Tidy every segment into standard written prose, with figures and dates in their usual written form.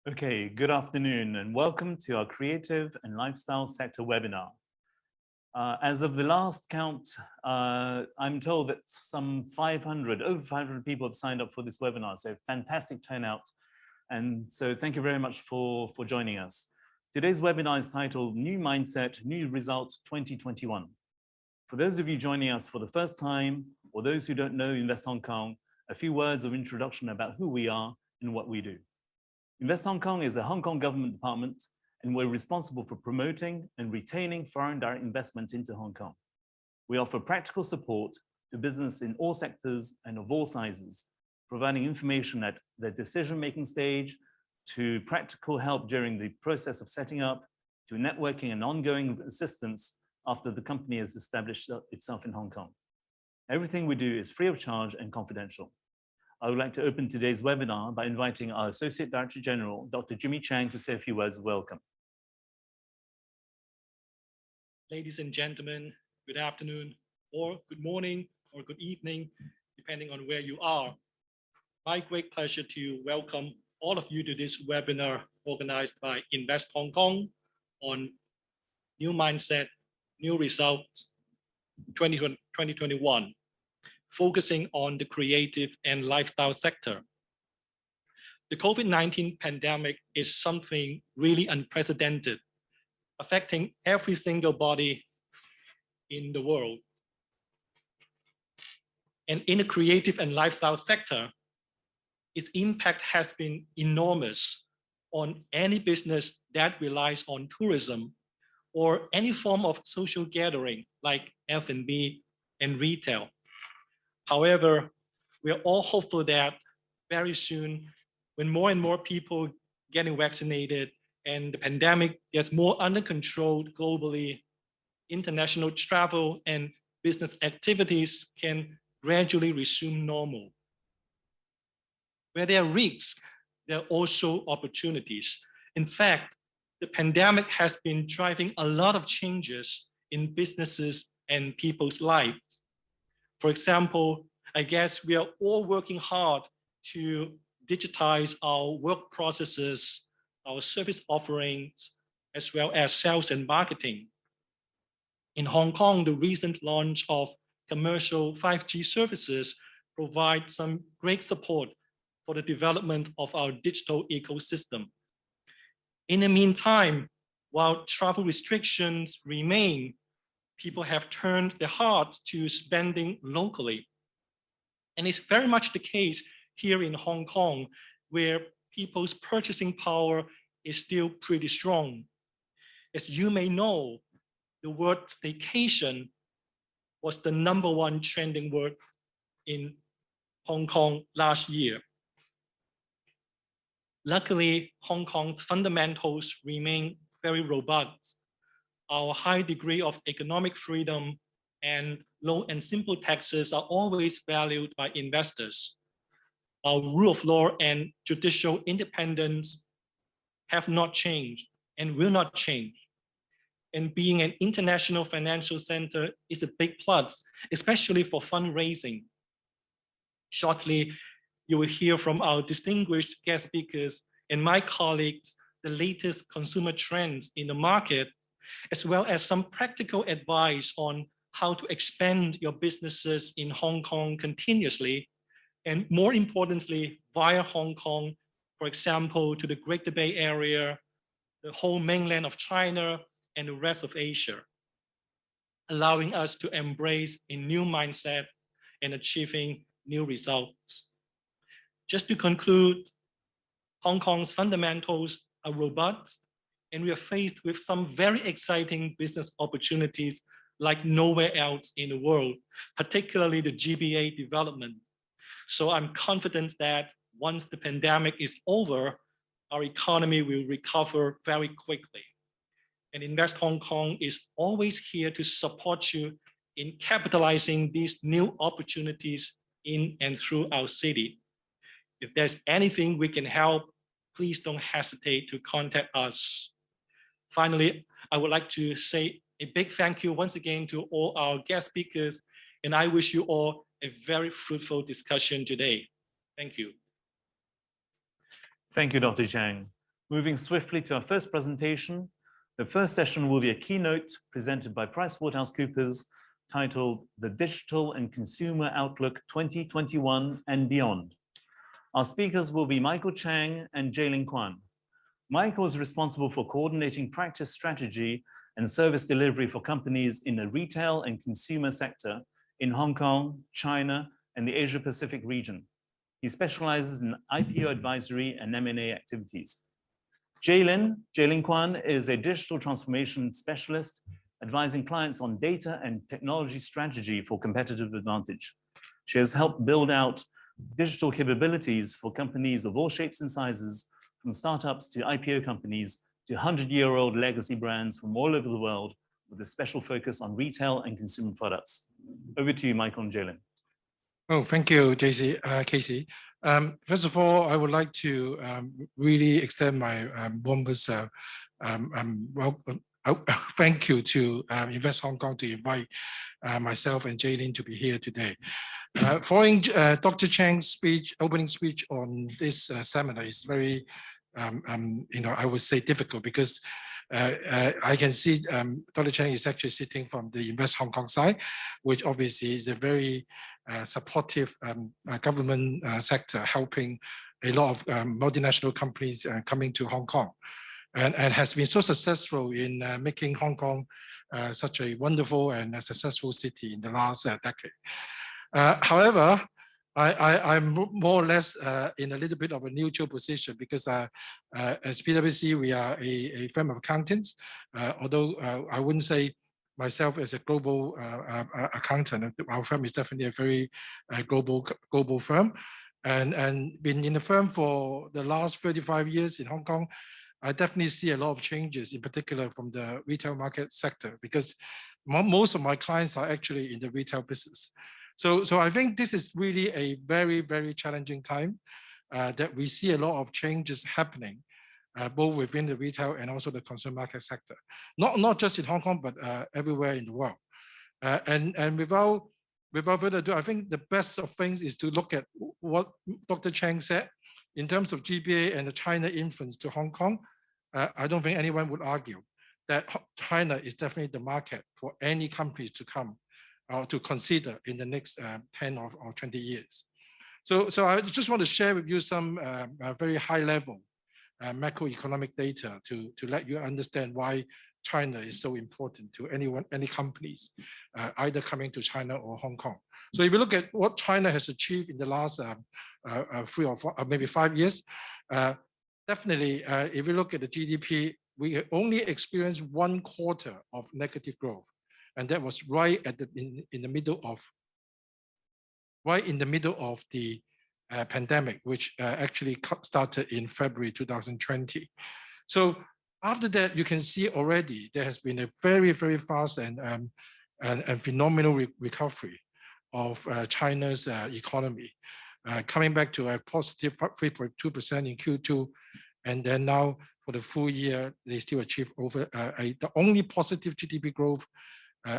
Okay, good afternoon and welcome to our Creative and Lifestyle Sector webinar. As of the last count, I'm told that over 500 people have signed up for this webinar, so fantastic turnout. And so thank you very much for joining us. Today's webinar is titled New Mindset, New Result 2021. For those of you joining us for the first time, or those who don't know Invest Hong Kong, a few words of introduction about who we are and what we do. Invest Hong Kong is a Hong Kong government department, and we're responsible for promoting and retaining foreign direct investment into Hong Kong. We offer practical support to business in all sectors and of all sizes, providing information at the decision-making stage, to practical help during the process of setting up, to networking and ongoing assistance after the company has established itself in Hong Kong. Everything we do is free of charge and confidential. I would like to open today's webinar by inviting our Associate Director General, Dr. Jimmy Chang, to say a few words of welcome. Ladies and gentlemen, good afternoon, or good morning, or good evening, depending on where you are. My great pleasure to welcome all of you to this webinar organized by Invest Hong Kong on New Mindset, New Results 2021. Focusing on the creative and lifestyle sector. The COVID-19 pandemic is something really unprecedented, affecting every single body in the world. And in the creative and lifestyle sector, its impact has been enormous on any business that relies on tourism or any form of social gathering like F&B and retail. However, we are all hopeful that very soon, when more and more people getting vaccinated and the pandemic gets more under control globally, international travel and business activities can gradually resume normal. Where there are risks, there are also opportunities. In fact, the pandemic has been driving a lot of changes in businesses and people's lives. For example, I guess we are all working hard to digitize our work processes, our service offerings, as well as sales and marketing. In Hong Kong, the recent launch of commercial 5G services provide some great support for the development of our digital ecosystem. In the meantime, while travel restrictions remain, people have turned their hearts to spending locally. And it's very much the case here in Hong Kong, where people's purchasing power is still pretty strong. As you may know, the word staycation was the #1 trending word in Hong Kong last year. Luckily, Hong Kong's fundamentals remain very robust. Our high degree of economic freedom and low and simple taxes are always valued by investors. Our rule of law and judicial independence have not changed and will not change. And being an international financial center is a big plus, especially for fundraising. Shortly, you will hear from our distinguished guest speakers and my colleagues the latest consumer trends in the market, as well as some practical advice on how to expand your businesses in Hong Kong continuously, and more importantly, via Hong Kong, for example, to the Greater Bay Area, the whole mainland of China, and the rest of Asia, allowing us to embrace a new mindset and achieving new results. Just to conclude, Hong Kong's fundamentals are robust, and we are faced with some very exciting business opportunities like nowhere else in the world, particularly the GBA development. So I'm confident that once the pandemic is over, our economy will recover very quickly. And Invest Hong Kong is always here to support you in capitalizing these new opportunities in and through our city. If there's anything we can help, please don't hesitate to contact us. Finally, I would like to say a big thank you once again to all our guest speakers, and I wish you all a very fruitful discussion today. Thank you. Thank you, Dr. Chang. Moving swiftly to our first presentation, the first session will be a keynote presented by PricewaterhouseCoopers titled The Digital and Consumer Outlook 2021 and Beyond. Our speakers will be Michael Chang and Jaylin Kwan. Michael is responsible for coordinating practice strategy and service delivery for companies in the retail and consumer sector in Hong Kong, China, and the Asia Pacific region. He specializes in IPO advisory and M&A activities. Jaylin Kwan is a digital transformation specialist advising clients on data and technology strategy for competitive advantage. She has helped build out digital capabilities for companies of all shapes and sizes, from startups to IPO companies to 100-year-old legacy brands from all over the world, with a special focus on retail and consumer products. Over to you, Michael and Jaylin. Oh, thank you, Casey. First of all, I would like to really extend my warmest thank you to Invest Hong Kong to invite myself and Jaylin to be here today. Following Dr. Chang's opening speech on this seminar is very, I would say difficult because I can see Dr. Chang is actually sitting from the Invest Hong Kong side, which obviously is a very supportive government sector, helping a lot of multinational companies coming to Hong Kong, and has been so successful in making Hong Kong such a wonderful and successful city in the last decade. However, I'm more or less in a little bit of a neutral position because as PwC, we are a firm of accountants, although I wouldn't say myself as a global accountant. Our firm is definitely a very global firm, and been in the firm for the last 35 years in Hong Kong. I definitely see a lot of changes, in particular from the retail market sector, because most of my clients are actually in the retail business. So I think this is really a very, very challenging time that we see a lot of changes happening, both within the retail and also the consumer market sector, not just in Hong Kong, but everywhere in the world. And without further ado, I think the best of things is to look at what Dr. Chang said in terms of GBA and the China influence to Hong Kong. I don't think anyone would argue that China is definitely the market for any companies to come to consider in the next 10 or 20 years. So I just want to share with you some very high level macroeconomic data to let you understand why China is so important to any companies, either coming to China or Hong Kong. So if you look at what China has achieved in the last 3 or 4, maybe 5 years, definitely, if you look at the GDP, we only experienced 1 quarter of negative growth, and that was right at in the middle of the pandemic, which actually started in February 2020. So after that, you can see already there has been a very, very fast and phenomenal recovery of China's economy, coming back to a positive 3.2% in Q2, and then now for the full year, they still achieve over the only positive GDP growth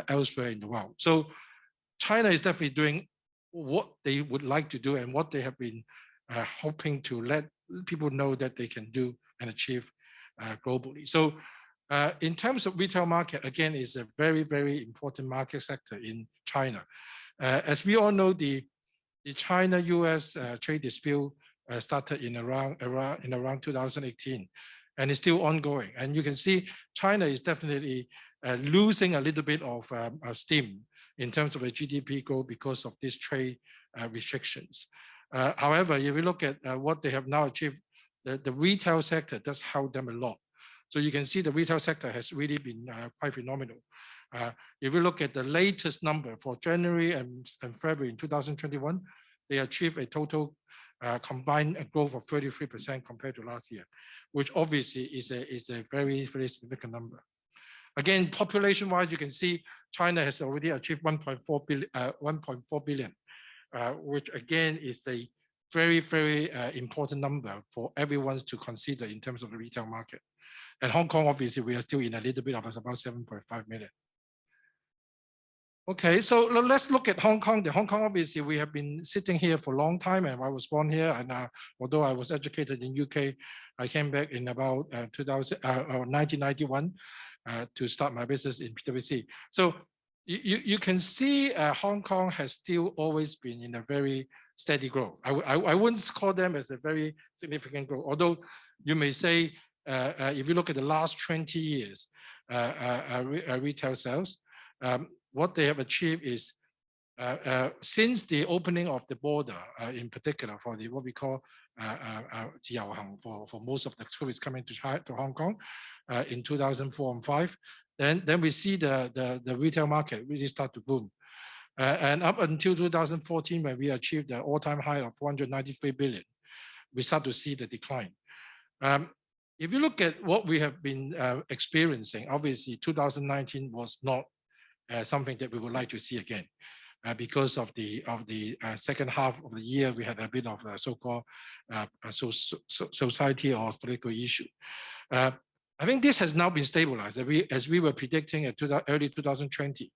elsewhere in the world. So China is definitely doing what they would like to do and what they have been hoping to let people know that they can do and achieve globally. So in terms of retail market, again, is a very, very important market sector in China. As we all know, the China-US trade dispute started in around 2018, and it's still ongoing. And you can see China is definitely losing a little bit of steam in terms of a GDP growth because of these trade restrictions. However, if you look at what they have now achieved, the retail sector does help them a lot. So you can see the retail sector has really been quite phenomenal. If you look at the latest number for January and February in 2021, they achieved a total combined growth of 33% compared to last year, which obviously is a very, very significant number. Again, population-wise, you can see China has already achieved 1.4 billion, which again is a very, very important number for everyone to consider in terms of the retail market. And Hong Kong, obviously, we are still in a little bit of about 7.5 million. Okay, so let's look at Hong Kong. The Hong Kong, obviously, we have been sitting here for a long time, and I was born here. And although I was educated in UK, I came back in about 1991 to start my business in PwC. So you can see Hong Kong has still always been in a very steady growth. I wouldn't call them as a very significant growth, although you may say, if you look at the last 20 years, retail sales, what they have achieved is since the opening of the border, in particular for the what we call for most of the tourists coming to Hong Kong in 2004 and 5, then we see the retail market really start to boom. And up until 2014, when we achieved the all-time high of 493 billion, we start to see the decline. If you look at what we have been experiencing, obviously 2019 was not something that we would like to see again, because of the second half of the year, we had a bit of a so-called society or political issue. I think this has now been stabilized. As we were predicting at early 2020,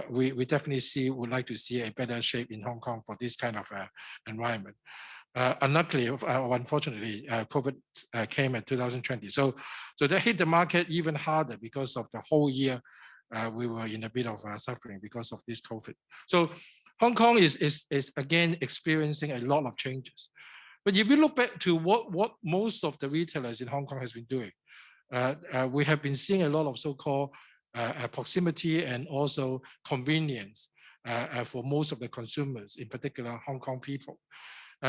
we definitely would like to see a better shape in Hong Kong for this kind of environment. Unluckily, or unfortunately, COVID came in 2020. So that hit the market even harder because of the whole year. We were in a bit of suffering because of this COVID. So Hong Kong is again experiencing a lot of changes. But if you look back to what most of the retailers in Hong Kong has been doing, we have been seeing a lot of so-called proximity and also convenience for most of the consumers, in particular Hong Kong people.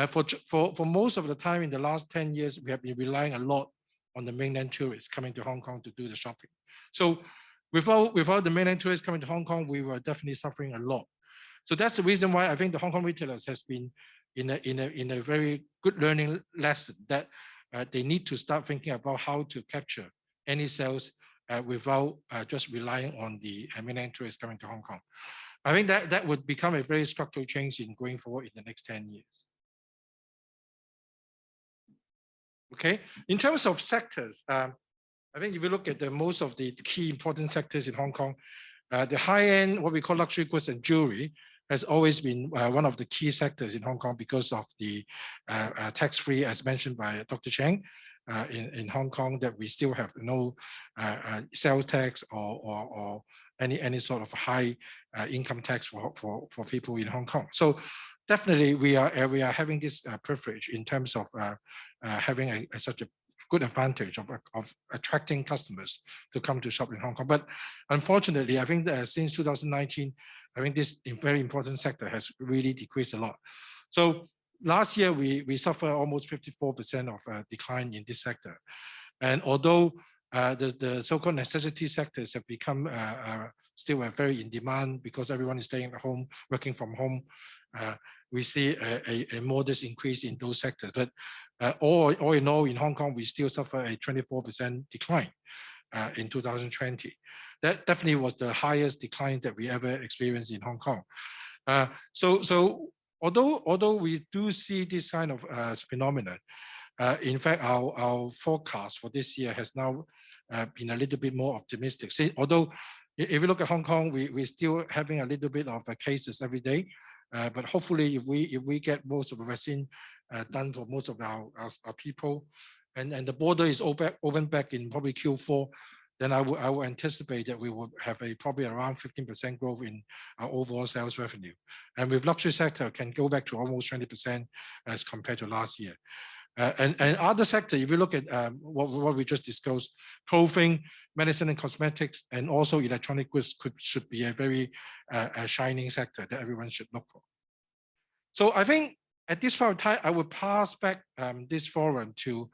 For most of the time in the last 10 years, we have been relying a lot on the mainland tourists coming to Hong Kong to do the shopping. So without the mainland tourists coming to Hong Kong, we were definitely suffering a lot. So that's the reason why I think the Hong Kong retailers has been in a very good learning lesson that they need to start thinking about how to capture any sales without just relying on the mainland tourists coming to Hong Kong. I think that would become a very structural change in going forward in the next 10 years. Okay, in terms of sectors, I think if you look at most of the key important sectors in Hong Kong, the high-end, what we call luxury goods and jewelry, has always been one of the key sectors in Hong Kong because of the tax-free, as mentioned by Dr. Cheng, in Hong Kong, that we still have no sales tax or any sort of high income tax for people in Hong Kong. So definitely we are having this privilege in terms of having such a good advantage of attracting customers to come to shop in Hong Kong. But unfortunately, I think that since 2019, I think this very important sector has really decreased a lot. So last year, we suffered almost 54% of decline in this sector. And although the so-called necessity sectors have become still very in demand because everyone is staying at home, working from home, we see a modest increase in those sectors. But all in all, in Hong Kong, we still suffer a 24% decline in 2020. That definitely was the highest decline that we ever experienced in Hong Kong. So although we do see this kind of phenomenon, in fact, our forecast for this year has now been a little bit more optimistic. Although if you look at Hong Kong, we're still having a little bit of cases every day. But hopefully, if we get most of the vaccine done for most of our people, and the border is open back in probably Q4, then I will anticipate that we will have probably around 15% growth in our overall sales revenue. And with luxury sector, can go back to almost 20% as compared to last year. And other sector, if you look at what we just discussed, clothing, medicine and cosmetics, and also electronic goods should be a very shining sector that everyone should look for. So I think at this point of time, I would pass back this forum to,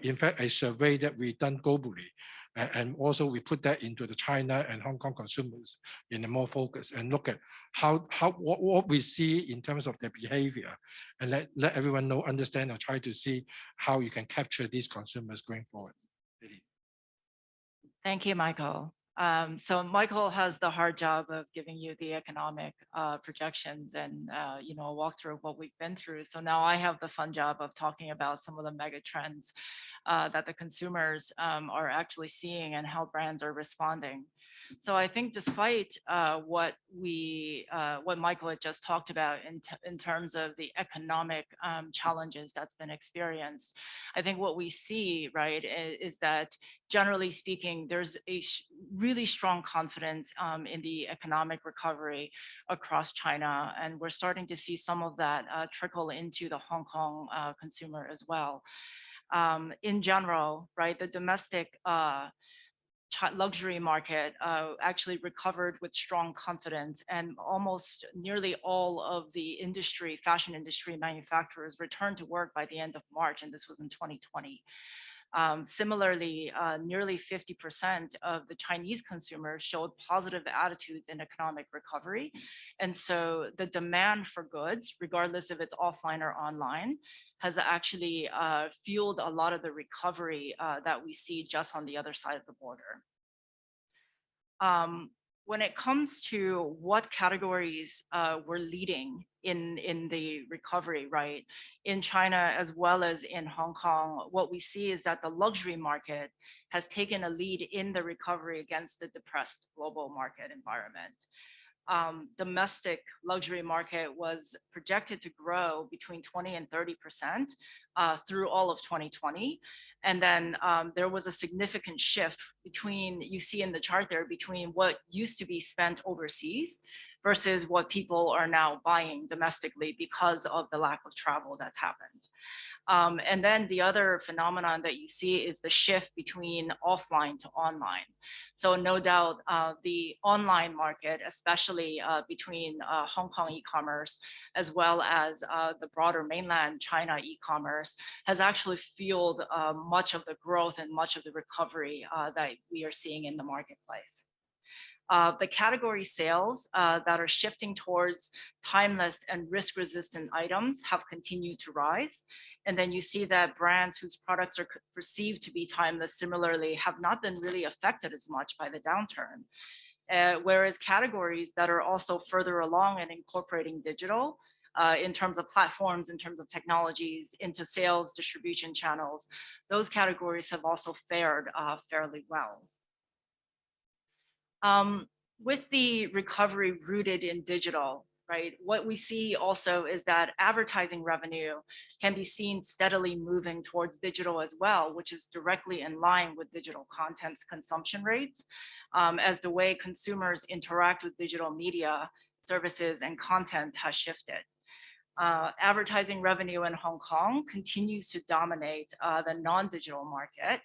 in fact, a survey that we've done globally. And also we put that into the China and Hong Kong consumers in a more focus and look at what we see in terms of their behavior, and let everyone know, understand, or try to see how you can capture these consumers going forward. Thank you, Michael. So Michael has the hard job of giving you the economic projections and a walkthrough of what we've been through. So now I have the fun job of talking about some of the mega trends that the consumers are actually seeing and how brands are responding. So I think despite what Michael had just talked about in terms of the economic challenges that's been experienced, I think what we see, right, is that generally speaking, there's a really strong confidence in the economic recovery across China, and we're starting to see some of that trickle into the Hong Kong consumer as well. In general, right, the domestic luxury market actually recovered with strong confidence, and almost nearly all of the industry, fashion industry manufacturers returned to work by the end of March, and this was in 2020. Similarly, nearly 50% of the Chinese consumers showed positive attitudes in economic recovery. And so the demand for goods, regardless if it's offline or online, has actually fueled a lot of the recovery that we see just on the other side of the border. When it comes to what categories were leading in the recovery, right, in China as well as in Hong Kong, what we see is that the luxury market has taken a lead in the recovery against the depressed global market environment. Domestic luxury market was projected to grow between 20 and 30% through all of 2020. And then there was a significant shift between, you see in the chart there, between what used to be spent overseas versus what people are now buying domestically because of the lack of travel that's happened. And then the other phenomenon that you see is the shift between offline to online. So no doubt the online market, especially between Hong Kong e-commerce, as well as the broader mainland China e-commerce, has actually fueled much of the growth and much of the recovery that we are seeing in the marketplace. The category sales that are shifting towards timeless and risk-resistant items have continued to rise. And then you see that brands whose products are perceived to be timeless similarly have not been really affected as much by the downturn. Whereas categories that are also further along in incorporating digital in terms of platforms, in terms of technologies, into sales distribution channels, those categories have also fared fairly well. With the recovery rooted in digital, right, what we see also is that advertising revenue can be seen steadily moving towards digital as well, which is directly in line with digital content's consumption rates, as the way consumers interact with digital media, services, and content has shifted. Advertising revenue in Hong Kong continues to dominate the non-digital market,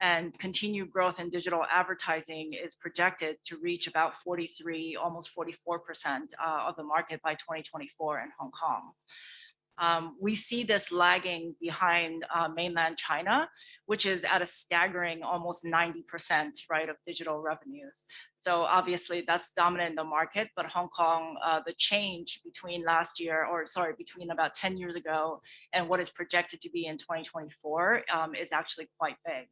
and continued growth in digital advertising is projected to reach about 43, almost 44% of the market by 2024 in Hong Kong. We see this lagging behind mainland China, which is at a staggering almost 90%, right, of digital revenues. So obviously that's dominant in the market, but Hong Kong, the change between last year, or sorry, between about 10 years ago and what is projected to be in 2024 is actually quite big.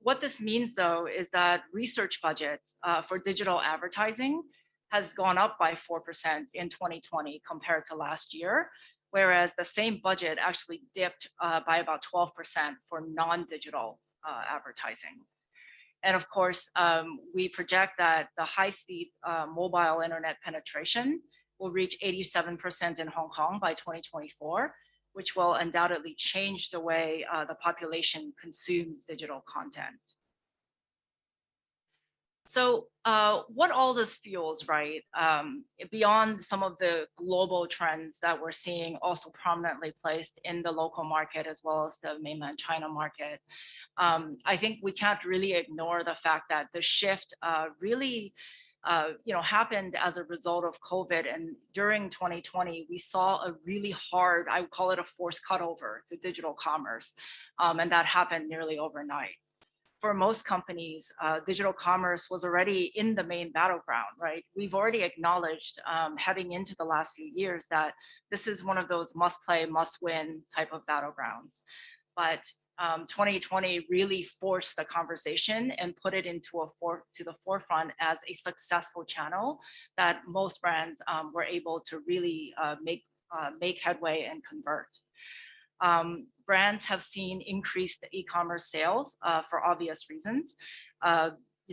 What this means, though, is that research budgets for digital advertising has gone up by 4% in 2020 compared to last year, whereas the same budget actually dipped by about 12% for non-digital advertising. And of course, we project that the high-speed mobile internet penetration will reach 87% in Hong Kong by 2024, which will undoubtedly change the way the population consumes digital content. So what all this fuels, right, beyond some of the global trends that we're seeing also prominently placed in the local market as well as the mainland China market, I think we can't really ignore the fact that the shift really happened as a result of COVID. And during 2020, we saw a really hard, I would call it a forced cutover to digital commerce. And that happened nearly overnight. For most companies, digital commerce was already in the main battleground, right? We've already acknowledged heading into the last few years that this is one of those must play, must win type of battlegrounds. But 2020 really forced the conversation and put it into to the forefront as a successful channel that most brands were able to really make headway and convert. Brands have seen increased e-commerce sales for obvious reasons.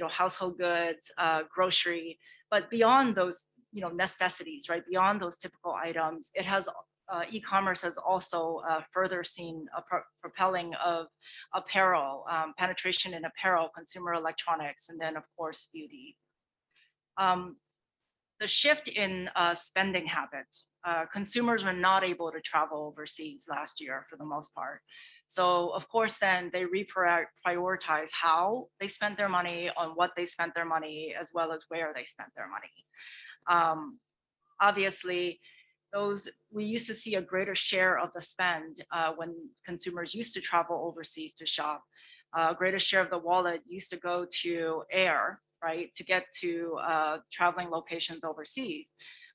household goods, grocery, but beyond those, necessities, right? Beyond those typical items, it has e-commerce has also further seen a propelling of apparel, penetration in apparel, consumer electronics, and then of course beauty. The shift in spending habits. Consumers were not able to travel overseas last year for the most part. So of course, then they reprioritize how they spent their money, on what they spent their money, as well as where they spent their money. Obviously, we used to see a greater share of the spend when consumers used to travel overseas to shop. A greater share of the wallet used to go to air, right, to get to traveling locations overseas.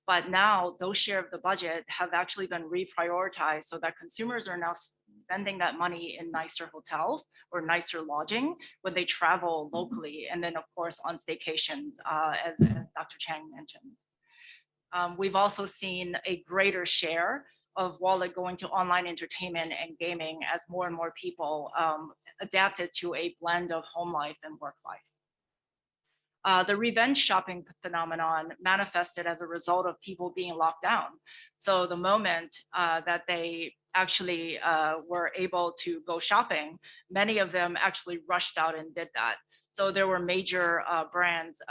But now those share of the budget have actually been reprioritized so that consumers are now spending that money in nicer hotels or nicer lodging when they travel locally. And then of course on staycations, as Dr. Chang mentioned. We've also seen a greater share of wallet going to online entertainment and gaming as more and more people adapted to a blend of home life and work life. The revenge shopping phenomenon manifested as a result of people being locked down. So the moment that they actually were able to go shopping, many of them actually rushed out and did that. So there were major brands,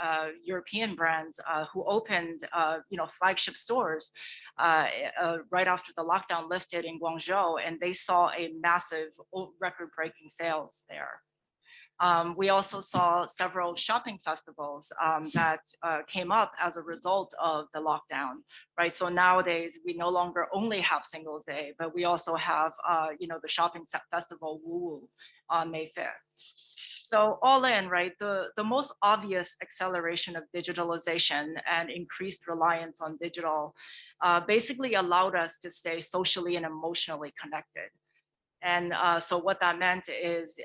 European brands, who opened, flagship stores right after the lockdown lifted in Guangzhou, and they saw a massive record-breaking sales there. We also saw several shopping festivals that came up as a result of the lockdown, right? So nowadays we no longer only have Singles Day, but we also have, the shopping festival Wu on May 5th. So all in, right, the most obvious acceleration of digitalization and increased reliance on digital basically allowed us to stay socially and emotionally connected. And so what that meant is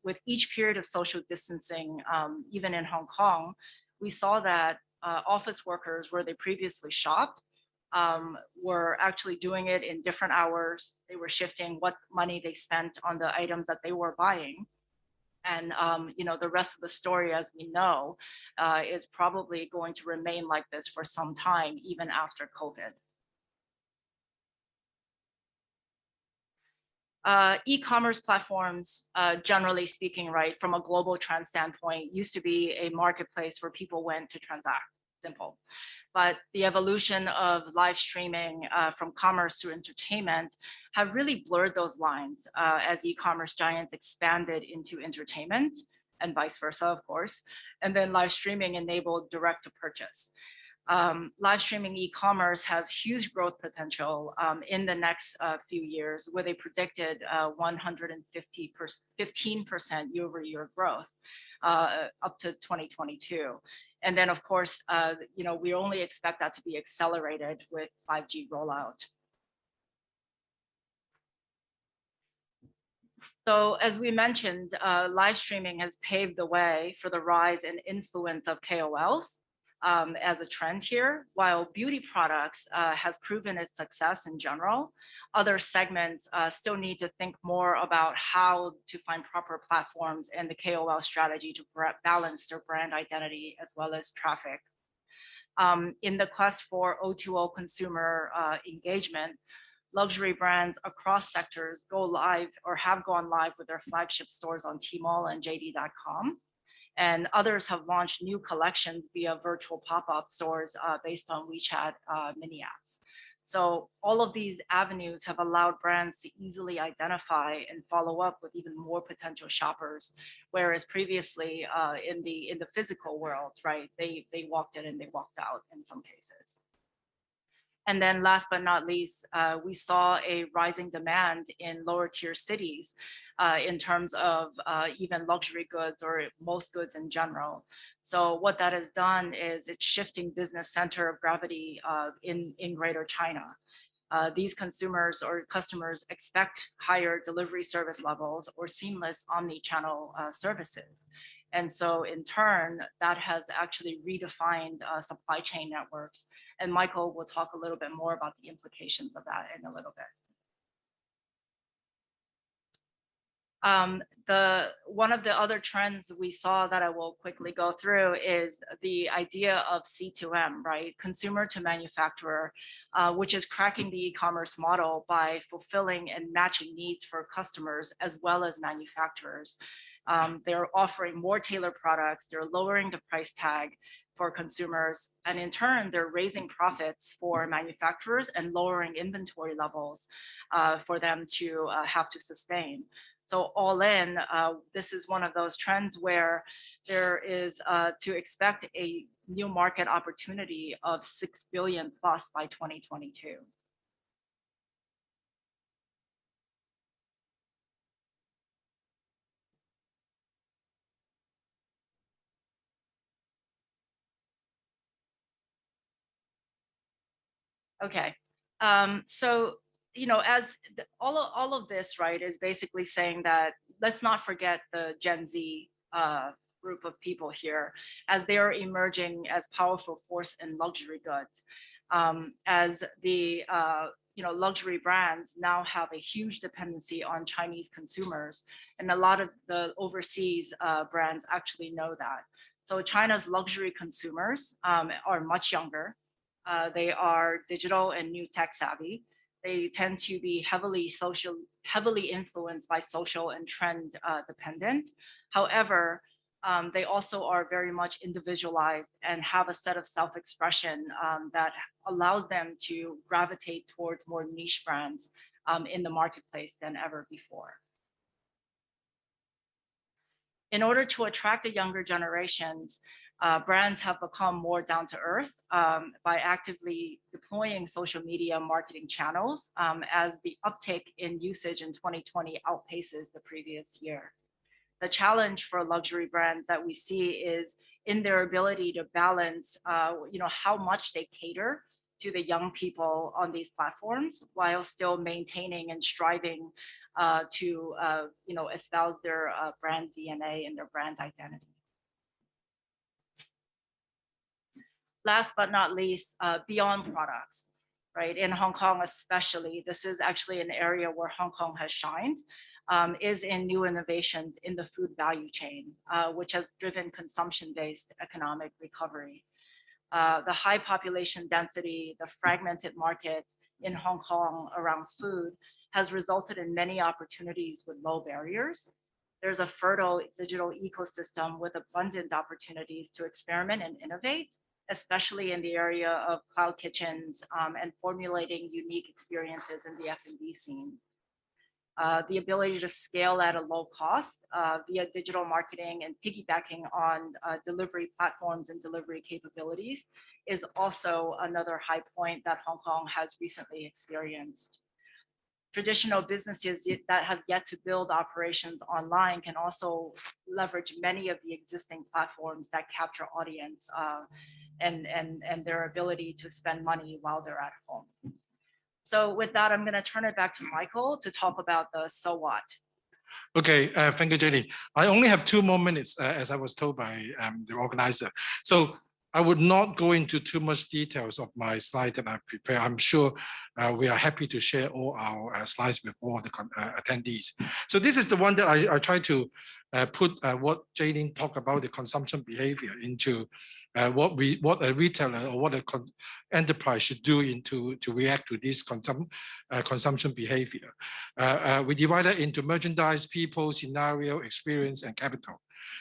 with each period of social distancing, even in Hong Kong, we saw that office workers where they previously shopped were actually doing it in different hours. They were shifting what money they spent on the items that they were buying. And the rest of the story, as we know, is probably going to remain like this for some time, even after COVID. E-commerce platforms, generally speaking, right, from a global trend standpoint, used to be a marketplace where people went to transact, simple. But the evolution of live streaming from commerce to entertainment have really blurred those lines as e-commerce giants expanded into entertainment and vice versa, of course. And then live streaming enabled direct to purchase. Live streaming e-commerce has huge growth potential in the next few years, with a predicted 15% year-over-year growth up to 2022. And then, of course, we only expect that to be accelerated with 5G rollout. So as we mentioned, live streaming has paved the way for the rise and influence of KOLs as a trend here. While beauty products has proven its success in general, other segments still need to think more about how to find proper platforms and the KOL strategy to balance their brand identity as well as traffic. In the quest for O2O consumer engagement, luxury brands across sectors go live or have gone live with their flagship stores on Tmall and JD.com. And others have launched new collections via virtual pop-up stores based on WeChat mini apps. So all of these avenues have allowed brands to easily identify and follow up with even more potential shoppers, whereas previously in the physical world, right, they walked in and they walked out in some cases. And then last but not least, we saw a rising demand in lower tier cities in terms of even luxury goods or most goods in general. So what that has done is it's shifting business center of gravity in Greater China. These consumers or customers expect higher delivery service levels or seamless omni-channel services. And so in turn, that has actually redefined supply chain networks. And Michael will talk a little bit more about the implications of that in a little bit. One of the other trends we saw that I will quickly go through is the idea of C2M, right? Consumer to manufacturer, which is cracking the e-commerce model by fulfilling and matching needs for customers as well as manufacturers. They're offering more tailored products, they're lowering the price tag for consumers, and in turn, they're raising profits for manufacturers and lowering inventory levels for them to have to sustain. So all in, this is one of those trends where there is to expect a new market opportunity of 6 billion plus by 2022. Okay, so as all of this, right, is basically saying that let's not forget the Gen Z group of people here, as they are emerging as powerful force in luxury goods, as the luxury brands now have a huge dependency on Chinese consumers, and a lot of the overseas brands actually know that. So China's luxury consumers are much younger. They are digital and new tech savvy. They tend to be heavily influenced by social and trend dependent. However, they also are very much individualized and have a set of self-expression that allows them to gravitate towards more niche brands in the marketplace than ever before. In order to attract the younger generations, brands have become more down to earth by actively deploying social media marketing channels as the uptick in usage in 2020 outpaces the previous year. The challenge for luxury brands that we see is in their ability to balance how much they cater to the young people on these platforms while still maintaining and striving to espouse their brand DNA and their brand identity. Last but not least, beyond products, right? In Hong Kong especially, this is actually an area where Hong Kong has shined, is in new innovations in the food value chain, which has driven consumption-based economic recovery. The high population density, the fragmented market in Hong Kong around food has resulted in many opportunities with low barriers. There's a fertile digital ecosystem with abundant opportunities to experiment and innovate, especially in the area of cloud kitchens and formulating unique experiences in the F&B scene. The ability to scale at a low cost via digital marketing and piggybacking on delivery platforms and delivery capabilities is also another high point that Hong Kong has recently experienced. Traditional businesses that have yet to build operations online can also leverage many of the existing platforms that capture audience and their ability to spend money while they're at home. So with that, I'm going to turn it back to Michael to talk about the so what. Okay, thank you, Jenny. I only have 2 more minutes, as I was told by the organizer. So I would not go into too much details of my slide that I prepared. I'm sure we are happy to share all our slides with all the attendees. So this is the one that I try to put what Jaylene talked about, the consumption behavior, into what a retailer or what an enterprise should do to react to this consumption behavior. We divide it into merchandise, people, scenario, experience, and capital.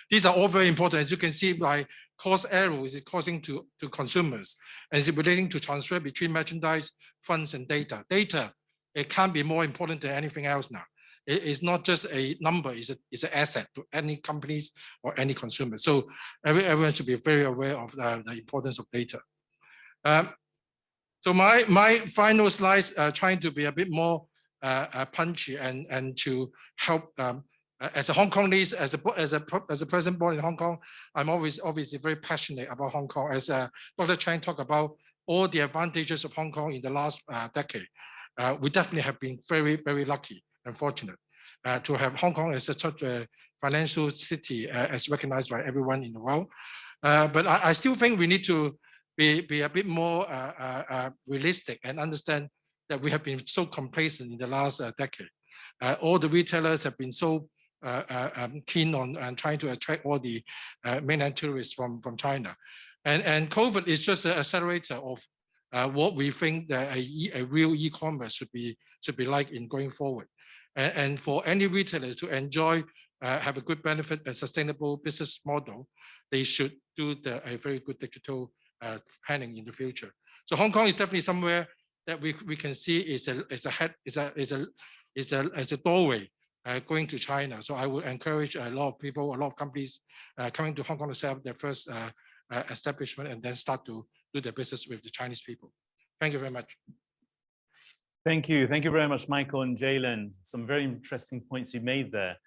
These are all very important. As you can see, by cost arrow is causing to consumers, and is relating to transfer between merchandise, funds, and data. Data, it can't be more important than anything else now. It's not just a number, it's an asset to any companies or any consumer. So everyone should be very aware of the importance of data. So my final slides are trying to be a bit more punchy and to help as a Hong Kongese, as a person born in Hong Kong, I'm always obviously very passionate about Hong Kong. As Dr. Chang talked about all the advantages of Hong Kong in the last decade, we definitely have been very, very lucky and fortunate to have Hong Kong as such a financial city as recognized by everyone in the world. But I still think we need to be a bit more realistic and understand that we have been so complacent in the last decade. All the retailers have been so keen on trying to attract all the mainland tourists from China. And COVID is just an accelerator of what we think that a real e-commerce should be like in going forward. And for any retailer to enjoy, have a good benefit and sustainable business model, they should do a very good digital planning in the future. So Hong Kong is definitely somewhere that we can see is a doorway going to China. So I would encourage a lot of people, a lot of companies coming to Hong Kong to set up their first establishment and then start to do their business with the Chinese people. Thank you very much. Thank you. Thank you very much, Michael and Jalen. Some very interesting points you made there.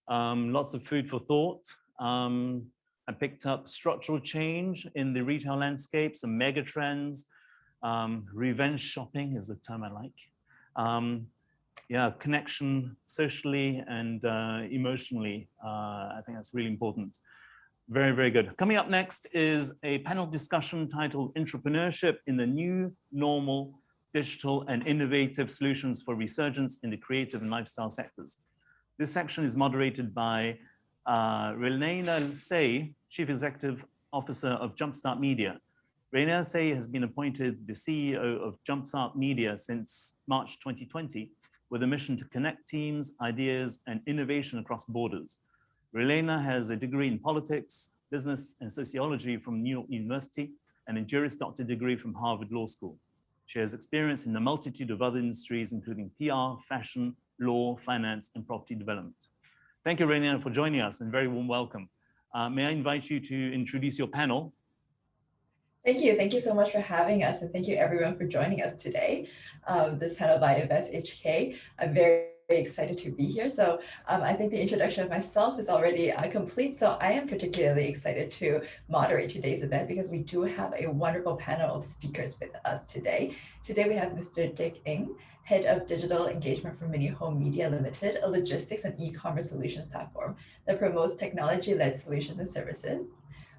Lots of food for thought. I picked up structural change in the retail landscape, some mega trends. Revenge shopping is a term I like. Yeah, connection socially and emotionally. I think that's really important. Very, very good. Coming up next is a panel discussion titled Entrepreneurship in the New Normal, Digital and Innovative Solutions for Resurgence in the Creative and Lifestyle Sectors. This section is moderated by Relena Say, Chief Executive Officer of Jumpstart Media. Relena Say has been appointed the CEO of Jumpstart Media since March 2020, with a mission to connect teams, ideas, and innovation across borders. Relena has a degree in politics, business, and sociology from New York University, and a Juris Doctor degree from Harvard Law School. She has experience in a multitude of other industries, including PR, fashion, law, finance, and property development. Thank you, Relena, for joining us, and very warm welcome. May I invite you to introduce your panel? Thank you. Thank you so much for having us, and thank you everyone for joining us today. This panel by InvestHK. I'm very excited to be here. So I think the introduction of myself is already complete. So I am particularly excited to moderate today's event because we do have a wonderful panel of speakers with us today. Today we have Mr. Dick Ng, Head of Digital Engagement for Mini Home Media Limited, a logistics and e-commerce solutions platform that promotes technology-led solutions and services.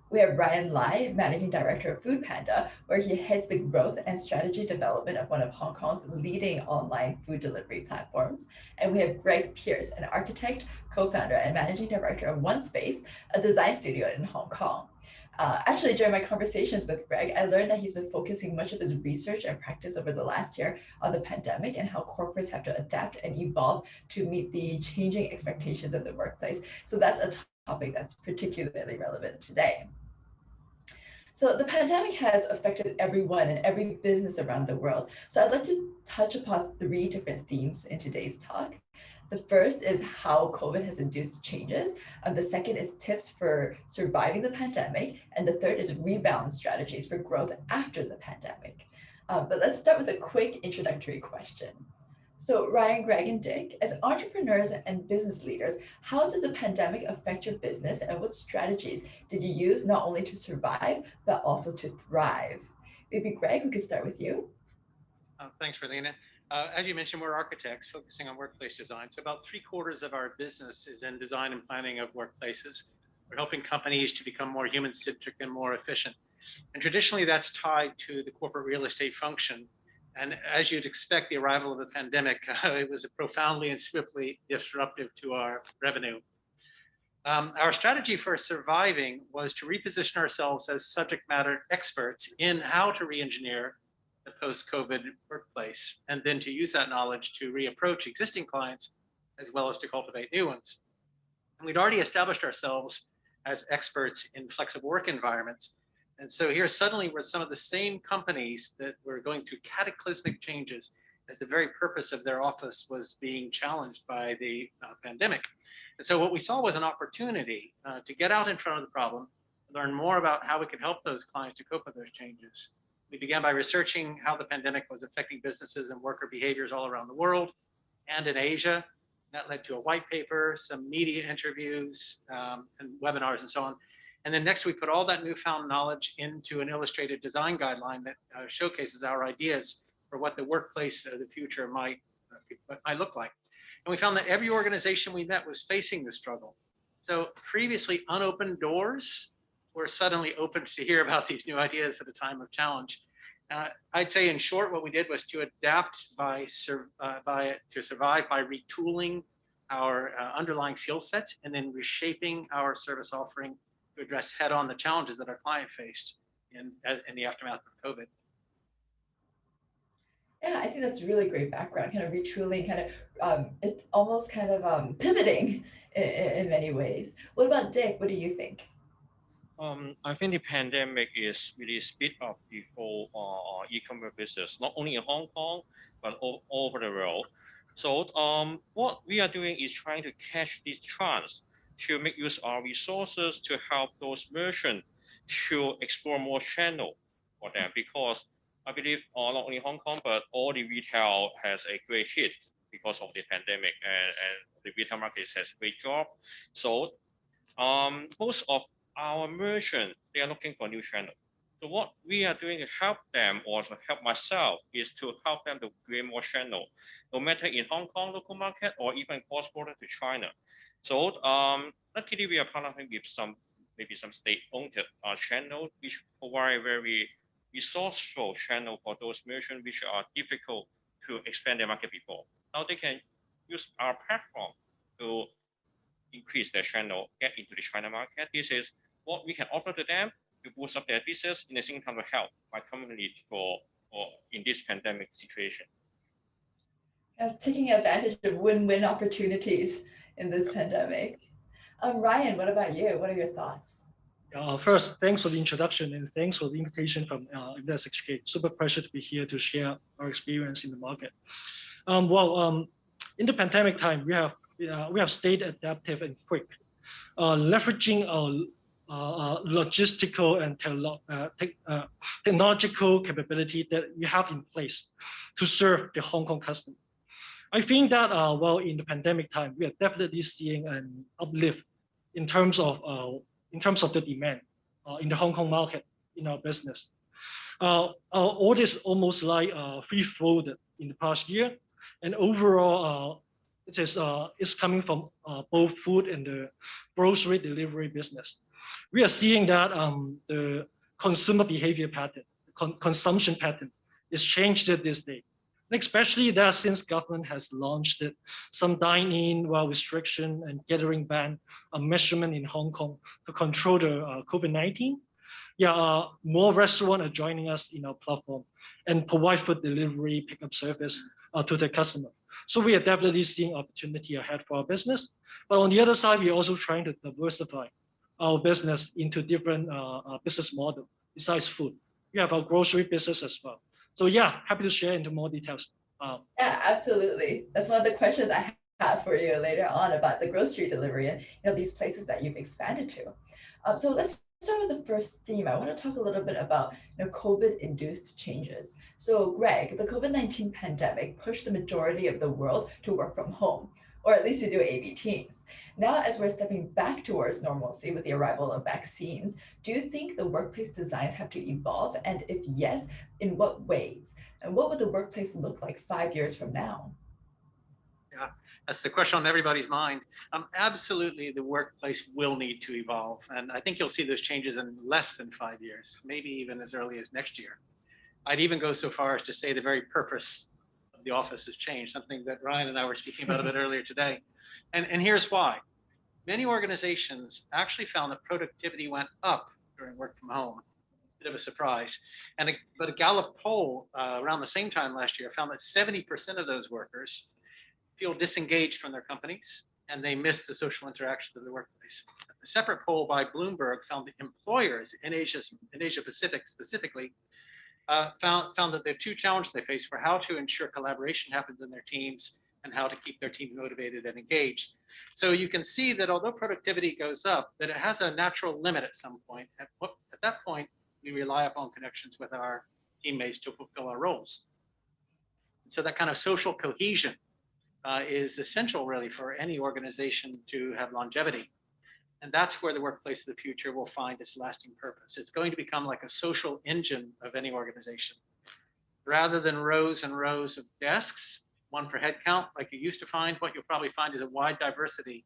We have Ryan Lai, Managing Director of Food Panda, where he heads the growth and strategy development of one of Hong Kong's leading online food delivery platforms. And we have Greg Pierce, an architect, co-founder, and Managing Director of OneSpace, a design studio in Hong Kong. Actually, during my conversations with Greg, I learned that he's been focusing much of his research and practice over the last year on the pandemic and how corporates have to adapt and evolve to meet the changing expectations of the workplace. So that's a topic that's particularly relevant today. So the pandemic has affected everyone and every business around the world. So I'd like to touch upon 3 different themes in today's talk. The first is how COVID has induced changes. The second is tips for surviving the pandemic. And the third is rebound strategies for growth after the pandemic. But let's start with a quick introductory question. So Ryan, Greg, and Dick, as entrepreneurs and business leaders, how did the pandemic affect your business and what strategies did you use not only to survive, but also to thrive? Maybe Greg, we could start with you. Thanks, Relena. As you mentioned, we're architects focusing on workplace design. So about 3/4 of our business is in design and planning of workplaces. We're helping companies to become more human-centric and more efficient. And traditionally, that's tied to the corporate real estate function. And as you'd expect, the arrival of the pandemic, it was profoundly and swiftly disruptive to our revenue. Our strategy for surviving was to reposition ourselves as subject matter experts in how to re-engineer the post-COVID workplace, and then to use that knowledge to reapproach existing clients, as well as to cultivate new ones. And we'd already established ourselves as experts in flexible work environments. And so here suddenly were some of the same companies that were going through cataclysmic changes as the very purpose of their office was being challenged by the pandemic. And so what we saw was an opportunity to get out in front of the problem, learn more about how we could help those clients to cope with those changes. We began by researching how the pandemic was affecting businesses and worker behaviors all around the world and in Asia. That led to a white paper, some media interviews, and webinars and so on. And then next we put all that newfound knowledge into an illustrated design guideline that showcases our ideas for what the workplace of the future might look like. And we found that every organization we met was facing this struggle. So previously unopened doors were suddenly open to hear about these new ideas at a time of challenge. I'd say in short, what we did was to adapt to survive by retooling our underlying skill sets, and then reshaping our service offering to address head-on the challenges that our client faced in the aftermath of COVID. Yeah, I think that's really great background, kind of retooling, kind of, it's almost kind of pivoting in many ways. What about Dick? What do you think? I think the pandemic is really speed up the whole e-commerce business, not only in Hong Kong, but all over the world. So what we are doing is trying to catch this chance to make use of our resources to help those merchants to explore more channel for them, because I believe not only Hong Kong, but all the retail has a great hit because of the pandemic, and the retail market has a great drop. So most of our merchants, they are looking for new channel. So what we are doing to help them, or to help myself, is to help them to create more channel, no matter in Hong Kong local market or even cross-border to China. So luckily we are partnering with maybe some state-owned channel, which provide very resourceful channel for those merchants which are difficult to expand their market before. Now they can use our platform to increase their channel, get into the China market. This is what we can offer to them to boost up their business, in the same time to help my company for in this pandemic situation. Taking advantage of win-win opportunities in this pandemic. Ryan, what about you? What are your thoughts? First, thanks for the introduction and thanks for the invitation from InvestHK. Super pleasure to be here to share our experience in the market. In the pandemic time, we have stayed adaptive and quick, leveraging our logistical and technological capability that we have in place to serve the Hong Kong customer. I think that in the pandemic time, we are definitely seeing an uplift in terms of the demand in the Hong Kong market in our business. Our orders almost like free-floated in the past year, and overall it's coming from both food and the grocery delivery business. We are seeing that the consumer behavior pattern, consumption pattern is changed this day. Especially that since government has launched some dine-in restriction and gathering ban measurement in Hong Kong to control the COVID-19. More restaurants are joining us in our platform and provide food delivery pickup service to the customer. So we are definitely seeing opportunity ahead for our business. But on the other side, we're also trying to diversify our business into different business models besides food. We have our grocery business as well. So happy to share into more details. Yeah, absolutely. That's one of the questions I have for you later on about the grocery delivery and these places that you've expanded to. So let's start with the first theme. I want to talk a little bit about COVID-induced changes. So Greg, the COVID-19 pandemic pushed the majority of the world to work from home, or at least to do A/B teams. Now, as we're stepping back towards normalcy with the arrival of vaccines, do you think the workplace designs have to evolve? And if yes, in what ways? And what would the workplace look like 5 years from now? Yeah, that's the question on everybody's mind. Absolutely, the workplace will need to evolve. And I think you'll see those changes in less than 5 years, maybe even as early as next year. I'd even go so far as to say the very purpose of the office has changed, something that Ryan and I were speaking about a bit earlier today. And here's why. Many organizations actually found that productivity went up during work from home. Bit of a surprise. But a Gallup poll around the same time last year found that 70% of those workers feel disengaged from their companies and they miss the social interaction of the workplace. A separate poll by Bloomberg found that employers in Asia Pacific specifically found that there are two challenges they face for how to ensure collaboration happens in their teams and how to keep their team motivated and engaged. So you can see that although productivity goes up, that it has a natural limit at some point. At that point, we rely upon connections with our teammates to fulfill our roles. So that kind of social cohesion is essential really for any organization to have longevity. And that's where the workplace of the future will find its lasting purpose. It's going to become like a social engine of any organization. Rather than rows and rows of desks, one per head count, like you used to find, what you'll probably find is a wide diversity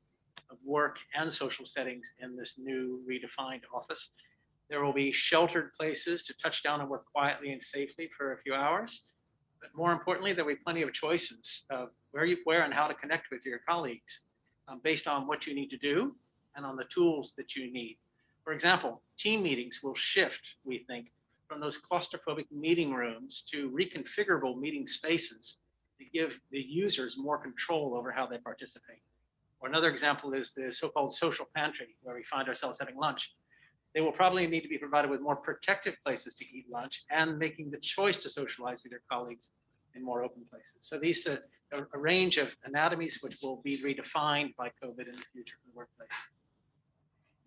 of work and social settings in this new redefined office. There will be sheltered places to touch down and work quietly and safely for a few hours. But more importantly, there will be plenty of choices of where and how to connect with your colleagues. based on what you need to do and on the tools that you need. For example, team meetings will shift, we think, from those claustrophobic meeting rooms to reconfigurable meeting spaces to give the users more control over how they participate. Or another example is the so-called social pantry, where we find ourselves having lunch. They will probably need to be provided with more protective places to eat lunch and making the choice to socialize with their colleagues in more open places. So these are a range of anatomies which will be redefined by COVID in the future for the workplace.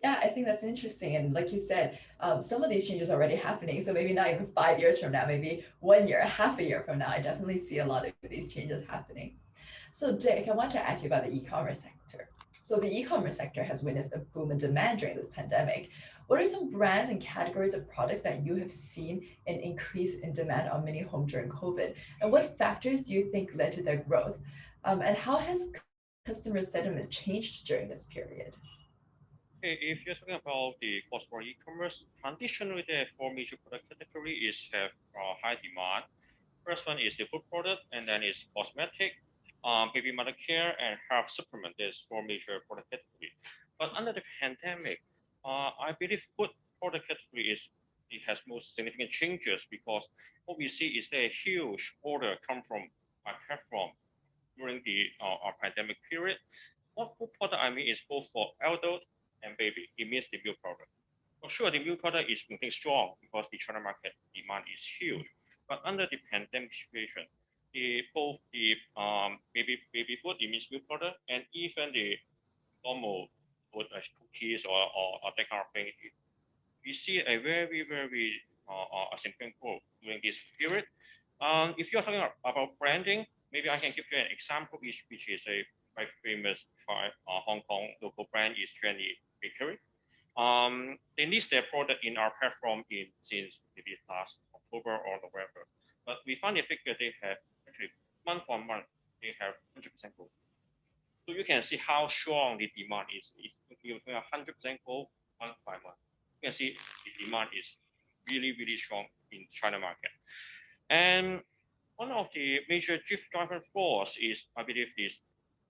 Yeah, I think that's interesting. And like you said, some of these changes are already happening. So maybe not even 5 years from now, maybe 1 year, half a year from now, I definitely see a lot of these changes happening. So Dick, I want to ask you about the e-commerce sector. So the e-commerce sector has witnessed a boom in demand during this pandemic. What are some brands and categories of products that you have seen an increase in demand on Mini Home during COVID? And what factors do you think led to their growth? And how has customer sentiment changed during this period? If you're talking about the cross-border e-commerce, traditionally the four major product categories have high demand. First one is the food product, and then is cosmetic, baby mother care, and health supplement. There's four major product categories. But under the pandemic, I believe food product category it has most significant changes, because what we see is that a huge order come from our platform during the pandemic period. What food product I mean is both for adult and baby. It means the milk product. For sure, the milk product is moving strong because the China market demand is huge. But under the pandemic situation, both the baby food, it means milk product, and even the normal food like cookies or that kind of thing, we see a very, very significant growth during this period. If you're talking about branding, maybe I can give you an example, which is a quite famous Hong Kong local brand is Trendy Bakery. They list their product in our platform since maybe last October or November. But we find the figure they have actually month on month, they have 100% growth. So you can see how strong the demand is. It's 100% growth month by month. You can see the demand is really, really strong in China market. And one of the major driving force is, I believe, is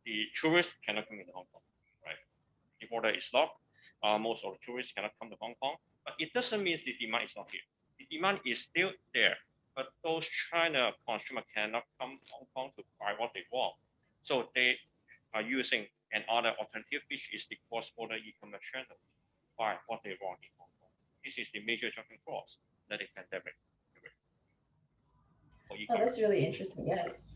the tourists cannot come into Hong Kong, right? The border is locked. Most of the tourists cannot come to Hong Kong, but it doesn't mean the demand is not here. The demand is still there, but those China consumers cannot come to Hong Kong to buy what they want. So they are using another alternative, which is the cross-border e-commerce channel, to buy what they want in Hong Kong. This is the major driving force that the pandemic. Oh, that's really interesting. Yes.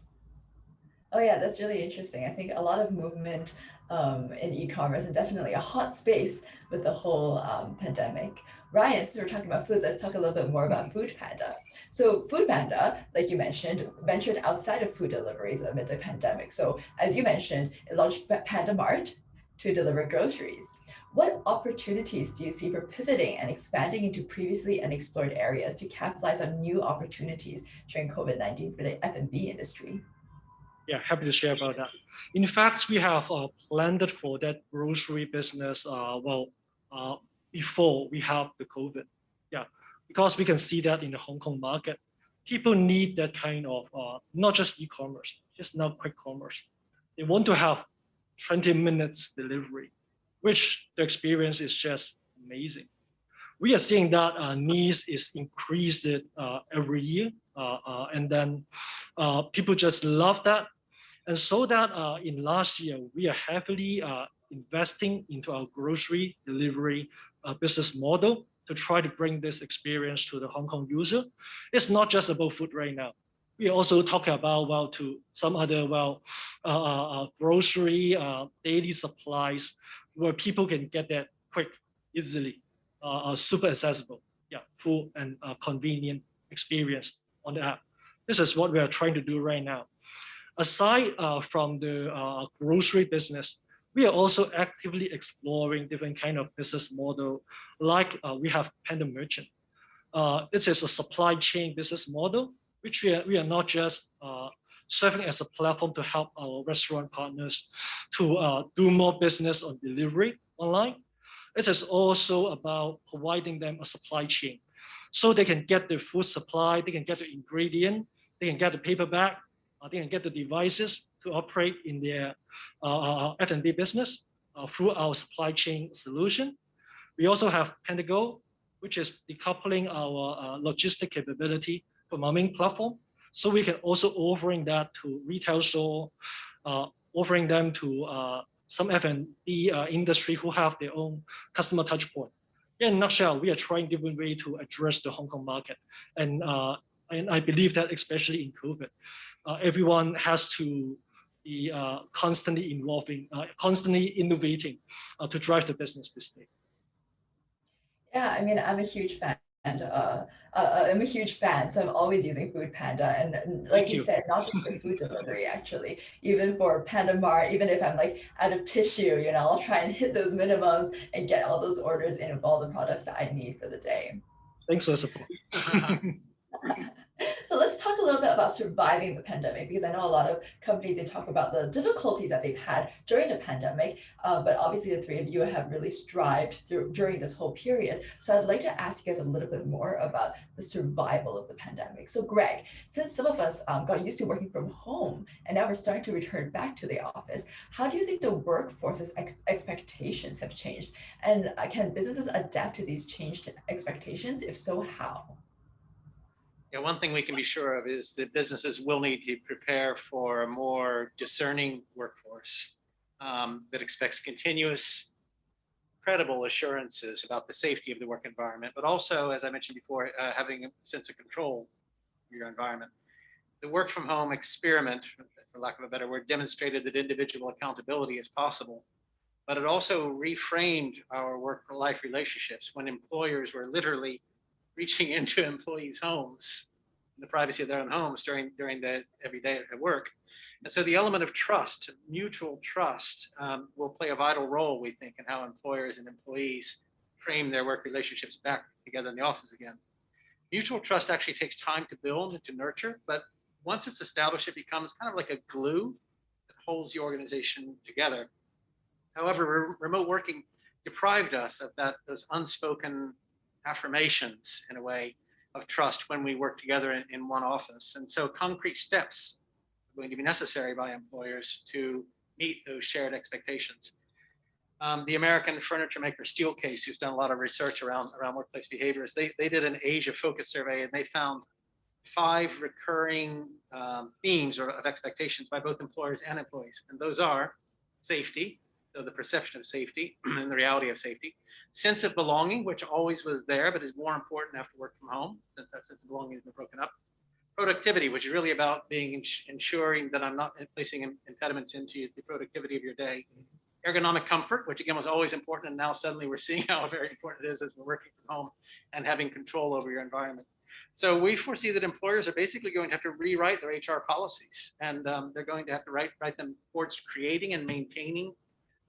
Oh yeah, that's really interesting. I think a lot of movement in e-commerce and definitely a hot space with the whole pandemic. Ryan, since we're talking about food, let's talk a little bit more about Food Panda. So Food Panda, like you mentioned, ventured outside of food deliveries amid the pandemic. So as you mentioned, it launched Panda Mart to deliver groceries. What opportunities do you see for pivoting and expanding into previously unexplored areas to capitalize on new opportunities during COVID-19 for the F&B industry? Yeah, happy to share about that. In fact, we have planned for that grocery business before we have the COVID. Yeah, because we can see that in the Hong Kong market, people need that kind of not just e-commerce, just not quick commerce. They want to have 20 minutes delivery, which the experience is just amazing. We are seeing that needs is increased every year, and then people just love that. And so that in last year, we are heavily investing into our grocery delivery business model to try to bring this experience to the Hong Kong user. It's not just about food right now. We also talk about to some other grocery daily supplies where people can get that quick, easily, super accessible, full and convenient experience on the app. This is what we are trying to do right now. Aside from the grocery business, we are also actively exploring different kind of business model, like we have Panda Merchant. This is a supply chain business model, which we are not just serving as a platform to help our restaurant partners to do more business on delivery online. It is also about providing them a supply chain, so they can get the food supply, they can get the ingredient, they can get the paper bag, they can get the devices to operate in their F&B business through our supply chain solution. We also have Pandago, which is decoupling our logistic capability from our main platform. So we can also offering that to retail store, offering them to some F&B industry who have their own customer touch point. In a nutshell, we are trying different way to address the Hong Kong market. And I believe that especially in COVID, everyone has to be constantly involving, constantly innovating to drive the business this day. Yeah, I mean, I'm a huge fan. And I'm a huge fan, so I'm always using Food Panda. And like you said, not just for food delivery, actually, even for Panda Mart, even if I'm like out of tissue, you know, I'll try and hit those minimums and get all those orders in of all the products that I need for the day. Thanks for the support. So let's talk a little bit about surviving the pandemic, because I know a lot of companies, they talk about the difficulties that they've had during the pandemic, but obviously the three of you have really strived during this whole period. So I'd like to ask you guys a little bit more about the survival of the pandemic. So Greg, since some of us got used to working from home and now we're starting to return back to the office, how do you think the workforce's expectations have changed? And can businesses adapt to these changed expectations? If so, how? Yeah, one thing we can be sure of is that businesses will need to prepare for a more discerning workforce that expects continuous, credible assurances about the safety of the work environment, but also, as I mentioned before, having a sense of control of your environment. The work from home experiment, for lack of a better word, demonstrated that individual accountability is possible, but it also reframed our work-life relationships when employers were literally reaching into employees' homes, in the privacy of their own homes during the every day at work. And so the element of trust, mutual trust, will play a vital role, we think, in how employers and employees frame their work relationships back together in the office again. Mutual trust actually takes time to build and to nurture, but once it's established, it becomes kind of like a glue that holds the organization together. However, remote working deprived us of those unspoken affirmations, in a way, of trust when we work together in one office. And so concrete steps are going to be necessary by employers to meet those shared expectations. The American furniture maker Steelcase, who's done a lot of research around workplace behaviors, they did an Asia focus survey, and they found 5 recurring themes of expectations by both employers and employees. And those are safety, so the perception of safety and the reality of safety. Sense of belonging, which always was there, but is more important after work from home, since that sense of belonging has been broken up. Productivity, which is really about ensuring that I'm not placing impediments into the productivity of your day. Ergonomic comfort, which again was always important, and now suddenly we're seeing how very important it is as we're working from home and having control over your environment. So we foresee that employers are basically going to have to rewrite their HR policies, and they're going to have to write them towards creating and maintaining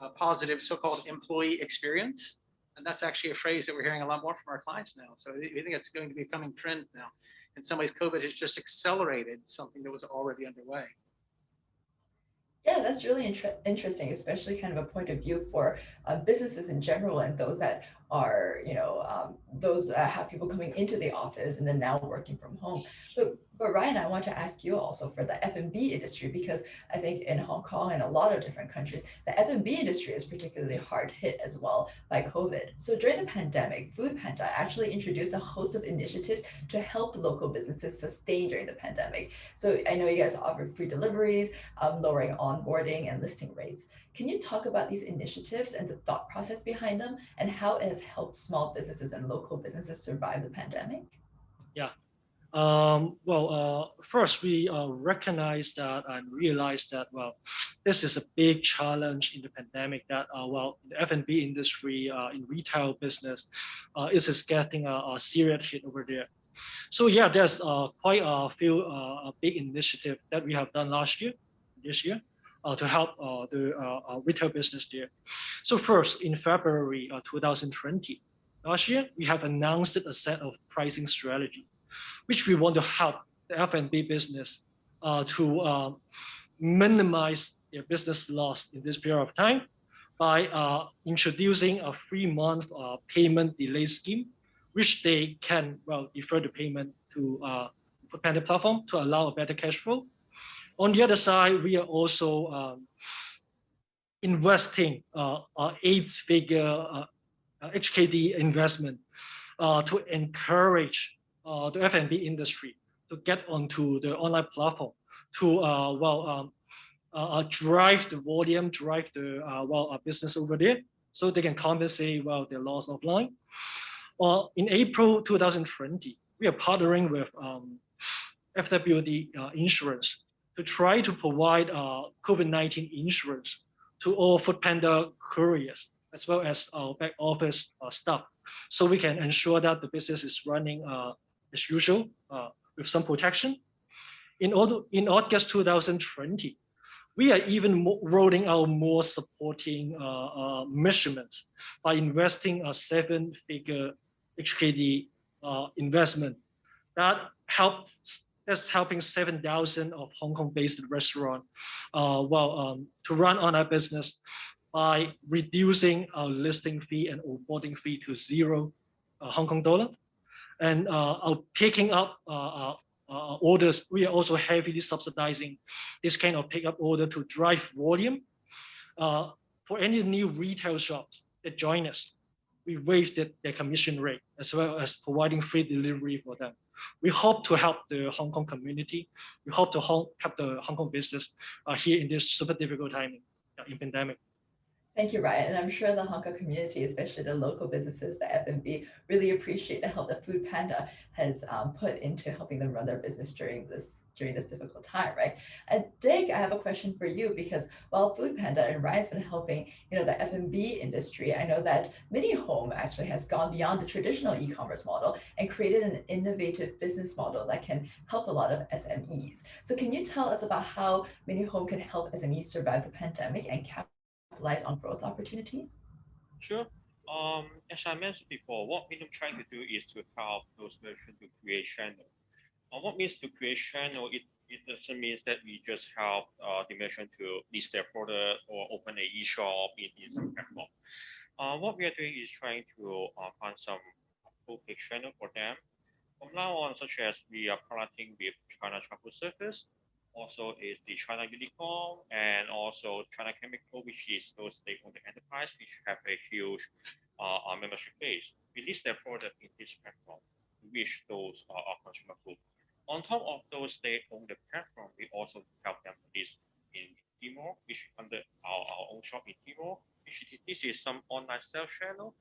a positive so-called employee experience. And that's actually a phrase that we're hearing a lot more from our clients now. So we think it's going to be a coming trend now. In some ways, COVID has just accelerated something that was already underway. Yeah, that's really interesting, especially kind of a point of view for businesses in general and those that are, those that have people coming into the office and then now working from home. But Ryan, I want to ask you also for the F&B industry, because I think in Hong Kong and a lot of different countries, the F&B industry is particularly hard hit as well by COVID. So during the pandemic, Food Panda actually introduced a host of initiatives to help local businesses sustain during the pandemic. So I know you guys offered free deliveries, lowering onboarding and listing rates. Can you talk about these initiatives and the thought process behind them and how it has helped small businesses and local businesses survive the pandemic? Yeah. First, we recognize that and realize that, this is a big challenge in the pandemic that, the F&B industry in retail business is getting a serious hit over there. So yeah, there's quite a few big initiatives that we have done this year, to help the retail business there. So first, in February 2020, last year, we have announced a set of pricing strategy, which we want to help the F&B business to minimize their business loss in this period of time by introducing a 3-month payment delay scheme, which they can defer the payment to Panda platform to allow a better cash flow. On the other side, we are also investing 8-figure HKD investment to encourage the F&B industry to get onto the online platform to drive the volume, drive the business over there, so they can compensate their loss of line. In April 2020, we are partnering with FWD Insurance to try to provide COVID-19 insurance to all foodpanda couriers, as well as our back office staff, so we can ensure that the business is running as usual with some protection. In August 2020, we are even rolling out more supporting measurements by investing a 7-figure HKD investment that's helping 7,000 of Hong Kong-based restaurants to run on our business by reducing our listing fee and onboarding fee to 0 Hong Kong dollar. And picking up orders, we are also heavily subsidizing this kind of pickup order to drive volume. For any new retail shops that join us, we raised their commission rate, as well as providing free delivery for them. We hope to help the Hong Kong community. We hope to help the Hong Kong business here in this super difficult time in pandemic. Thank you, Ryan. And I'm sure the Hong Kong community, especially the local businesses, the F&B, really appreciate the help that foodpanda has put into helping them run their business during this difficult time, right? And Dick, I have a question for you, because while foodpanda and Ryan's been helping, the F&B industry, I know that Mini Home actually has gone beyond the traditional e-commerce model and created an innovative business model that can help a lot of SMEs. So can you tell us about how Mini Home can help SMEs survive the pandemic and capitalize on growth opportunities? Sure. As I mentioned before, what we're trying to do is to help those merchants to create channel. What means to create channel? It doesn't mean that we just help the merchant to list their product or open an e-shop in some platform. What we are doing is trying to find some focus channel for them. From now on, such as we are partnering with China Travel Service, also is the China Unicom, and also China Chemical, which is those state-owned enterprise, which have a huge membership base. We list their product in this platform to reach those consumer group. On top of those state-owned platform, we also help them list in Tmall, which under our own shop in Tmall, this is some online sales channel.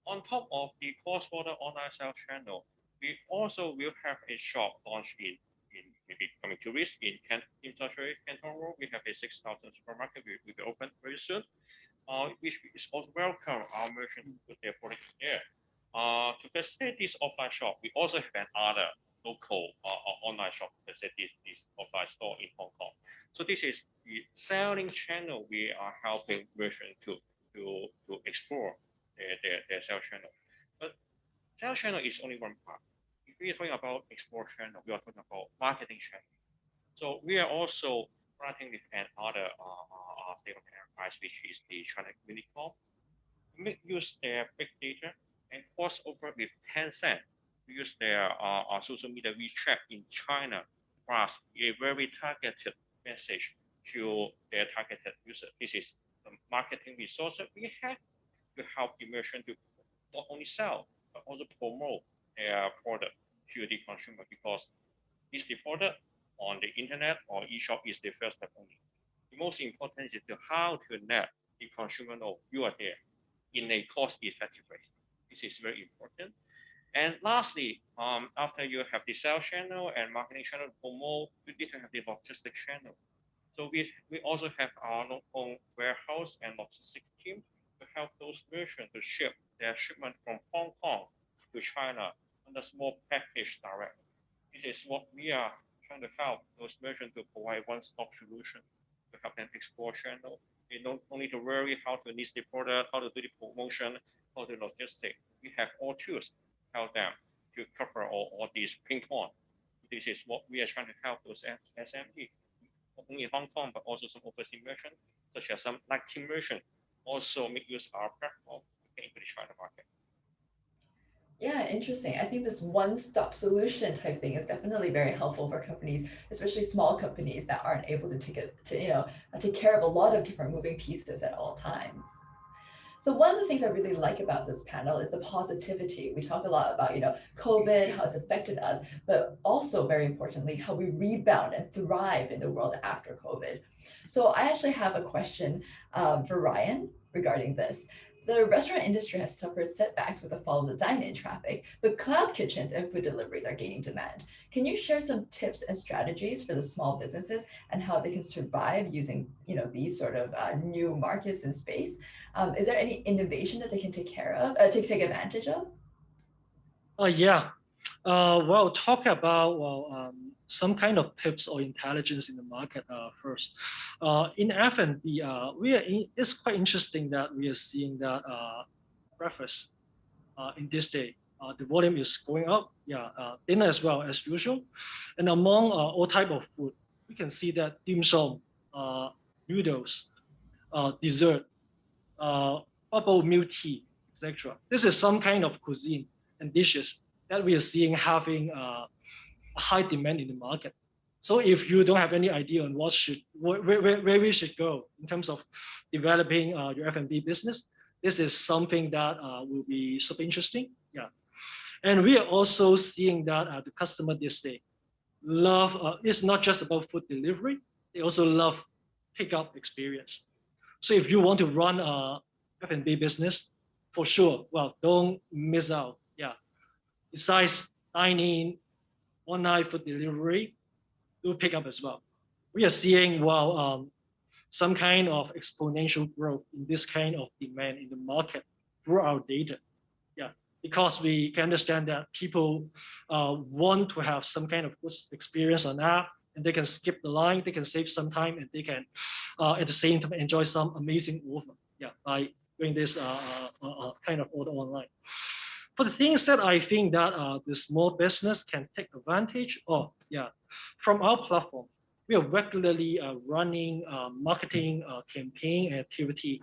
On top of the cross-border online sales channel, we also will have a shop launched in maybe coming tourists in Canton Road. We have a 6,000 supermarket will be open very soon, which is also welcome our merchants to put their product there. To facilitate this offline shop, we also have another local online shop to facilitate this offline store in Hong Kong. So this is the selling channel we are helping merchants to explore their sales channel. But sales channel is only one part. If we are talking about explore channel, we are talking about marketing channel. So we are also partnering with another state-owned enterprise, which is the China Unicom. We use their big data and cross over with Tencent. We use their social media WeChat in China, plus a very targeted message to their targeted user. This is the marketing resource that we have to help the merchant to not only sell, but also promote their product to the consumer, because this the product on the internet or e-shop is the first step only. The most important is to how to let the consumer know you are there in a cost-effective way. This is very important. And lastly, after you have the sales channel and marketing channel to promote, you need to have the logistics channel. So we also have our own warehouse and logistics team to help those merchants to ship their shipment from Hong Kong to China on a small package direct. This is what we are trying to help those merchants to provide one-stop solution to help them explore channel. They don't need to worry how to list the product, how to do the promotion, how to logistics. We have all tools to help them to cover all these pain points. This is what we are trying to help those SME, not only in Hong Kong, but also some overseas merchants, such as some Latin merchants, also make use of our platform to get into the China market. Yeah, interesting. I think this one-stop solution type thing is definitely very helpful for companies, especially small companies that aren't able to take care of a lot of different moving pieces at all times. So one of the things I really like about this panel is the positivity. We talk a lot about, COVID, how it's affected us, but also very importantly, how we rebound and thrive in the world after COVID. So I actually have a question for Ryan regarding this. The restaurant industry has suffered setbacks with the fall of the dine-in traffic, but cloud kitchens and food deliveries are gaining demand. Can you share some tips and strategies for the small businesses and how they can survive using, these sort of new markets in space? Is there any innovation that they can take advantage of? Yeah. Well, talk about some kind of tips or intelligence in the market first. In F&B, it's quite interesting that we are seeing that breakfast in this day, the volume is going up. Yeah, dinner as well as usual, and among all type of food, we can see that dim sum, noodles, dessert, bubble milk tea, etc. This is some kind of cuisine and dishes that we are seeing having a high demand in the market. So if you don't have any idea on where we should go in terms of developing your F&B business, this is something that will be super interesting. Yeah, and we are also seeing that the customer this day love. It's not just about food delivery; they also love pickup experience. So if you want to run a F&B business, for sure, well, don't miss out. Yeah, besides dining, online food delivery, do pick up as well. We are seeing some kind of exponential growth in this kind of demand in the market through our data. Yeah, because we can understand that people want to have some kind of good experience on app, and they can skip the line, they can save some time, and they can at the same time enjoy some amazing offer. Yeah, by doing this kind of order online. For the things that I think that the small business can take advantage of, yeah, from our platform, we are regularly running marketing campaign activity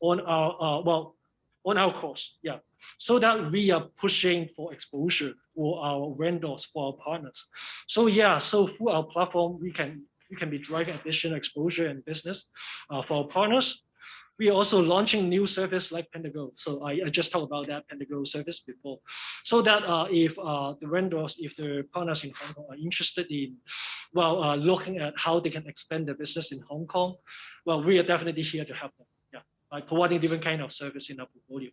on our course, yeah, so that we are pushing for exposure for our vendors, for our partners. So yeah, so through our platform, we can be driving additional exposure and business for our partners. We are also launching new service like Pentago. So I just talked about that Pentago service before. So that if the vendors, if the partners in Hong Kong are interested in, looking at how they can expand their business in Hong Kong, well, we are definitely here to help them. Yeah, by providing different kind of service in our portfolio.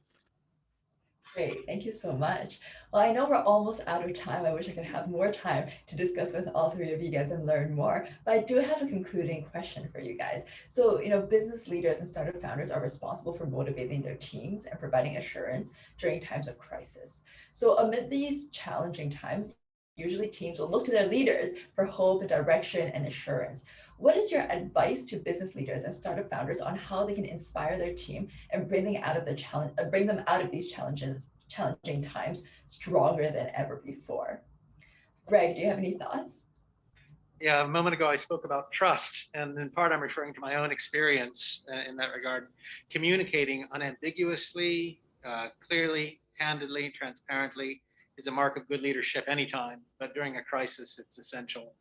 Great, thank you so much. Well, I know we're almost out of time. I wish I could have more time to discuss with all three of you guys and learn more, but I do have a concluding question for you guys. So, business leaders and startup founders are responsible for motivating their teams and providing assurance during times of crisis. So amid these challenging times, usually teams will look to their leaders for hope, direction, and assurance. What is your advice to business leaders and startup founders on how they can inspire their team and bring them out of these challenging times stronger than ever before? Greg, do you have any thoughts? Yeah, a moment ago I spoke about trust, and in part I'm referring to my own experience in that regard. Communicating unambiguously, clearly, candidly, transparently is a mark of good leadership anytime, but during a crisis, it's essential.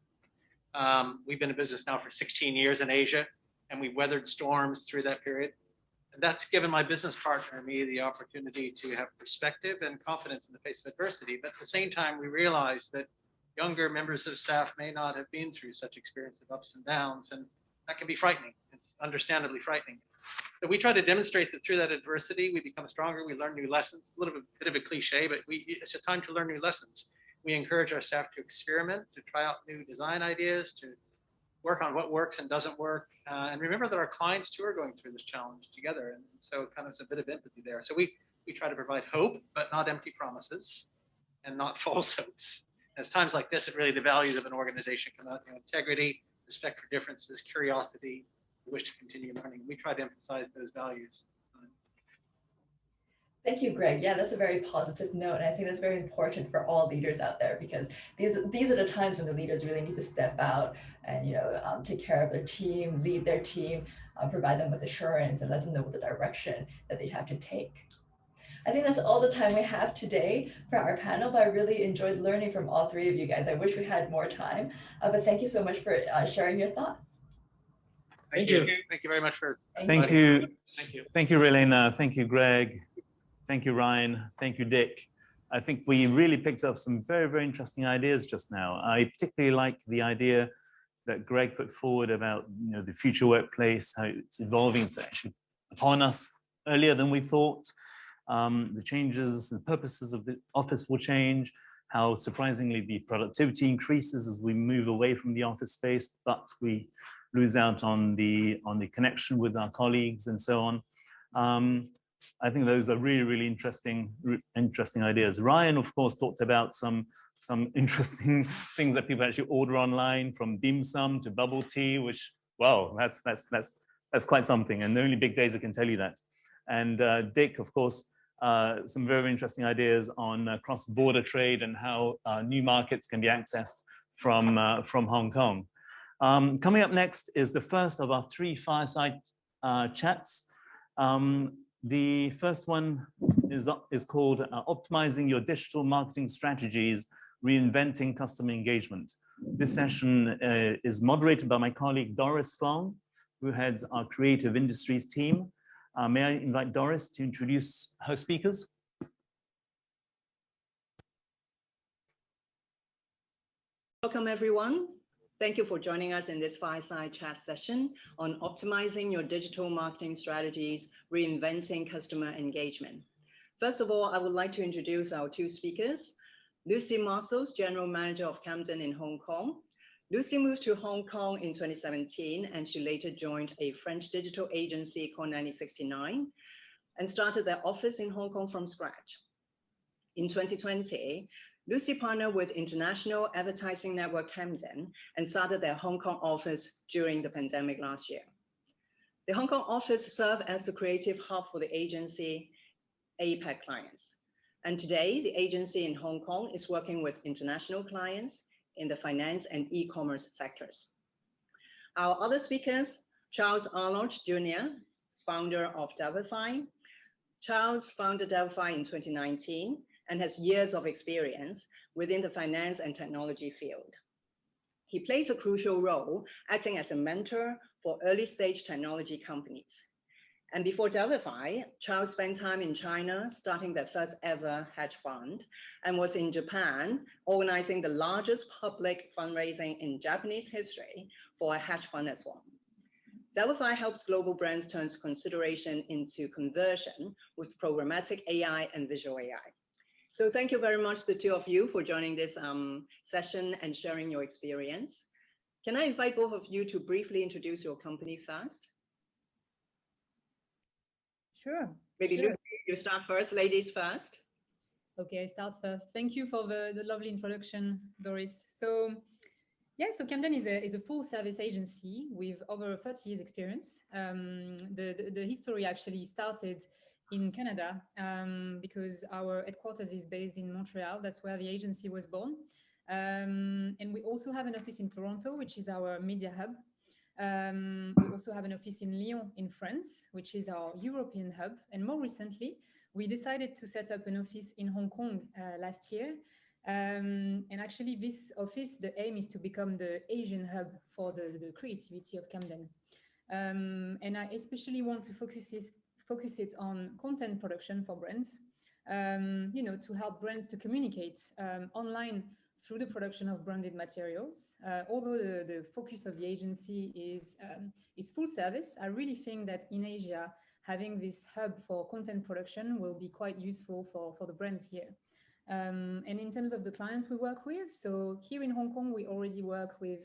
We've been in business now for 16 years in Asia, and we've weathered storms through that period. And that's given my business partner and me the opportunity to have perspective and confidence in the face of adversity. But at the same time, we realized that younger members of staff may not have been through such experience of ups and downs, and that can be frightening. It's understandably frightening. But we try to demonstrate that through that adversity, we become stronger, we learn new lessons. A little bit of a cliche, but it's a time to learn new lessons. We encourage our staff to experiment, to try out new design ideas, to work on what works and doesn't work. And remember that our clients too are going through this challenge together. And so kind of a bit of empathy there. So we try to provide hope, but not empty promises and not false hopes. As times like this, really the values of an organization come out, integrity, respect for differences, curiosity, the wish to continue learning. We try to emphasize those values. Thank you, Greg. Yeah, that's a very positive note. And I think that's very important for all leaders out there, because these are the times when the leaders really need to step out and, take care of their team, lead their team, provide them with assurance and let them know the direction that they have to take. I think that's all the time we have today for our panel, but I really enjoyed learning from all three of you guys. I wish we had more time, but thank you so much for sharing your thoughts. Thank you. Thank you very much for. Thank you. Thank you. Thank you, Relena. Thank you, Greg. Thank you, Ryan. Thank you, Dick. I think we really picked up some very, very interesting ideas just now. I particularly like the idea that Greg put forward about the future workplace, how it's evolving. It's actually upon us earlier than we thought. The changes, the purposes of the office will change, how surprisingly the productivity increases as we move away from the office space, but we lose out on the connection with our colleagues and so on. I think those are really, really interesting ideas. Ryan, of course, talked about some interesting things that people actually order online, from dim sum to bubble tea, which, wow, that's quite something. And only big data can tell you that. And Dick, of course, some very interesting ideas on cross-border trade and how new markets can be accessed from Hong Kong. Coming up next is the first of our 3 fireside chats. The first one is called Optimizing Your Digital Marketing Strategies, Reinventing Customer Engagement. This session is moderated by my colleague Doris Fong, who heads our creative industries team. May I invite Doris to introduce her speakers? Welcome, everyone. Thank you for joining us in this fireside chat session on optimizing your digital marketing strategies, reinventing customer engagement. First of all, I would like to introduce our 2 speakers. Lucy Marcells, General Manager of Camden in Hong Kong. Lucy moved to Hong Kong in 2017, and she later joined a French digital agency called 1969 and started their office in Hong Kong from scratch. In 2020, Lucy partnered with international advertising network Camden and started their Hong Kong office during the pandemic last year. The Hong Kong office served as the creative hub for the agency APAC clients. And today, the agency in Hong Kong is working with international clients in the finance and e-commerce sectors. Our other speakers, Charles Arnold Jr., founder of Delvify. Charles founded Delvify in 2019 and has years of experience within the finance and technology field. He plays a crucial role acting as a mentor for early stage technology companies. And before Delvify, Charles spent time in China starting their first ever hedge fund and was in Japan organizing the largest public fundraising in Japanese history for a hedge fund as well. Delvify helps global brands turn consideration into conversion with programmatic AI and visual AI. So thank you very much, the 2 of you, for joining this session and sharing your experience. Can I invite both of you to briefly introduce your company first? Sure. Maybe sure. Lucy, you start first, ladies first. Okay, I start first. Thank you for the lovely introduction, Doris. So yeah, so Camden is a full service agency with over 30 years experience. The history actually started in Canada because our headquarters is based in Montreal. That's where the agency was born. And we also have an office in Toronto, which is our media hub. We also have an office in Lyon in France, which is our European hub. And more recently, we decided to set up an office in Hong Kong last year. And actually, this office, the aim is to become the Asian hub for the creativity of Camden. And I especially want to focus it on content production for brands, to help brands to communicate online through the production of branded materials. Although the focus of the agency is full service, I really think that in Asia, having this hub for content production will be quite useful for the brands here. And in terms of the clients we work with, so here in Hong Kong, we already work with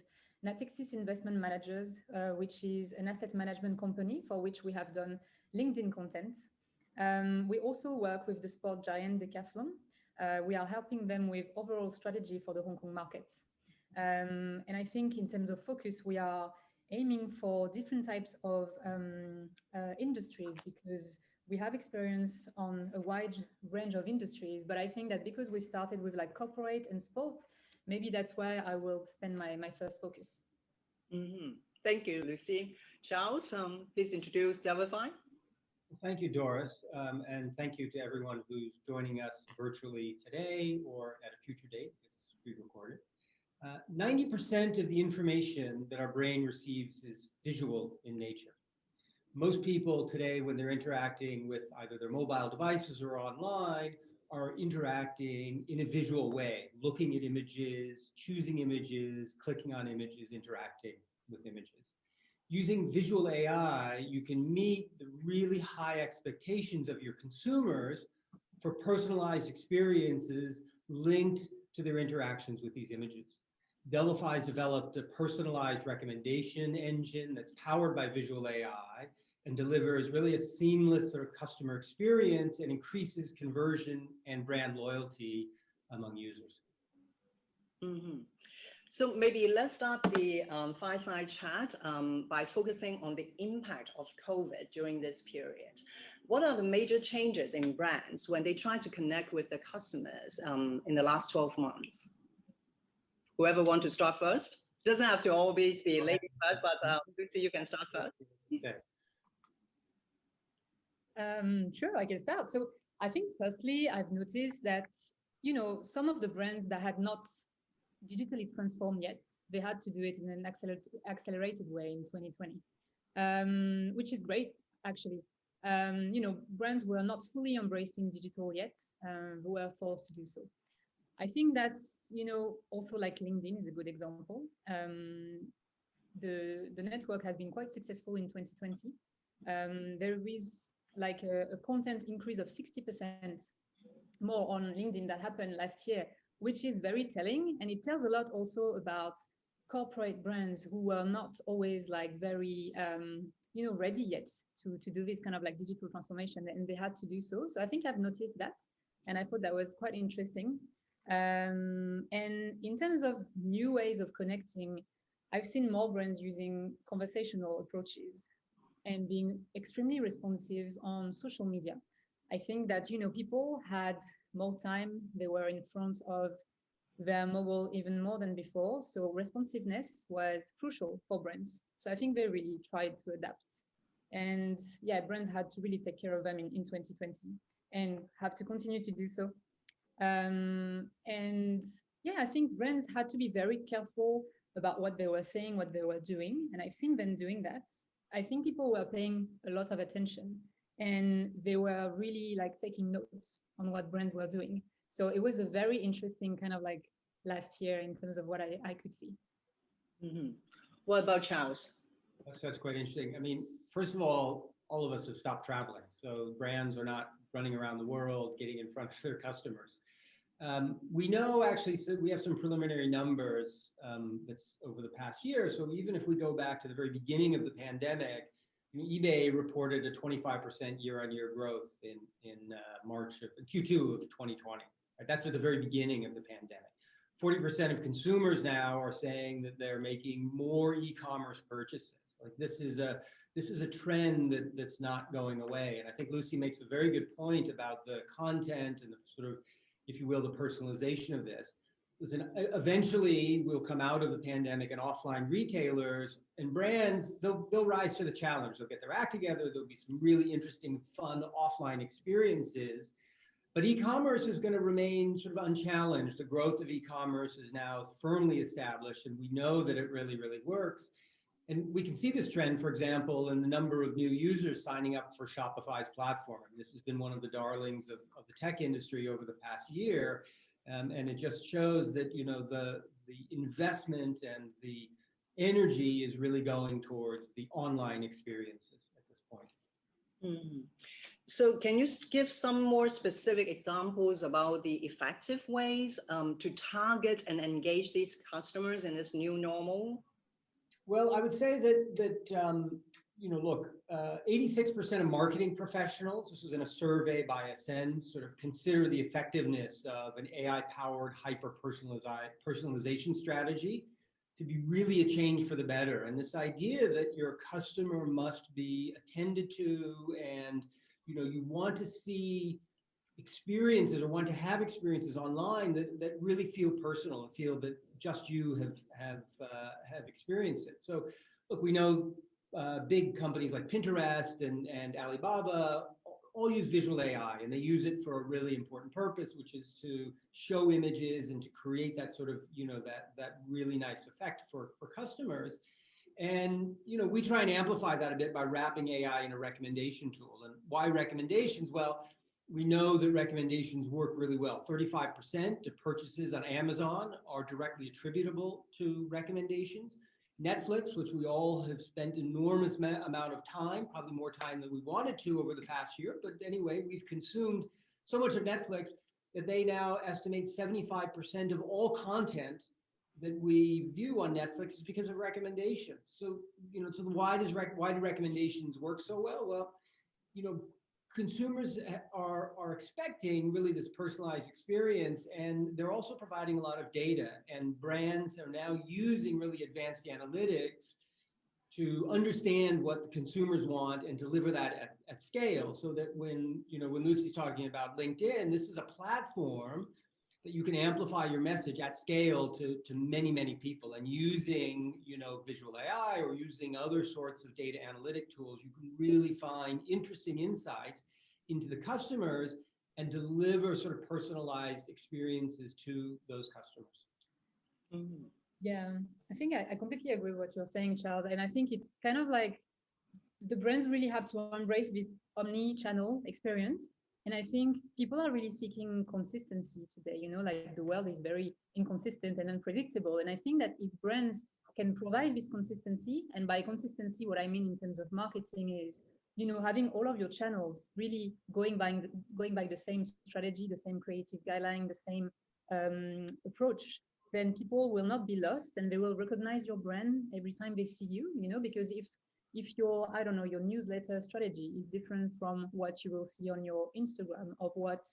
Natixis Investment Managers, which is an asset management company for which we have done LinkedIn content. We also work with the sport giant Decathlon. We are helping them with overall strategy for the Hong Kong markets. And I think in terms of focus, we are aiming for different types of industries because we have experience on a wide range of industries. But I think that because we've started with like corporate and sport, maybe that's where I will spend my first focus. Mm-hmm. Thank you, Lucy. Charles, please introduce Delvify. Well, thank you, Doris, and thank you to everyone who's joining us virtually today or at a future date. It's pre-recorded. 90% of the information that our brain receives is visual in nature. Most people today, when they're interacting with either their mobile devices or online, are interacting in a visual way, looking at images, choosing images, clicking on images, interacting with images. Using visual AI, you can meet the really high expectations of your consumers for personalized experiences linked to their interactions with these images. Delphi's developed a personalized recommendation engine that's powered by visual AI and delivers really a seamless sort of customer experience and increases conversion and brand loyalty among users. Mm-hmm. So maybe let's start the fireside chat by focusing on the impact of COVID during this period. What are the major changes in brands when they try to connect with their customers in the last 12 months? Whoever wants to start first. Doesn't have to always be lady first, but Lucy, you can start first. Sure, I can start. So I think firstly, I've noticed that, you know, some of the brands that had not digitally transformed yet, they had to do it in an accelerated way in 2020, which is great, actually. You know, brands were not fully embracing digital yet, who were forced to do so. I think that's, you know, also like LinkedIn is a good example. The network has been quite successful in 2020. There is like a content increase of 60% more on LinkedIn that happened last year, which is very telling. And it tells a lot also about corporate brands who were not always like very, you know, ready yet to do this kind of like digital transformation, and they had to do so. So I think I've noticed that, and I thought that was quite interesting. And in terms of new ways of connecting, I've seen more brands using conversational approaches and being extremely responsive on social media. I think that, you know, people had more time, they were in front of their mobile even more than before. So responsiveness was crucial for brands. So I think they really tried to adapt. And yeah, brands had to really take care of them in 2020 and have to continue to do so. And yeah, I think brands had to be very careful about what they were saying, what they were doing. And I've seen them doing that. I think people were paying a lot of attention and they were really like taking notes on what brands were doing. So it was a very interesting kind of like last year in terms of what I could see. Mm-hmm. What about Charles? That's quite interesting. I mean, first of all of us have stopped traveling. So brands are not running around the world, getting in front of their customers. We know actually, so we have some preliminary numbers that's over the past year. So even if we go back to the very beginning of the pandemic, eBay reported a 25% year-on-year growth in March of Q2 of 2020. Right? That's at the very beginning of the pandemic. 40% of consumers now are saying that they're making more e-commerce purchases. Like this is a trend that's not going away. And I think Lucy makes a very good point about the content and the sort of, if you will, the personalization of this. Listen, eventually we'll come out of the pandemic and offline retailers and brands, they'll rise to the challenge. They'll get their act together. There'll be some really interesting, fun offline experiences. But e-commerce is going to remain sort of unchallenged. The growth of e-commerce is now firmly established, and we know that it really, really works. And we can see this trend, for example, in the number of new users signing up for Shopify's platform. This has been one of the darlings of the tech industry over the past year. And it just shows that, you know, the investment and the energy is really going towards the online experiences at this point. Mm-hmm. So can you give some more specific examples about the effective ways to target and engage these customers in this new normal? Well, I would say that you know, look, 86% of marketing professionals, this was in a survey by Ascend, sort of consider the effectiveness of an AI-powered hyper-personalization strategy to be really a change for the better. And this idea that your customer must be attended to, and you know, you want to see experiences or want to have experiences online that really feel personal and feel that just you have experienced it. So look, we know big companies like Pinterest and Alibaba all use visual AI, and they use it for a really important purpose, which is to show images and to create that sort of, that really nice effect for customers. And, we try and amplify that a bit by wrapping AI in a recommendation tool. And why recommendations? Well, we know that recommendations work really well. 35% of purchases on Amazon are directly attributable to recommendations. Netflix, which we all have spent enormous amount of time, probably more time than we wanted to over the past year. But anyway, we've consumed so much of Netflix that they now estimate 75% of all content that we view on Netflix is because of recommendations. So, so why do recommendations work so well? Well, consumers are expecting really this personalized experience, and they're also providing a lot of data, and brands are now using really advanced analytics to understand what the consumers want and deliver that at scale, so that when Lucy's talking about LinkedIn, this is a platform that you can amplify your message at scale to many, many people. And using, visual AI or using other sorts of data analytic tools, you can really find interesting insights into the customers and deliver sort of personalized experiences to those customers. Mm-hmm. Yeah, I think I completely agree with what you're saying, Charles. And I think it's kind of like the brands really have to embrace this omni-channel experience. And I think people are really seeking consistency today. Like the world is very inconsistent and unpredictable. And I think that if brands can provide this consistency, and by consistency, what I mean in terms of marketing is, having all of your channels really going by the same strategy, the same creative guideline, the same approach, then people will not be lost and they will recognize your brand every time they see you, because if your, I don't know, your newsletter strategy is different from what you will see on your Instagram or what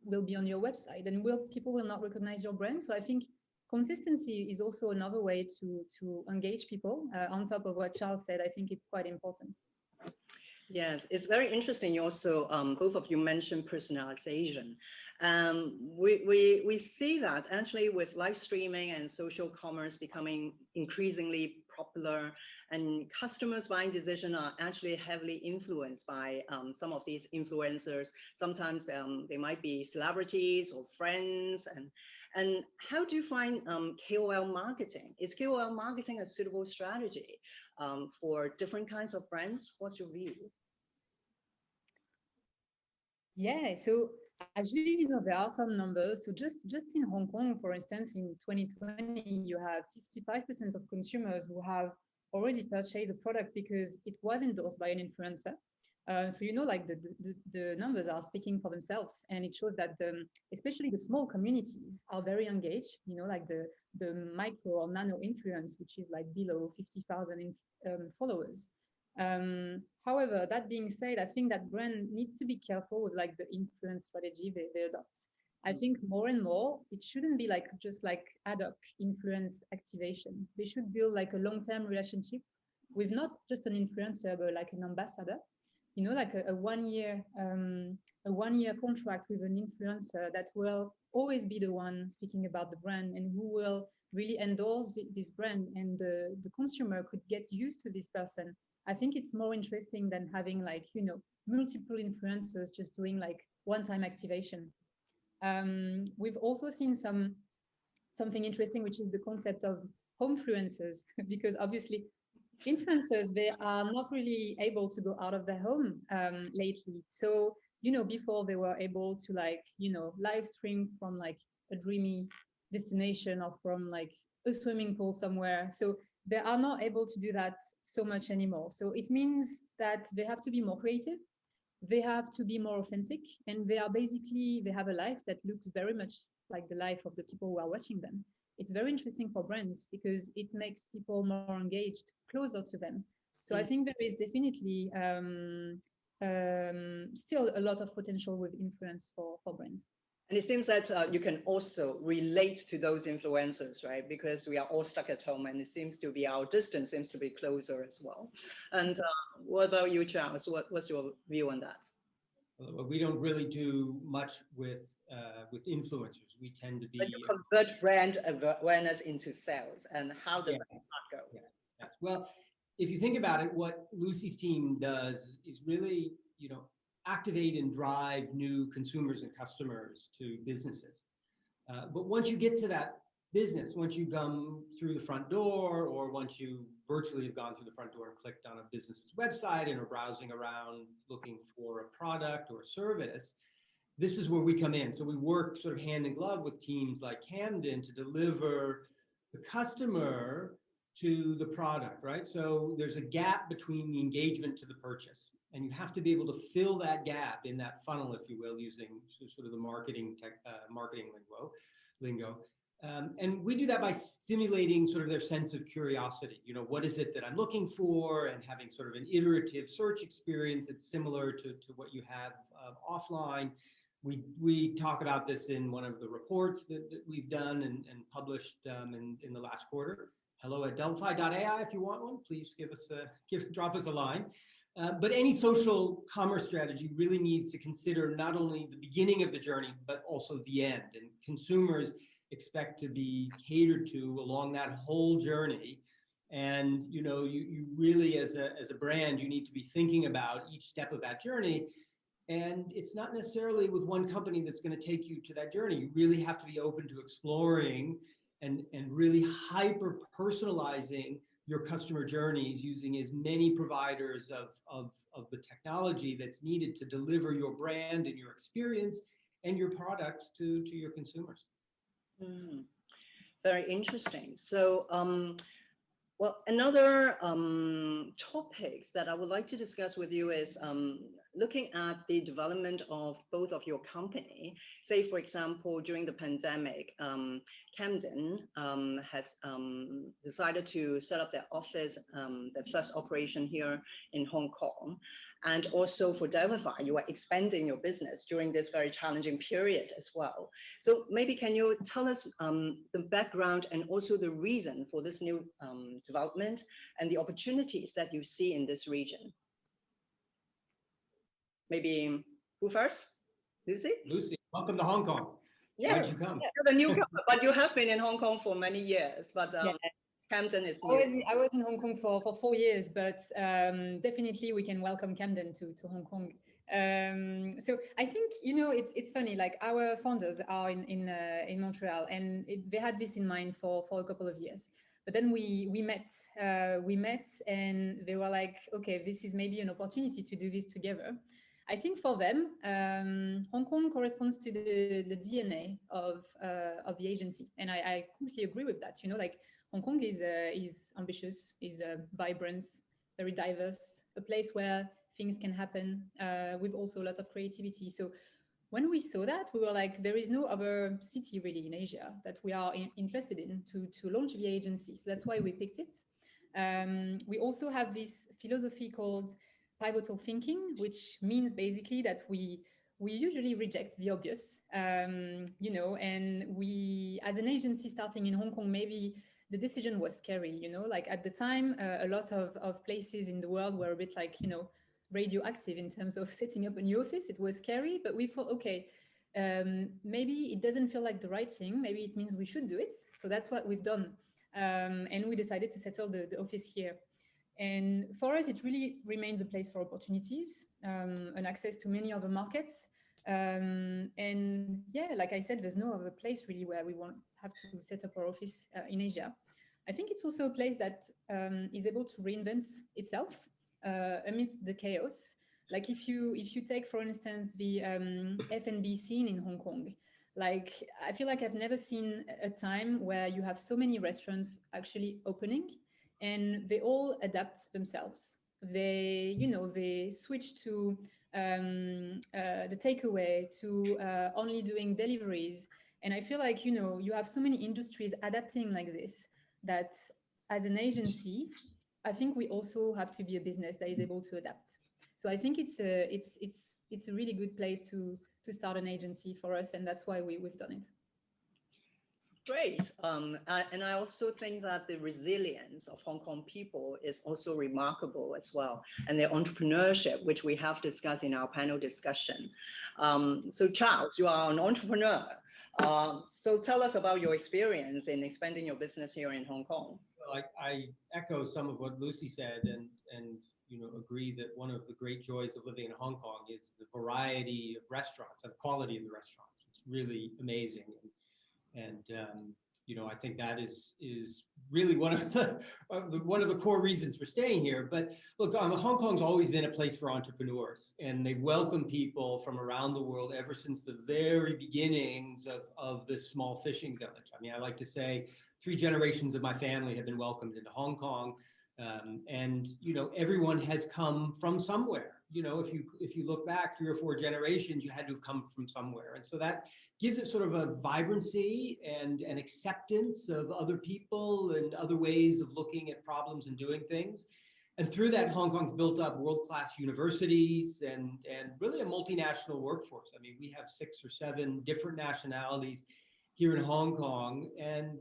will be on your website, then people will not recognize your brand. So I think consistency is also another way to engage people. On top of what Charles said, I think it's quite important. Yes, it's very interesting. You also, both of you mentioned personalization. We see that actually with live streaming and social commerce becoming increasingly popular, and customers' buying decisions are actually heavily influenced by some of these influencers. Sometimes they might be celebrities or friends. And how do you find KOL marketing? Is KOL marketing a suitable strategy for different kinds of brands? What's your view? Yeah, so actually, there are some numbers. So just in Hong Kong, for instance, in 2020, you have 55% of consumers who have already purchased a product because it was endorsed by an influencer. So, like the numbers are speaking for themselves, and it shows that especially the small communities are very engaged, like the micro or nano influence, which is like below 50,000 followers. However, that being said, I think that brands need to be careful with like the influence strategy they adopt. I think more and more, it shouldn't be like just like ad hoc influence activation. They should build like a long-term relationship with not just an influencer, but like an ambassador, like a one-year contract with an influencer that will always be the one speaking about the brand and who will really endorse this brand, and the consumer could get used to this person. I think it's more interesting than having like, multiple influencers just doing like one-time activation. We've also seen something interesting, which is the concept of homefluencers, because obviously influencers, they are not really able to go out of their home lately. So, before they were able to like, live stream from like a dreamy destination or from like a swimming pool somewhere. So they are not able to do that so much anymore. So it means that they have to be more creative, they have to be more authentic, and they have a life that looks very much like the life of the people who are watching them. It's very interesting for brands because it makes people more engaged, closer to them. So I think there is definitely still a lot of potential with influence for brands. And it seems that you can also relate to those influencers, right? Because we are all stuck at home, and it seems to be our distance seems to be closer as well. And what about you, Charles? What's your view on that? Well, we don't really do much with influencers. We tend to be. But you convert brand awareness into sales, and how does that go? Yes. Well, if you think about it, what Lucy's team does is really, activate and drive new consumers and customers to businesses. But once you get to that business, once you come through the front door, or once you virtually have gone through the front door and clicked on a business's website and are browsing around looking for a product or a service, this is where we come in. So we work sort of hand in glove with teams like Camden to deliver the customer to the product, right? So there's a gap between the engagement to the purchase, and you have to be able to fill that gap in that funnel, if you will, using sort of the marketing lingo. And we do that by stimulating sort of their sense of curiosity. What is it that I'm looking for, and having sort of an iterative search experience that's similar to what you have offline. We talk about this in one of the reports that we've done and published in the last quarter. hello@delphi.ai if you want one, please drop us a line. But any social commerce strategy really needs to consider not only the beginning of the journey, but also the end. And consumers expect to be catered to along that whole journey. And you really, as a brand, you need to be thinking about each step of that journey. And it's not necessarily with one company that's going to take you to that journey. You really have to be open to exploring and really hyper personalizing your customer journeys, using as many providers of the technology that's needed to deliver your brand and your experience and your products to your consumers. Very interesting. So, well, another topics that I would like to discuss with you is looking at the development of both of your company. Say, for example, during the pandemic, Camden has decided to set up their office, the first operation here in Hong Kong. And also for Delphi, you are expanding your business during this very challenging period as well. So maybe can you tell us the background and also the reason for this new development and the opportunities that you see in this region? Maybe who first? Lucy? Lucy, welcome to Hong Kong. Yeah, why did you come? Yeah, you're the newcomer, but you have been in Hong Kong for many years. But Camden is new. I was in Hong Kong for 4 years, but definitely we can welcome Camden to Hong Kong. So I think, it's funny, like our founders are in Montreal, and they had this in mind for a couple of years. But then we met and they were like, okay, this is maybe an opportunity to do this together. I think for them, Hong Kong corresponds to the DNA of the agency. And I completely agree with that. Like Hong Kong is ambitious, is vibrant, very diverse, a place where things can happen with also a lot of creativity. So when we saw that, we were like, there is no other city really in Asia that we are interested in to launch the agency. So that's why we picked it. We also have this philosophy called pivotal thinking, which means basically that we usually reject the obvious, and we, as an agency starting in Hong Kong, maybe the decision was scary, like at the time, a lot of places in the world were a bit like, radioactive in terms of setting up a new office. It was scary, but we thought, okay, maybe it doesn't feel like the right thing. Maybe it means we should do it. So that's what we've done. And we decided to settle the office here. And for us, it really remains a place for opportunities, and access to many other markets. And yeah, like I said, there's no other place really where we won't have to set up our office in Asia. I think it's also a place that is able to reinvent itself amidst the chaos. Like if you take, for instance, the F&B scene in Hong Kong, like I feel like I've never seen a time where you have so many restaurants actually opening, and they all adapt themselves. They switch to the takeaway, to only doing deliveries. And I feel like, you have so many industries adapting like this, that as an agency, I think we also have to be a business that is able to adapt. So I think it's a really good place to start an agency for us, and that's why we've done it. Great. And I also think that the resilience of Hong Kong people is also remarkable as well, and their entrepreneurship, which we have discussed in our panel discussion. So Charles, you are an entrepreneur. So tell us about your experience in expanding your business here in Hong Kong. Well, I echo some of what Lucy said, and agree that one of the great joys of living in Hong Kong is the variety of restaurants and the quality of the restaurants. It's really amazing, and I think that is really one of the core reasons for staying here. But look, Hong Kong's always been a place for entrepreneurs, and they welcome people from around the world ever since the very beginnings of this small fishing village. I mean, I like to say 3 generations of my family have been welcomed into Hong Kong, and everyone has come from somewhere. If you look back 3 or 4 generations, you had to have come from somewhere, and so that gives it sort of a vibrancy and an acceptance of other people and other ways of looking at problems and doing things. And through that, Hong Kong's built up world-class universities and really a multinational workforce. I mean, we have 6 or 7 different nationalities here in Hong Kong, and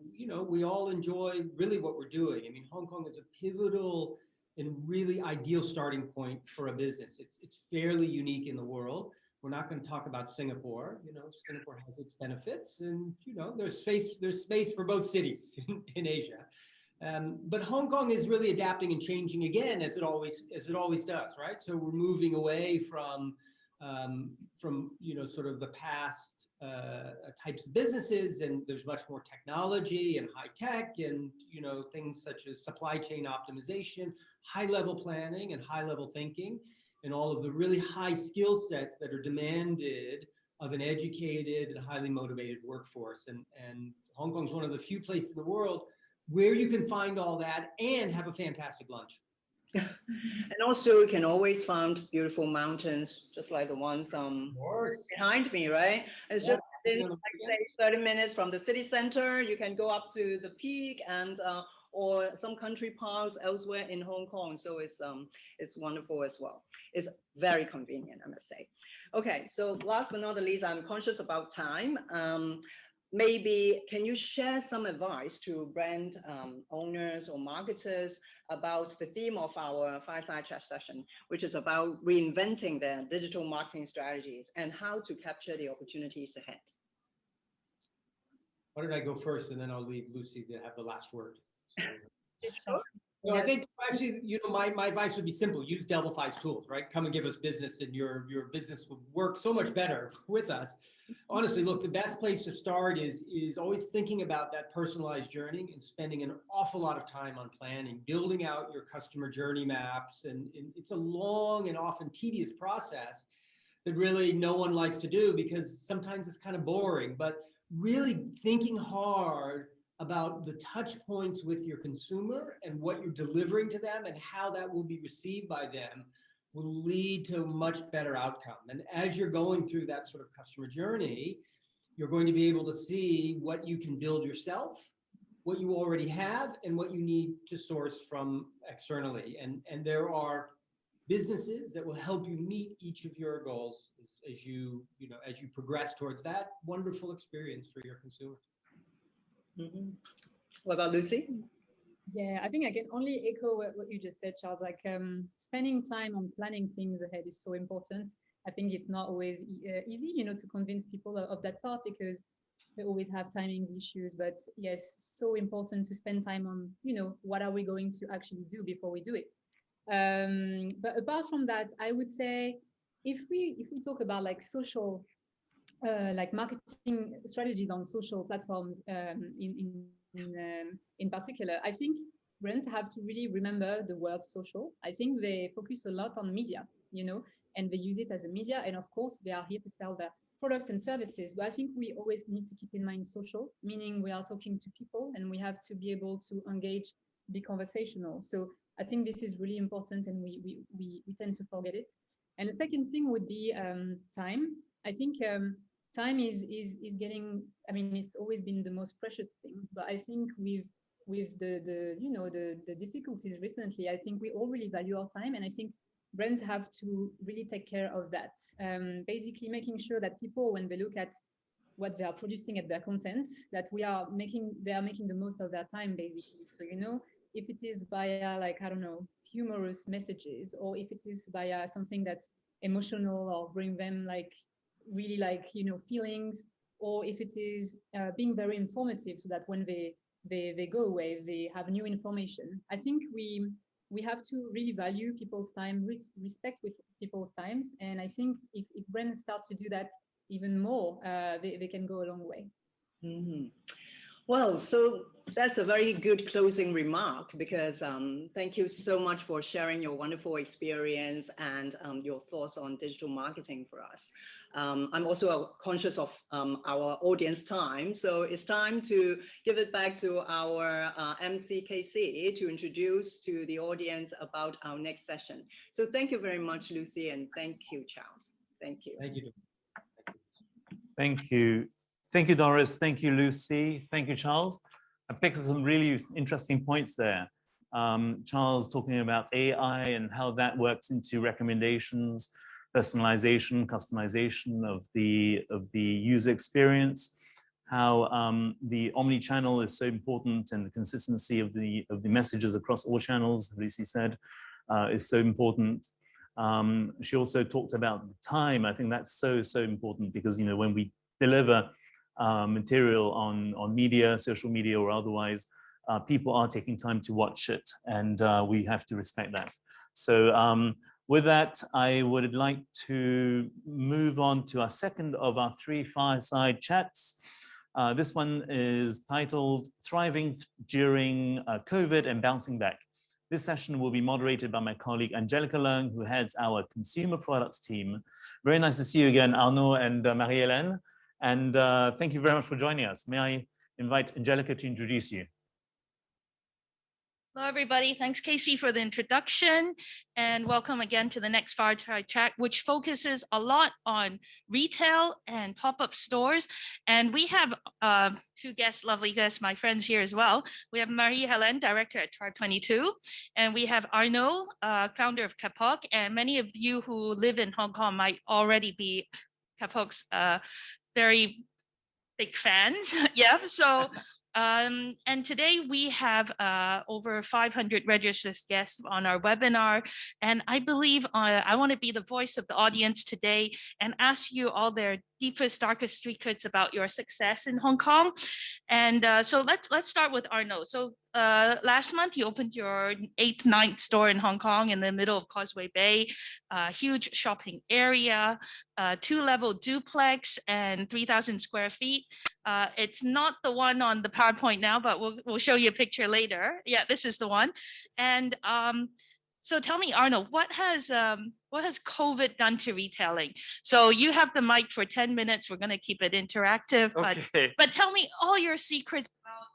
we all enjoy really what we're doing. I mean, Hong Kong is a pivotal and really ideal starting point for a business. It's fairly unique in the world. We're not going to talk about Singapore. Singapore has its benefits, and there's space for both cities in Asia. But Hong Kong is really adapting and changing again, as it always does, right? So we're moving away from sort of the past types of businesses, and there's much more technology and high tech, and things such as supply chain optimization, high level planning, and high level thinking, and all of the really high skill sets that are demanded of an educated and highly motivated workforce. And Hong Kong's one of the few places in the world where you can find all that and have a fantastic lunch. And also you can always find beautiful mountains, just like the ones behind me, right? It's just within, like, say, 30 minutes from the city center. You can go up to the peak and or some country parks elsewhere in Hong Kong. So it's wonderful as well. It's very convenient, I must say. Okay, so last but not the least, I'm conscious about time. Maybe can you share some advice to brand owners or marketers about the theme of our fireside chat session, which is about reinventing their digital marketing strategies and how to capture the opportunities ahead? Why don't I go first, and then I'll leave Lucy to have the last word. Sure. No, I think actually, my advice would be simple: use Delphify's tools, right? Come and give us business, and your business would work so much better with us. Honestly, look, the best place to start is always thinking about that personalized journey and spending an awful lot of time on planning, building out your customer journey maps, and it's a long and often tedious process that really no one likes to do because sometimes it's kind of boring. But really thinking hard about the touch points with your consumer and what you're delivering to them and how that will be received by them will lead to a much better outcome. And as you're going through that sort of customer journey, you're going to be able to see what you can build yourself, what you already have, and what you need to source from externally. And there are businesses that will help you meet each of your goals as you progress towards that wonderful experience for your consumer. Mm-hmm. What about Lucy? Yeah, I think I can only echo what you just said, Charles. Like spending time on planning things ahead is so important. I think it's not always easy, to convince people of that part because they always have timings issues. But yes, so important to spend time on, what are we going to actually do before we do it. But apart from that, I would say if we talk about like social like marketing strategies on social platforms in particular, I think brands have to really remember the word social. I think they focus a lot on media, and they use it as a media. And of course, they are here to sell their products and services. But I think we always need to keep in mind social, meaning we are talking to people and we have to be able to engage, be conversational. So I think this is really important and we tend to forget it. And the second thing would be time. I think time is getting, it's always been the most precious thing, but I think with the difficulties recently, I think we all really value our time, and I think brands have to really take care of that. Basically making sure that people, when they look at what they are producing at their content, that they are making the most of their time, basically. So, if it is via humorous messages, or if it is via something that's emotional or bring them really feelings, or if it is being very informative so that when they they go away, they have new information. I think we have to really value people's time, respect with people's times. And I think if brands start to do that even more, they can go a long way. Mm-hmm. Well, so that's a very good closing remark, because thank you so much for sharing your wonderful experience and your thoughts on digital marketing for us. I'm also conscious of our audience time, so it's time to give it back to our MC KC to introduce to the audience about our next session. So thank you very much, Lucy, and thank you, Charles. Thank you. Thank you. Thank you. Thank you, Doris. Thank you, Lucy. Thank you, Charles. I picked some really interesting points there. Charles talking about AI and how that works into recommendations, personalization, customization of the user experience, how the omni-channel is so important, and the consistency of the messages across all channels, Lucy said, is so important. She also talked about the time. I think that's so important, because when we deliver material on media, social media or otherwise, people are taking time to watch it, and we have to respect that. So with that, I would like to move on to our second of our 3 fireside chats. This one is titled Thriving During COVID and Bouncing Back. This session will be moderated by my colleague Angelica Leung, who heads our consumer products team. Very nice to see you again, Arnaud and Marie-Hélène. And thank you very much for joining us. May I invite Angelica to introduce you? Hello, everybody. Thanks, Casey, for the introduction. And welcome again to the next Fireside Chat, which focuses a lot on retail and pop-up stores. And we have 2 guests, lovely guests, my friends here as well. We have Marie-Hélène, director at Tribe 22. And we have Arnaud, founder of Kapok. And many of you who live in Hong Kong might already be Kapok's very big fans. Yeah, so and today we have over 500 registered guests on our webinar, and I believe I want to be the voice of the audience today and ask you all their deepest, darkest secrets about your success in Hong Kong. And so let's start with Arnaud. So last month you opened your 8th, 9th store in Hong Kong in the middle of Causeway Bay, huge shopping area, 2-level duplex and 3,000 square feet. It's not the one on the PowerPoint now, but we'll show you a picture later. Yeah, this is the one. And so tell me, Arnaud, what has COVID done to retailing? So you have the mic for 10 minutes. We're going to keep it interactive, Okay. but tell me all your secrets about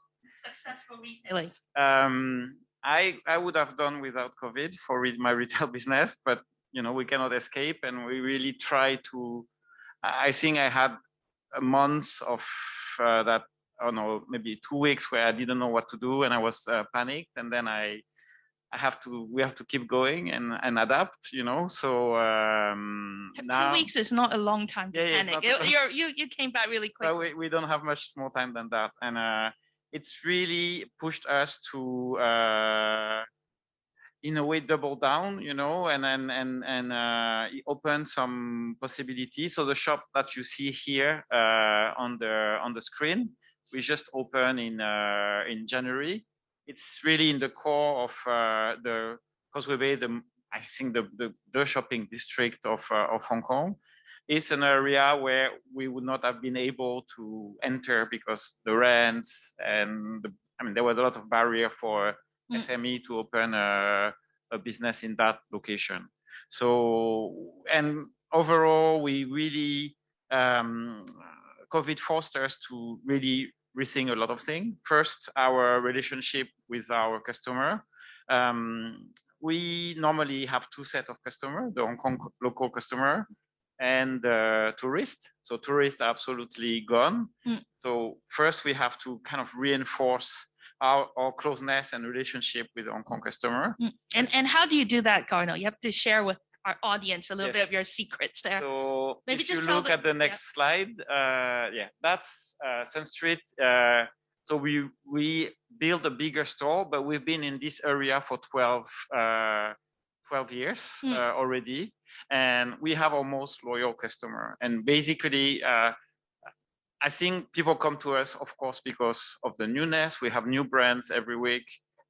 successful retailing. I would have done without COVID for my retail business, but we cannot escape, and we really try to. I think I had months of that. I don't know, maybe 2 weeks where I didn't know what to do, and I was panicked, and then we have to keep going and adapt, so now 2 weeks is not a long time to panic. You came back really quick. But we don't have much more time than that, and it's really pushed us to in a way double down, and open some possibilities. So the shop that you see here on the screen, we just opened in January. It's really in the core of the Causeway Bay, I think the shopping district of Hong Kong. It's an area where we would not have been able to enter because the rents and there was a lot of barrier for SME to open a business in that location. So, and overall, we really COVID forced us to really rethink a lot of things. First, our relationship with our customer. We normally have 2 sets of customers: the Hong Kong local customer and tourists. So tourists are absolutely gone. So first, we have to kind of reinforce our closeness and relationship with the Hong Kong customer. And how do you do that, Arnaud? You have to share with our audience a little bit of your secrets there. So maybe if just you look at the next slide, that's Sun Street. So we built a bigger store, but we've been in this area for 12 years already, and we have our most loyal customer. And basically, I think people come to us, of course, because of the newness. We have new brands every week,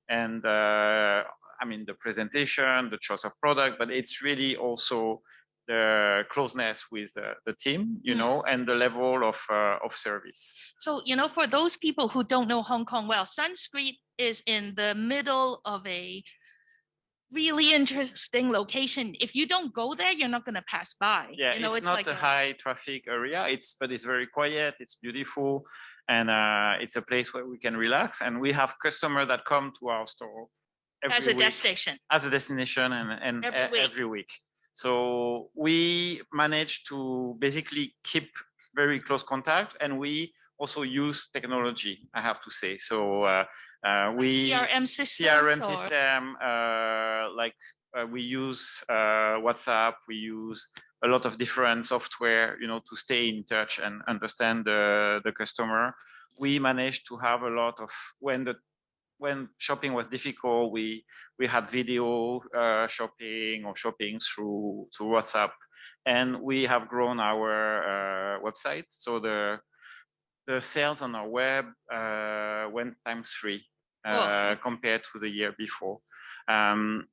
and I mean the presentation, the choice of product, but it's really also the closeness with the team, you know, and the level of service. So, you know, for those people who don't know Hong Kong well, Sun Street is in the middle of a really interesting location. If you don't go there, you're not going to pass by. Yeah, you know, it's not like a high traffic area. But it's very quiet. It's beautiful, and it's a place where we can relax. And we have customers that come to our store as a destination. As a destination, and every week. So we manage to basically keep very close contact, and we also use technology, I have to say. So we CRM system, we use WhatsApp, we use a lot of different software, you know, to stay in touch and understand the customer. We managed to have a lot of, when shopping was difficult, we had video shopping or shopping through WhatsApp, and we have grown our website. So the sales on our web went ×3 compared to the year before.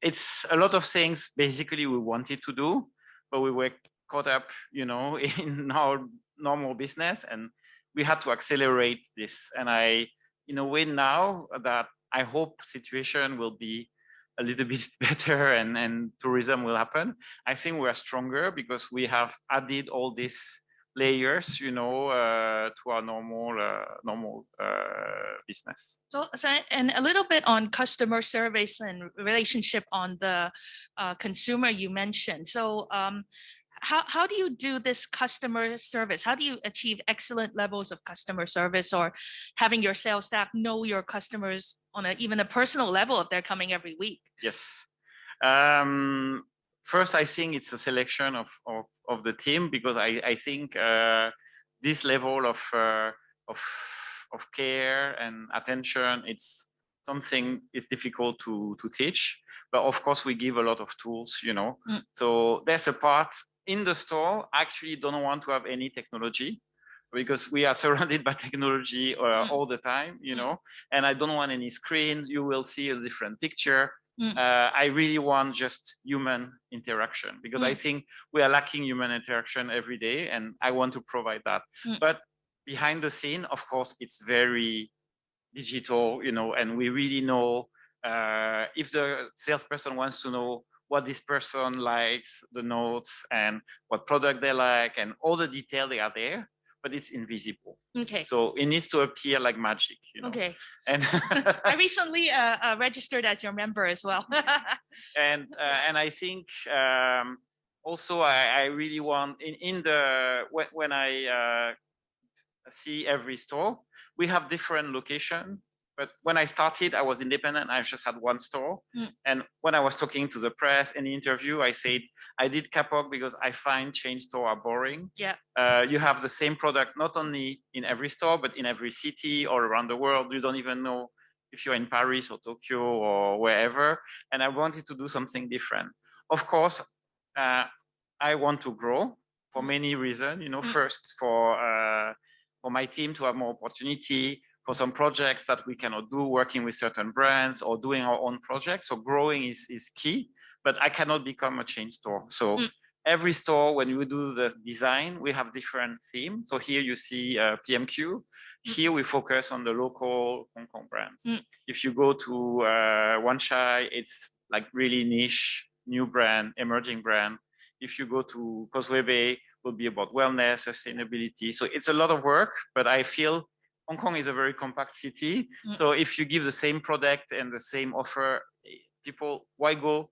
It's a lot of things basically we wanted to do, but we were caught up, you know, in our normal business, and we had to accelerate this. And in a way now that I hope situation will be a little bit better and tourism will happen, I think we are stronger because we have added all these layers, you know, to our normal business. So, and a little bit on customer service and relationship on the consumer you mentioned. So how do you do this customer service? How do you achieve excellent levels of customer service, or having your sales staff know your customers on even a personal level if they're coming every week? Yes. First, I think it's a selection of the team, because I think this level of care and attention, it's something it's difficult to teach. But of course, we give a lot of tools, you know. So there's a part in the store. I actually don't want to have any technology, because we are surrounded by technology all the time, you know. And I don't want any screens. You will see a different picture. I really want just human interaction, because I think we are lacking human interaction every day, and I want to provide that. But behind the scene, of course, it's very digital, you know, and we really know if the salesperson wants to know what this person likes, the notes, and what product they like, and all the detail, they are there, but it's invisible. Okay. So it needs to appear like magic, you know. Okay. And I recently registered as your member as well. and I think also I really want when I see every store, we have different location. But when I started, I was independent. I just had one store. And when I was talking to the press in the interview, I said, I did Kapok because I find chain store are boring. Yeah. You have the same product, not only in every store, but in every city or around the world. You don't even know if you're in Paris or Tokyo or wherever. And I wanted to do something different. Of course, I want to grow for many reasons. You know, first for my team to have more opportunity, for some projects that we cannot do, working with certain brands or doing our own projects. So growing is key, but I cannot become a chain store. So every store, when we do the design, we have different themes. So here you see PMQ. Here we focus on the local Hong Kong brands. If you go to Wanchai, it's like really niche, new brand, emerging brand. If you go to Causeway Bay, it will be about wellness, sustainability. So it's a lot of work, but I feel Hong Kong is a very compact city. So if you give the same product and the same offer, people, why go,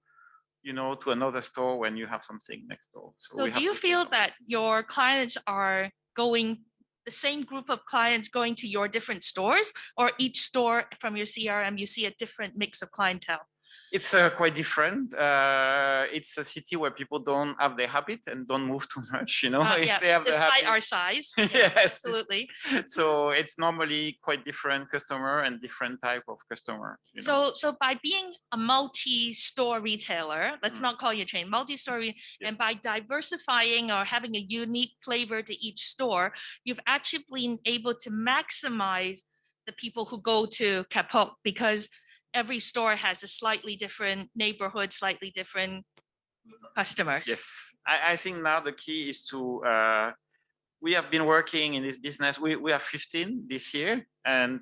you know, to another store when you have something next door? So do you feel that your clients are going, the same group of clients going to your different stores, or each store from your CRM, you see a different mix of clientele? It's quite different. It's a city where people don't have their habit and don't move too much, you know. If Yeah, they have the despite habit, our size. yes, Absolutely. So it's normally quite different customer and different type of customer. You know? So by being a multi-store retailer, let's not call you a chain, multi-store, and by diversifying or having a unique flavor to each store, you've actually been able to maximize the people who go to Kapok, because every store has a slightly different neighborhood, slightly different customers. Yes, I think now the key is to, we have been working in this business. We are 15 this year, and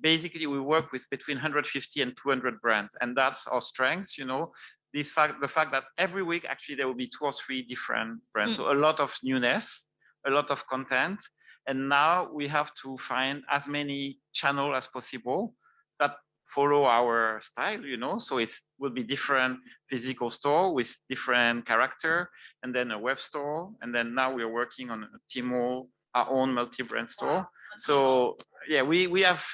basically we work with between 150 and 200 brands, and that's our strengths, you know. The fact that every week actually there will be 2 or 3 different brands, so a lot of newness, a lot of content, and now we have to find as many channels as possible that follow our style, you know. So it will be different physical store with different character, and then a web store, and then now we are working on a Tmall, our own multi-brand store. So yeah, we have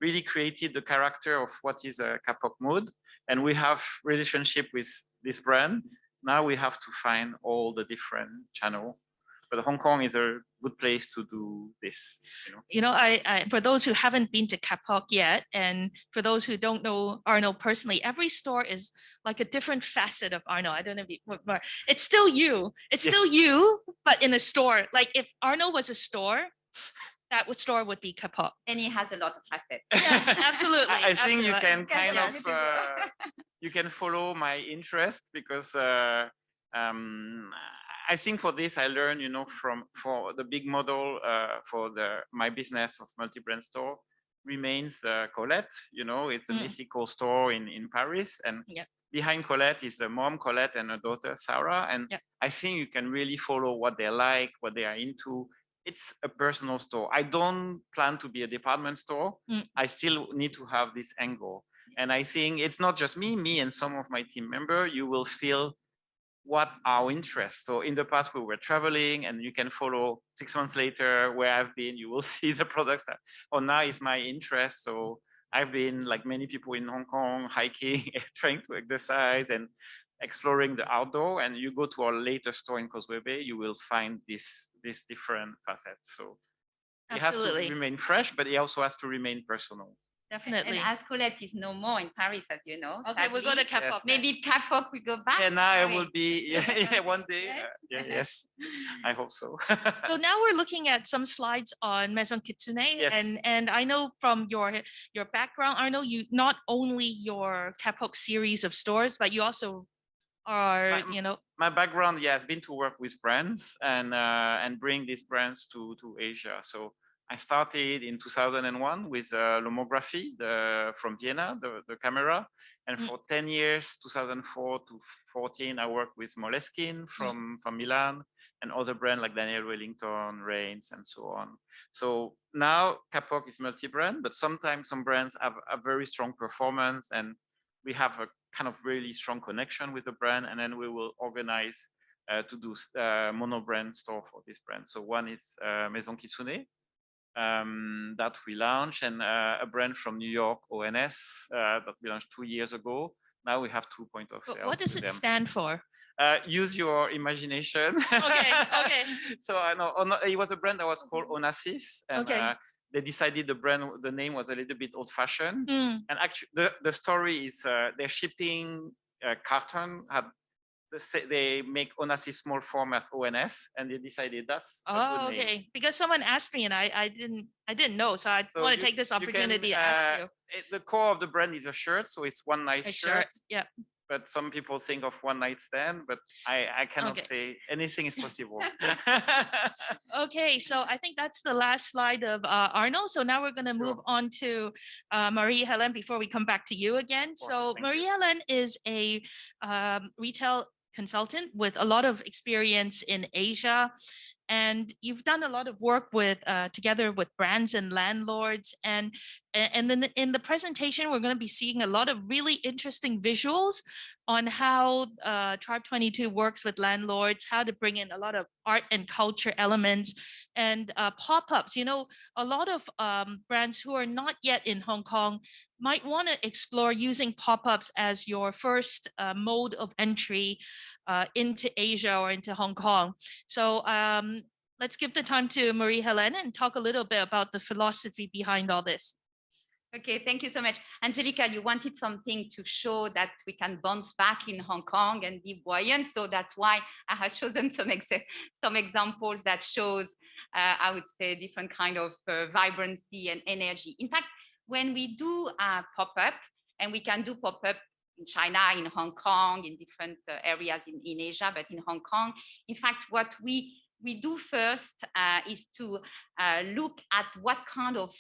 really created the character of what is a Kapok mood, and we have relationship with this brand. Now we have to find all the different channel. But Hong Kong is a good place to do this. You know, I for those who haven't been to Kapok yet, and for those who don't know Arno personally, every store is like a different facet of Arno. I don't know if you, it's still you. It's still you, but in a store. Like if Arno was a store, that store would be Kapok. And it has a lot of facets. Yes, absolutely. I think you can absolutely. kind of you can follow my interest, because I think for this I learned, you know, for the big model for my business of multi-brand store remains Colette. You know, it's a mythical store in Paris, and behind Colette is the mom Colette and her daughter Sarah, and I think you can really follow what they like, what they are into. It's a personal store. I don't plan to be a department store. I still need to have this angle, and I think it's not just me and some of my team members. You will feel what our interests. So in the past we were traveling, and you can follow 6 months later where I've been. You will see the products that, oh, now is my interest. So I've been, like many people in Hong Kong, hiking, trying to exercise and exploring the outdoor. And you go to our latest store in Causeway Bay, you will find this different facets. So it has to remain fresh, but it also has to remain personal. Definitely. And as Colette is no more in Paris, as you know. Okay, we'll go to Kapok. Yes. Maybe Kapok we go back. Yeah, now to I Paris. will be one day. Yes, I hope so. So now we're looking at some slides on Maison Kitsune, and I know from your background, Arno, you not only your Kapok series of stores, but you also are, you know. My background, has been to work with brands and bring these brands to Asia. So I started in 2001 with Lomography from Vienna, the camera. And for 10 years, 2004 to 14, I worked with Moleskine from Milan, and other brands like Daniel Wellington, Reigns, and so on. So now Kapok is multi-brand, but sometimes some brands have a very strong performance, and we have a kind of really strong connection with the brand, and then we will organize to do mono-brand store for this brand. So one is Maison Kitsune, that we launched, and a brand from New York, ONS, that we launched 2 years ago. Now we have 2 points of sales. What does it stand for? Use your imagination. Okay. So I know it was a brand that was called Onassis, and they decided the name was a little bit old-fashioned. And actually, the story is their shipping carton had. They make Onassis small form as ONS, and they decided that's a good name. Okay. Because someone asked me, and I didn't know, so I want to take this opportunity to ask you. The core of the brand is a shirt, so it's one nice shirt. Yeah. But some people think of one night stand, but I cannot say anything is possible. Okay, so I think that's the last slide of Arno. So now we're going to move on to Marie-Hélène before we come back to you again. So Marie-Hélène is a retail consultant with a lot of experience in Asia, and you've done a lot of work with together with brands and landlords, and then in the presentation we're going to be seeing a lot of really interesting visuals on how Tribe 22 works with landlords, how to bring in a lot of art and culture elements, and pop-ups. You know, a lot of brands who are not yet in Hong Kong, might want to explore using pop-ups as your first mode of entry into Asia or into Hong Kong. So let's give the time to Marie-Helene and talk a little bit about the philosophy behind all this. Okay, thank you so much. Angelica, you wanted something to show that we can bounce back in Hong Kong and be buoyant. So that's why I have chosen some examples that shows, I would say, different kind of vibrancy and energy. In fact, when we do pop-up, and we can do pop-up in China, in Hong Kong, in different areas in Asia, but in Hong Kong, in fact, what we do first is to look at what kind of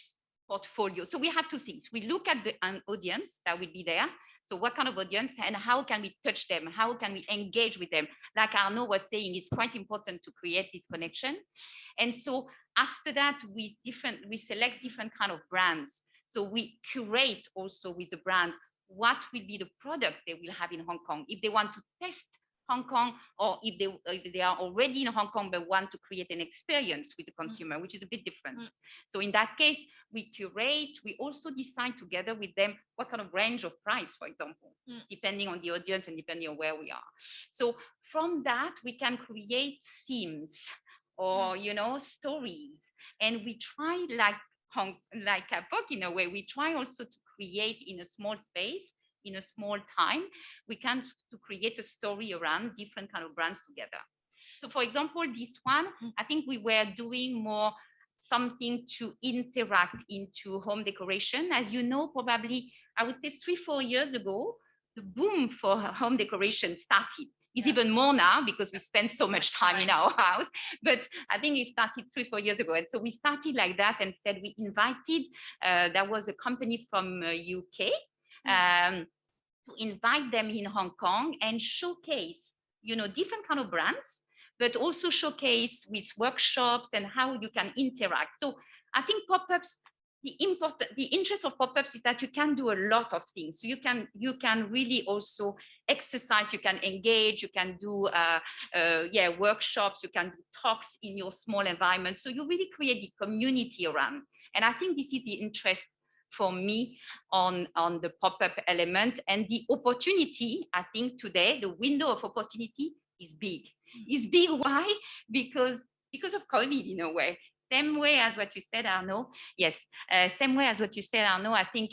portfolio. So we have two things. We look at the audience that will be there. So what kind of audience and how can we touch them? How can we engage with them? Like Arnaud was saying, it's quite important to create this connection. And so after that, we select different kind of brands. So we curate also with the brand what will be the product they will have in Hong Kong. If they want to test Hong Kong, or if they are already in Hong Kong but want to create an experience with the consumer, which is a bit different. So in that case, we curate, we also decide together with them what kind of range of price, for example, depending on the audience and depending on where we are. So from that, we can create themes or, stories. And we try like a book in a way, we try also to create in a small space, in a small time, we can to create a story around different kind of brands together. So for example, this one, I think we were doing more something to interact into home decoration. As you know, probably, I would say 3-4 years ago, the boom for home decoration started. It's even more now because we spend so much time in our house, but I think it started 3-4 years ago. And so we started like that and said we invited, there was a company from UK, to invite them in Hong Kong and showcase, different kind of brands, but also showcase with workshops and how you can interact. So I think pop-ups, the interest of pop-ups is that you can do a lot of things. So you can really also exercise, you can engage, you can do workshops, you can do talks in your small environment. So you really create the community around. And I think this is the interest for me on the pop-up element, and the opportunity. I think today the window of opportunity is big. It's big. Why? Because of COVID in a way. Same way as what you said, Arnaud. Yes, same way as what you said, Arnaud. I think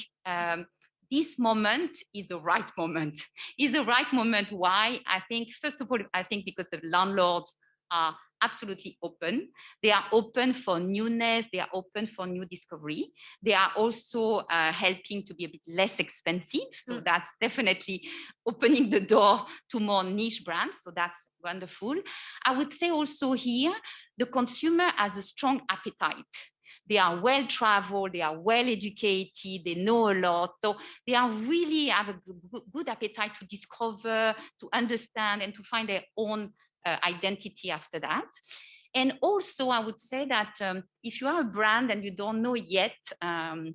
this moment is the right moment. Is the right moment. Why? I think first of all, because the landlords are absolutely open. They are open for newness. They are open for new discovery. They are also helping to be a bit less expensive. So that's definitely opening the door to more niche brands. So that's wonderful. I would say also here, the consumer has a strong appetite. They are well-traveled, they are well-educated, they know a lot. So they are really have a good appetite to discover, to understand, and to find their own identity after that. And also, I would say that if you are a brand and you don't know yet, I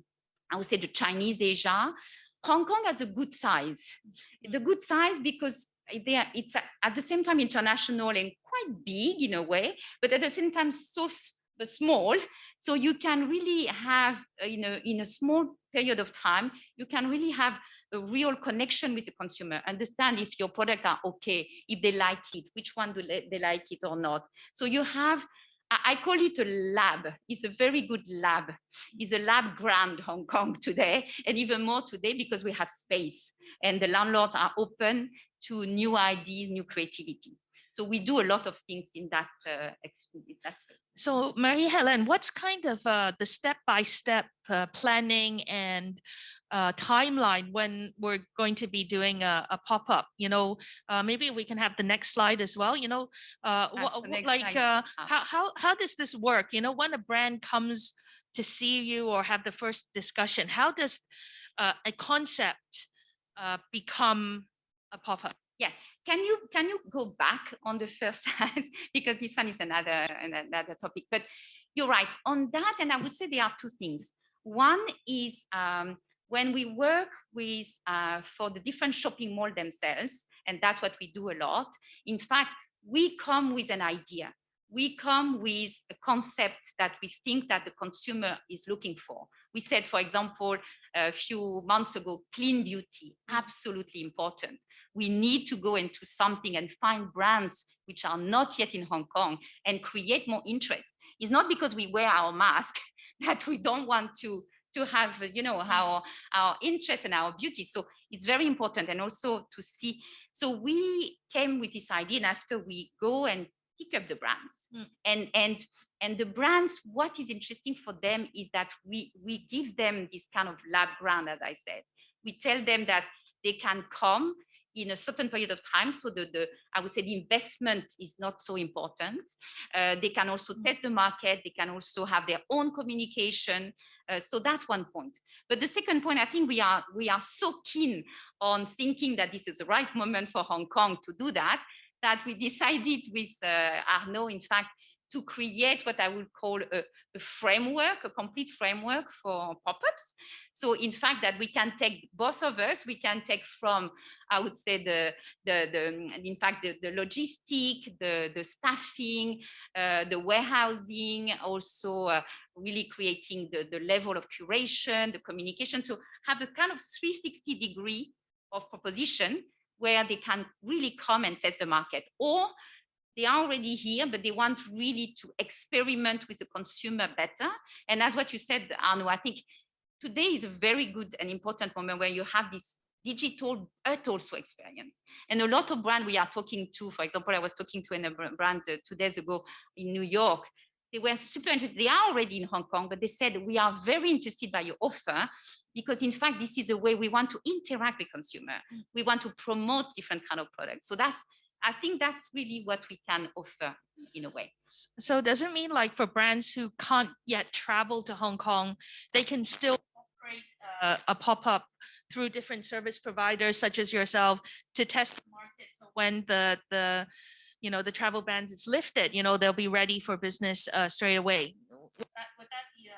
would say the Chinese Asia, Hong Kong has a good size. The good size because it's at the same time international and quite big in a way, but at the same time so small. So you can really have, in a small period of time, you can really have a real connection with the consumer, understand if your products are okay, if they like it, which one do they like it or not. So you have, I call it a lab. It's a very good lab. It's a lab ground, Hong Kong today, and even more today because we have space and the landlords are open to new ideas, new creativity. So we do a lot of things in that aspect. So Marie-Helene, what's kind of the step-by-step planning and timeline when we're going to be doing a pop-up? Maybe we can have the next slide as well. How does this work? When a brand comes to see you or have the first discussion, how does a concept become a pop-up? Yeah. Can you go back on the first slide? Because this one is another topic, but you're right on that. And I would say there are two things. One is when we work with, for the different shopping mall themselves, and that's what we do a lot. In fact, we come with an idea. we come with a concept that we think that the consumer is looking for. We said, for example, a few months ago, clean beauty, absolutely important. We need to go into something and find brands which are not yet in Hong Kong and create more interest. It's not because we wear our mask that we don't want to have, you know, our interest and our beauty. So it's very important. And also to see, so we came with this idea, and after we go and pick up the brands and the brands, what is interesting for them is that we give them this kind of lab grant, as I said. We tell them that they can come in a certain period of time. So I would say the investment is not so important. They can also test the market. They can also have their own communication. So that's one point. But the second point, I think we are so keen on thinking that this is the right moment for Hong Kong to do that we decided with Arnaud, in fact, to create what I would call a framework, a complete framework for pop-ups. So in fact, that we can take, both of us, we can take from, I would say, the logistic, the staffing, the warehousing, also really creating the level of curation, the communication, to have a kind of 360-degree of proposition where they can really come and test the market, or they are already here, but they want really to experiment with the consumer better. And as what you said, Arnaud, I think today is a very good and important moment where you have this digital but also experience. And a lot of brands we are talking to, for example, I was talking to a brand 2 days ago in New York. They were super interested. They are already in Hong Kong, but they said, we are very interested by your offer because in fact, this is a way we want to interact with consumer. We want to promote different kind of products. So I think that's really what we can offer in a way. So does it mean like for brands who can't yet travel to Hong Kong, they can still operate a pop-up through different service providers such as yourself to test the market? So when the travel ban is lifted, they'll be ready for business straight away. Would that be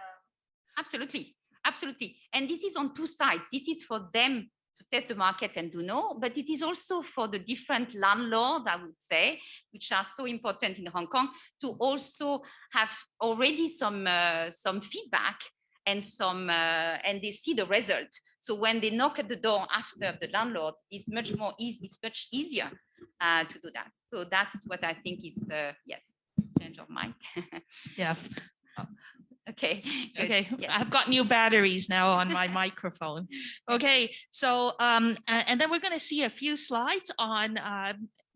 Absolutely. Absolutely. And this is on two sides. This is for them to test the market and to know, but it is also for the different landlords, I would say, which are so important in Hong Kong, to also have already some feedback and and they see the result. So when they knock at the door after the landlord, it's much more easy, it's much easier to do that. So that's what I think is, yes, change of mind. Yeah. Okay. Okay. Yes. I've got new batteries now on my microphone. Okay. So, and then we're going to see a few slides on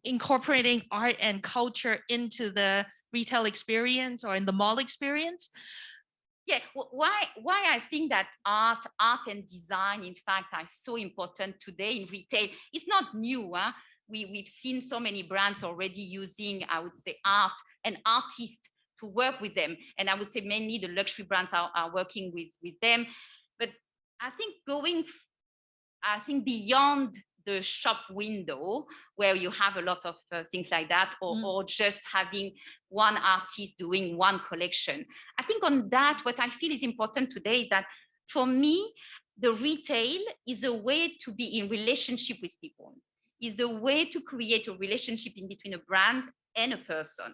incorporating art and culture into the retail experience or in the mall experience. Yeah. Why I think that art and design, in fact, are so important today in retail. It's not new. Huh? We've seen so many brands already using, I would say, art and artists to work with them. And I would say mainly the luxury brands are working with them. But I think beyond the shop window where you have a lot of things like that, or just having one artist doing one collection. I think on that, what I feel is important today is that for me, the retail is a way to be in relationship with people, is the way to create a relationship in between a brand and a person.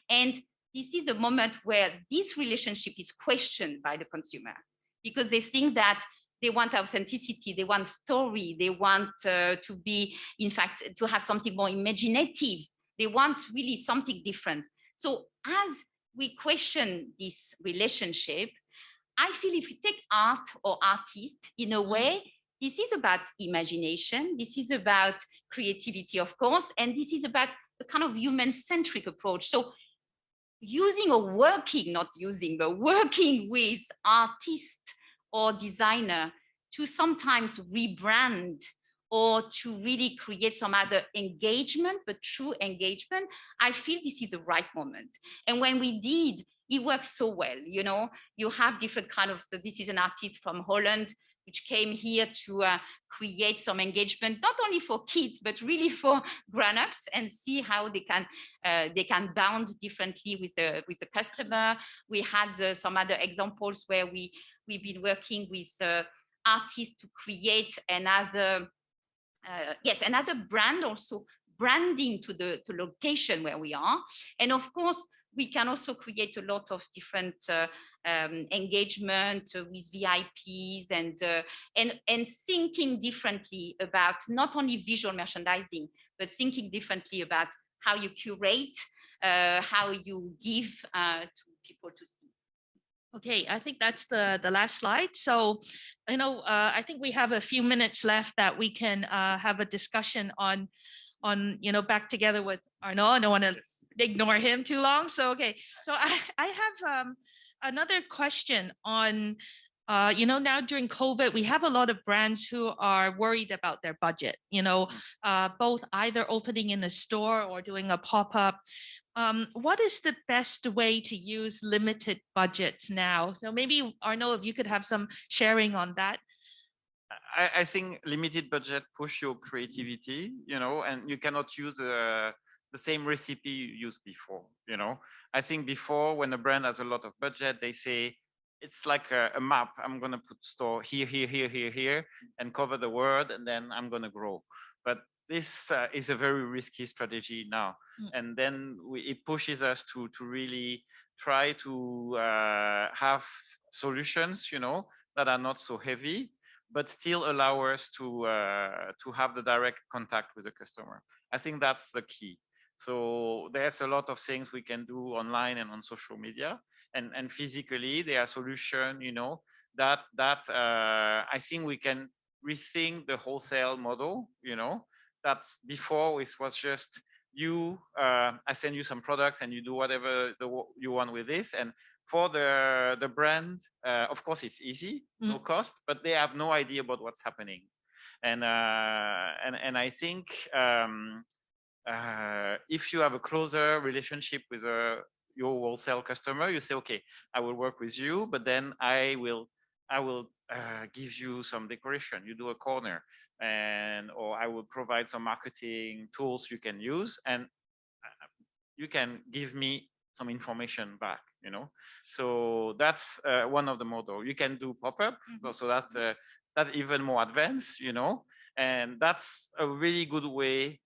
And this is the moment where this relationship is questioned by the consumer because they think that they want authenticity, they want story, they want to be, in fact, to have something more imaginative. They want really something different. So as we question this relationship, I feel if we take art or artist in a way, this is about imagination, this is about creativity, of course, and this is about a kind of human-centric approach. So working with artists or designer to sometimes rebrand or to really create some other engagement, but true engagement, I feel this is the right moment. And when we did, it worked so well. You have different kind of, so this is an artist from Holland, which came here to create some engagement, not only for kids, but really for grown-ups, and see how they can bound differently with the customer. We had some other examples where we've been working with artists to create another brand, also branding to the location where we are. And of course, we can also create a lot of different engagement with VIPs and thinking differently about not only visual merchandising, but thinking differently about how you curate, how you give to people to see. Okay, I think that's the last slide. So, I think we have a few minutes left that we can have a discussion on, back together with Arnaud. I don't want to ignore him too long. So, okay. So I have another question on, now during COVID, we have a lot of brands who are worried about their budget, both either opening in a store or doing a pop-up. What is the best way to use limited budgets now? So maybe, Arnaud, if you could have some sharing on that. I think limited budget push your creativity, and you cannot use the same recipe you used before, I think before, when a brand has a lot of budget, they say, it's like a map. I'm going to put store here, here, here, here, here, and cover the world, and then I'm going to grow. But this is a very risky strategy now. And then it pushes us to really try to have solutions, that are not so heavy, but still allow us to have the direct contact with the customer. I think that's the key. So there's a lot of things we can do online and on social media, and physically there are solutions, that I think we can rethink the wholesale model, that's before it was just I send you some products and you do whatever you want with this. And for the brand, of course, it's easy, no cost, but they have no idea about what's happening. And I think if you have a closer relationship with your wholesale customer, you say, okay, I will work with you, but then I will give you some decoration. You do a corner, or I will provide some marketing tools you can use, and you can give me some information back. So that's one of the model. You can do pop-up, so that's even more advanced. And that's a really good way,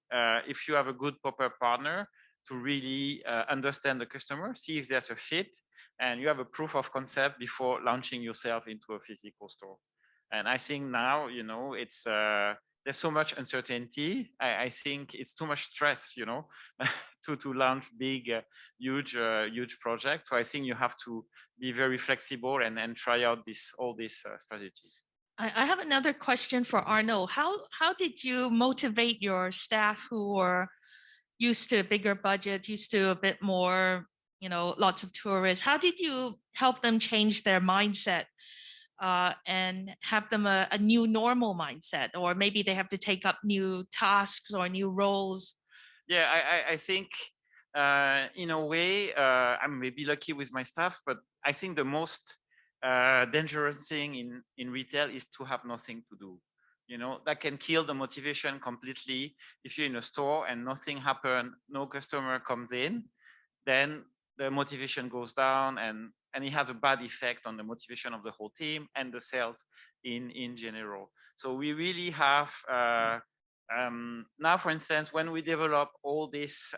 if you have a good pop-up partner, to really understand the customer, see if there's a fit, and you have a proof of concept before launching yourself into a physical store. And I think now, it's there's so much uncertainty. I think it's too much stress, to launch big, huge projects. So I think you have to be very flexible and try out all these strategies. I have another question for Arnaud. How did you motivate your staff who were used to a bigger budget, used to a bit more, lots of tourists? How did you help them change their mindset and have them a new normal mindset? Or maybe they have to take up new tasks or new roles? Yeah, I think in a way, I'm maybe lucky with my staff, but I think the most dangerous thing in retail is to have nothing to do. That can kill the motivation completely. If you're in a store and nothing happens, no customer comes in, then the motivation goes down, and it has a bad effect on the motivation of the whole team and the sales in general. So we really have now, for instance, when we develop all this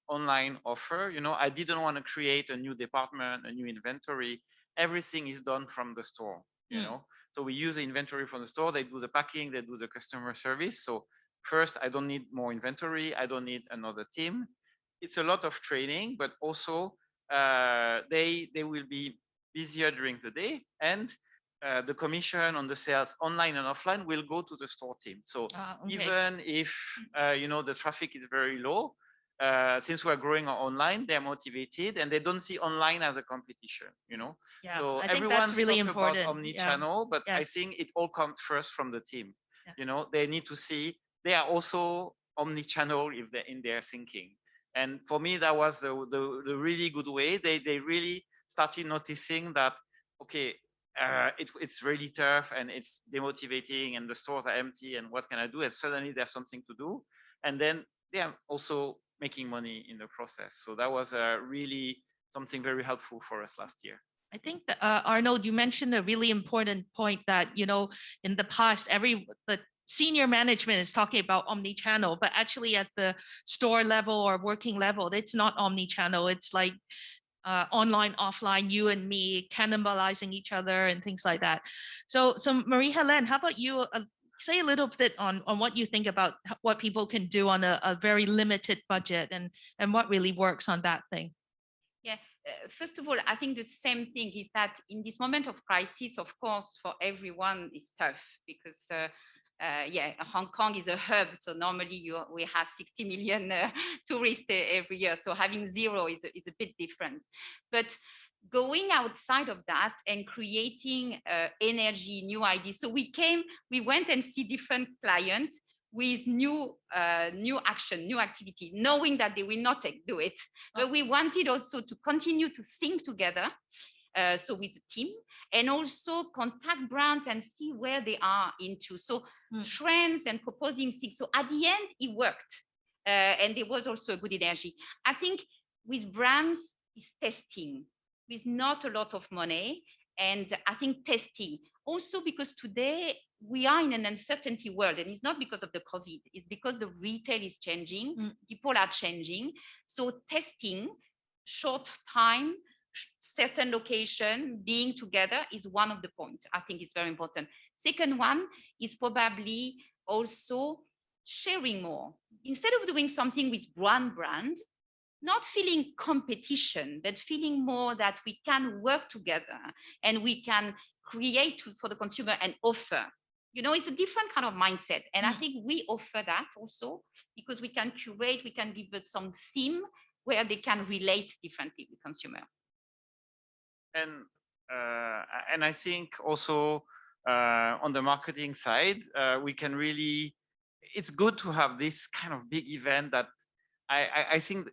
online offer, I didn't want to create a new department, a new inventory. Everything is done from the store, So we use the inventory from the store. They do the packing, they do the customer service. So first, I don't need more inventory. I don't need another team. It's a lot of training, but also they will be busier during the day, and the commission on the sales online and offline will go to the store team. So even if the traffic is very low, since we're growing online, they're motivated and they don't see online as a competition, Yeah, so I think everyone's that's really talking important. about omni-channel, but Yes. I think it all comes first from the team. They need to see they are also omni-channel if they're in their thinking. And for me, that was the really good way. They really started noticing that, okay, it's really tough and it's demotivating and the stores are empty and what can I do? And suddenly they have something to do. And then they are also making money in the process. So that was really something very helpful for us last year. I think that, Arnold, you mentioned a really important point that, in the past, the senior management is talking about omni-channel, but actually at the store level or working level, it's not omni-channel. It's like online, offline, you and me cannibalizing each other and things like that. So Marie-Hélène, how about you say a little bit on what you think about what people can do on a very limited budget and what really works on that thing? Yeah, first of all, I think the same thing is that in this moment of crisis, of course, for everyone is tough because yeah, Hong Kong is a hub. So normally we have 60 million tourists every year. So having zero is a bit different. But going outside of that and creating energy, new ideas. So we went and see different clients with new action, new activity, knowing that they will not do it. But we wanted also to continue to think together, so with the team, and also contact brands and see where they are into. So trends and proposing things. So at the end, it worked. And there was also a good energy. I think with brands, is testing with not a lot of money. And I think testing also because today we are in an uncertainty world, and it's not because of the COVID, it's because the retail is changing, people are changing. So testing, short time, certain location, being together is one of the points. I think it's very important. Second one is probably also sharing more. Instead of doing something with one brand, not feeling competition, but feeling more that we can work together and we can create for the consumer and offer. You know, it's a different kind of mindset. And I think we offer that also because we can curate, we can give it some theme where they can relate differently with consumer. And I think also on the marketing side, we can really, it's good to have this kind of big event that I think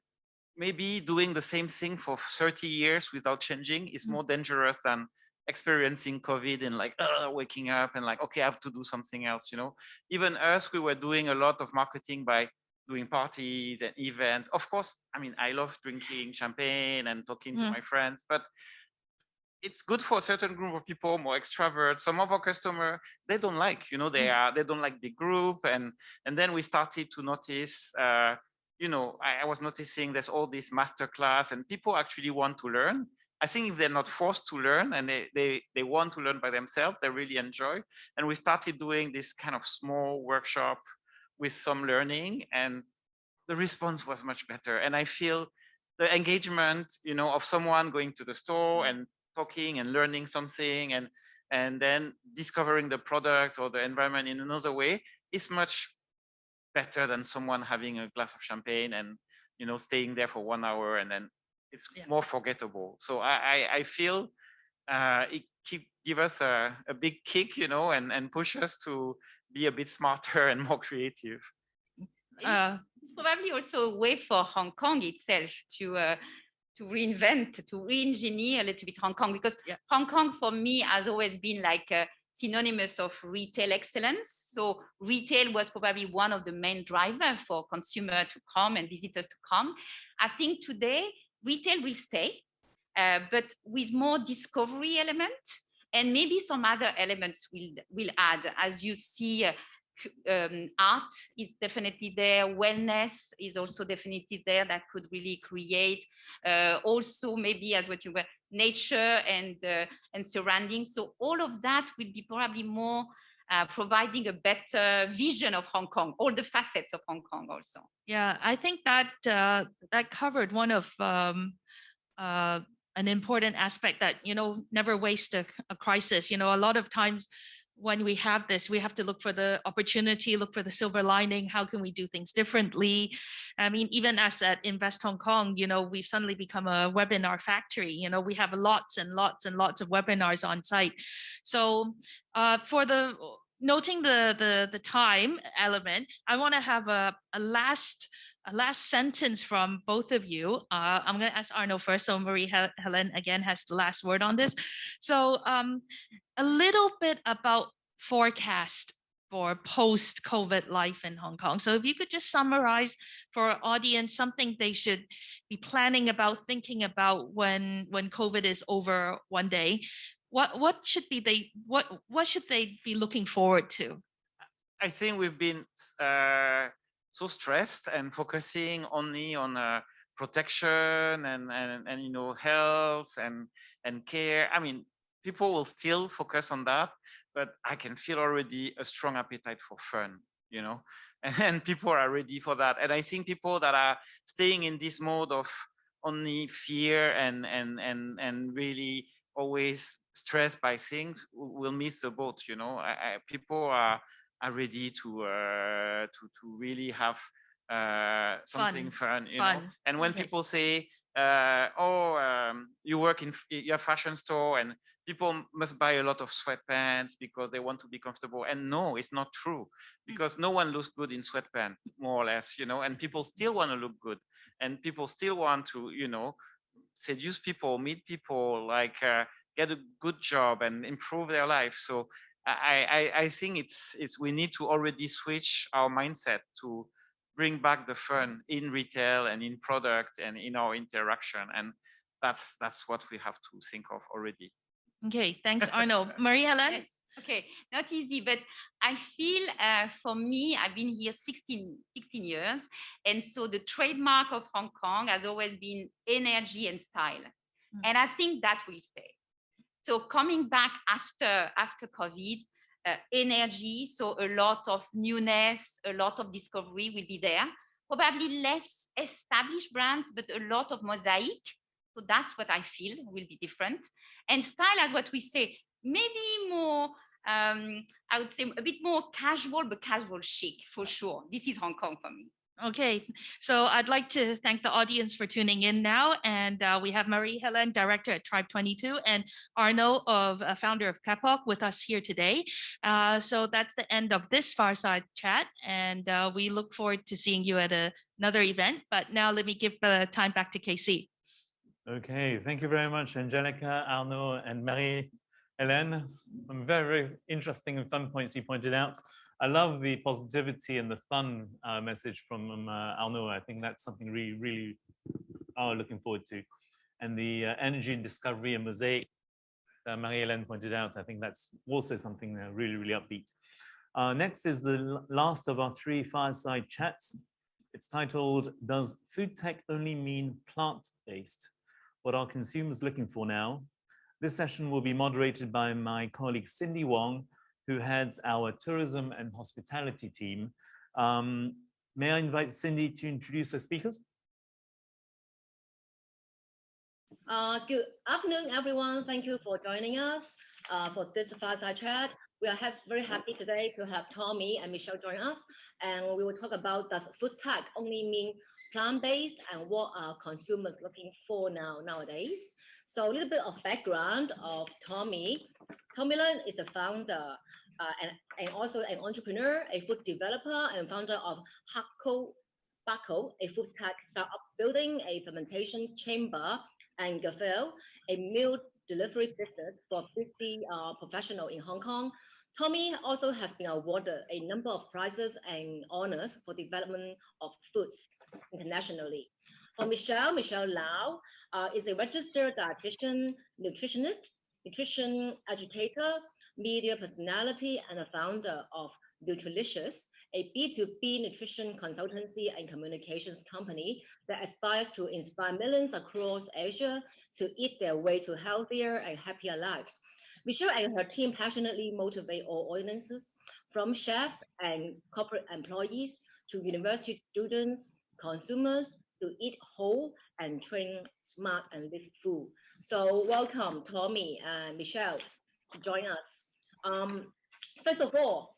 maybe doing the same thing for 30 years without changing is more dangerous than experiencing COVID and like waking up and like, okay, I have to do something else, you know. Even us, we were doing a lot of marketing by doing parties and events. Of course, I mean, I love drinking champagne and talking to my friends, but it's good for a certain group of people, more extroverts. Some of our customers, they don't like, you know, they don't like the group. And then we started to notice, you know, I was noticing there's all this masterclass and people actually want to learn. I think if they're not forced to learn and they want to learn by themselves, they really enjoy. And we started doing this kind of small workshop with some learning, and the response was much better. And I feel the engagement, you know, of someone going to the store and talking and learning something and then discovering the product or the environment in another way is much better than someone having a glass of champagne and, you know, staying there for 1 hour and then it's more forgettable. So I feel it give us a big kick, you know, and push us to be a bit smarter and more creative. It's probably also a way for Hong Kong itself to reinvent, to re-engineer a little bit Hong Kong, because Hong Kong for me has always been like synonymous of retail excellence. So retail was probably one of the main drivers for consumer to come and visitors to come. I think today retail will stay, but with more discovery element, and maybe some other elements will add. As you see, art is definitely there. Wellness is also definitely there. That could really create. Also, maybe as what you were, nature and surroundings. So all of that will be probably more providing a better vision of Hong Kong, all the facets of Hong Kong also. Yeah, I think that that covered one of an important aspect that, you know, never waste a crisis. You know, a lot of times when we have this, we have to look for the opportunity, look for the silver lining. How can we do things differently? I mean, even as at Invest Hong Kong, you know, we've suddenly become a webinar factory. You know, we have lots and lots and lots of webinars on site. So for the noting the time element, I want to have a last sentence from both of you. I'm going to ask Arno first. So Marie-Hélène again has the last word on this. So a little bit about forecast for post-COVID life in Hong Kong. So if you could just summarize for our audience something they should be planning about, thinking about when COVID is over one day. What should they be looking forward to? I think we've been so stressed and focusing only on protection and you know, health and care. I mean, people will still focus on that, but I can feel already a strong appetite for fun, you know, and people are ready for that. And I think people that are staying in this mode of only fear and really always stressed by things will miss the boat, you know. People are ready to really have something fun, you know. And when people say, you work in your fashion store and people must buy a lot of sweatpants because they want to be comfortable. And no, it's not true, because no one looks good in sweatpants, more or less, you know, and people still want to look good. And people still want to, you know, seduce people, meet people, like get a good job and improve their life. So I think it's we need to already switch our mindset to bring back the fun in retail and in product and in our interaction. And that's what we have to think of already. Okay, thanks, Arno. Marie-Hélène? Yes. Okay, not easy, but I feel for me, I've been here 16 years. And so the trademark of Hong Kong has always been energy and style. And I think that will stay. So coming back after COVID, energy, so a lot of newness, a lot of discovery will be there. Probably less established brands, but a lot of mosaic. So that's what I feel will be different. And style, as what we say, maybe more, I would say a bit more casual, but casual chic for sure. This is Hong Kong for me. Okay, so I'd like to thank the audience for tuning in now. And we have Marie-Hélène, director at Tribe 22, and Arno, founder of Kapok, with us here today. So that's the end of this Fireside Chat. And we look forward to seeing you at another event. But now let me give the time back to KC. Okay, thank you very much, Angelica, Arno, and Marie-Hélène. Some very, very interesting and fun points you pointed out. I love the positivity and the fun message from Arno. I think that's something really, really are looking forward to. And the energy and discovery and mosaic Marie-Hélène pointed out, I think that's also something really, really upbeat. Next is the last of our 3 fireside chats. It's titled, Does Food Tech Only Mean Plant-Based? What are consumers looking for now? This session will be moderated by my colleague Cindy Wong, who heads our tourism and hospitality team. May I invite Cindy to introduce our speakers? Good afternoon, everyone. Thank you for joining us for this fireside chat. We are very happy today to have Tommy and Michelle join us, and we will talk about, does food tech only mean plant-based, and what are consumers looking for nowadays? So a little bit of background of Tommy. Tommy Leung is the founder and also an entrepreneur, a food developer, and founder of Bako, a food tech startup building a fermentation chamber, and Gafel, a meal delivery business for 50 professionals in Hong Kong. Tommy also has been awarded a number of prizes and honors for development of foods internationally. For Michelle Lau is a registered dietitian, nutritionist, nutrition educator, media personality, and a founder of Nutrilicious, a B2B nutrition consultancy and communications company that aspires to inspire millions across Asia to eat their way to healthier and happier lives. Michelle and her team passionately motivate all audiences, from chefs and corporate employees to university students, consumers, to eat whole and train smart and live full. So welcome, Tommy and Michelle, to join us. First of all,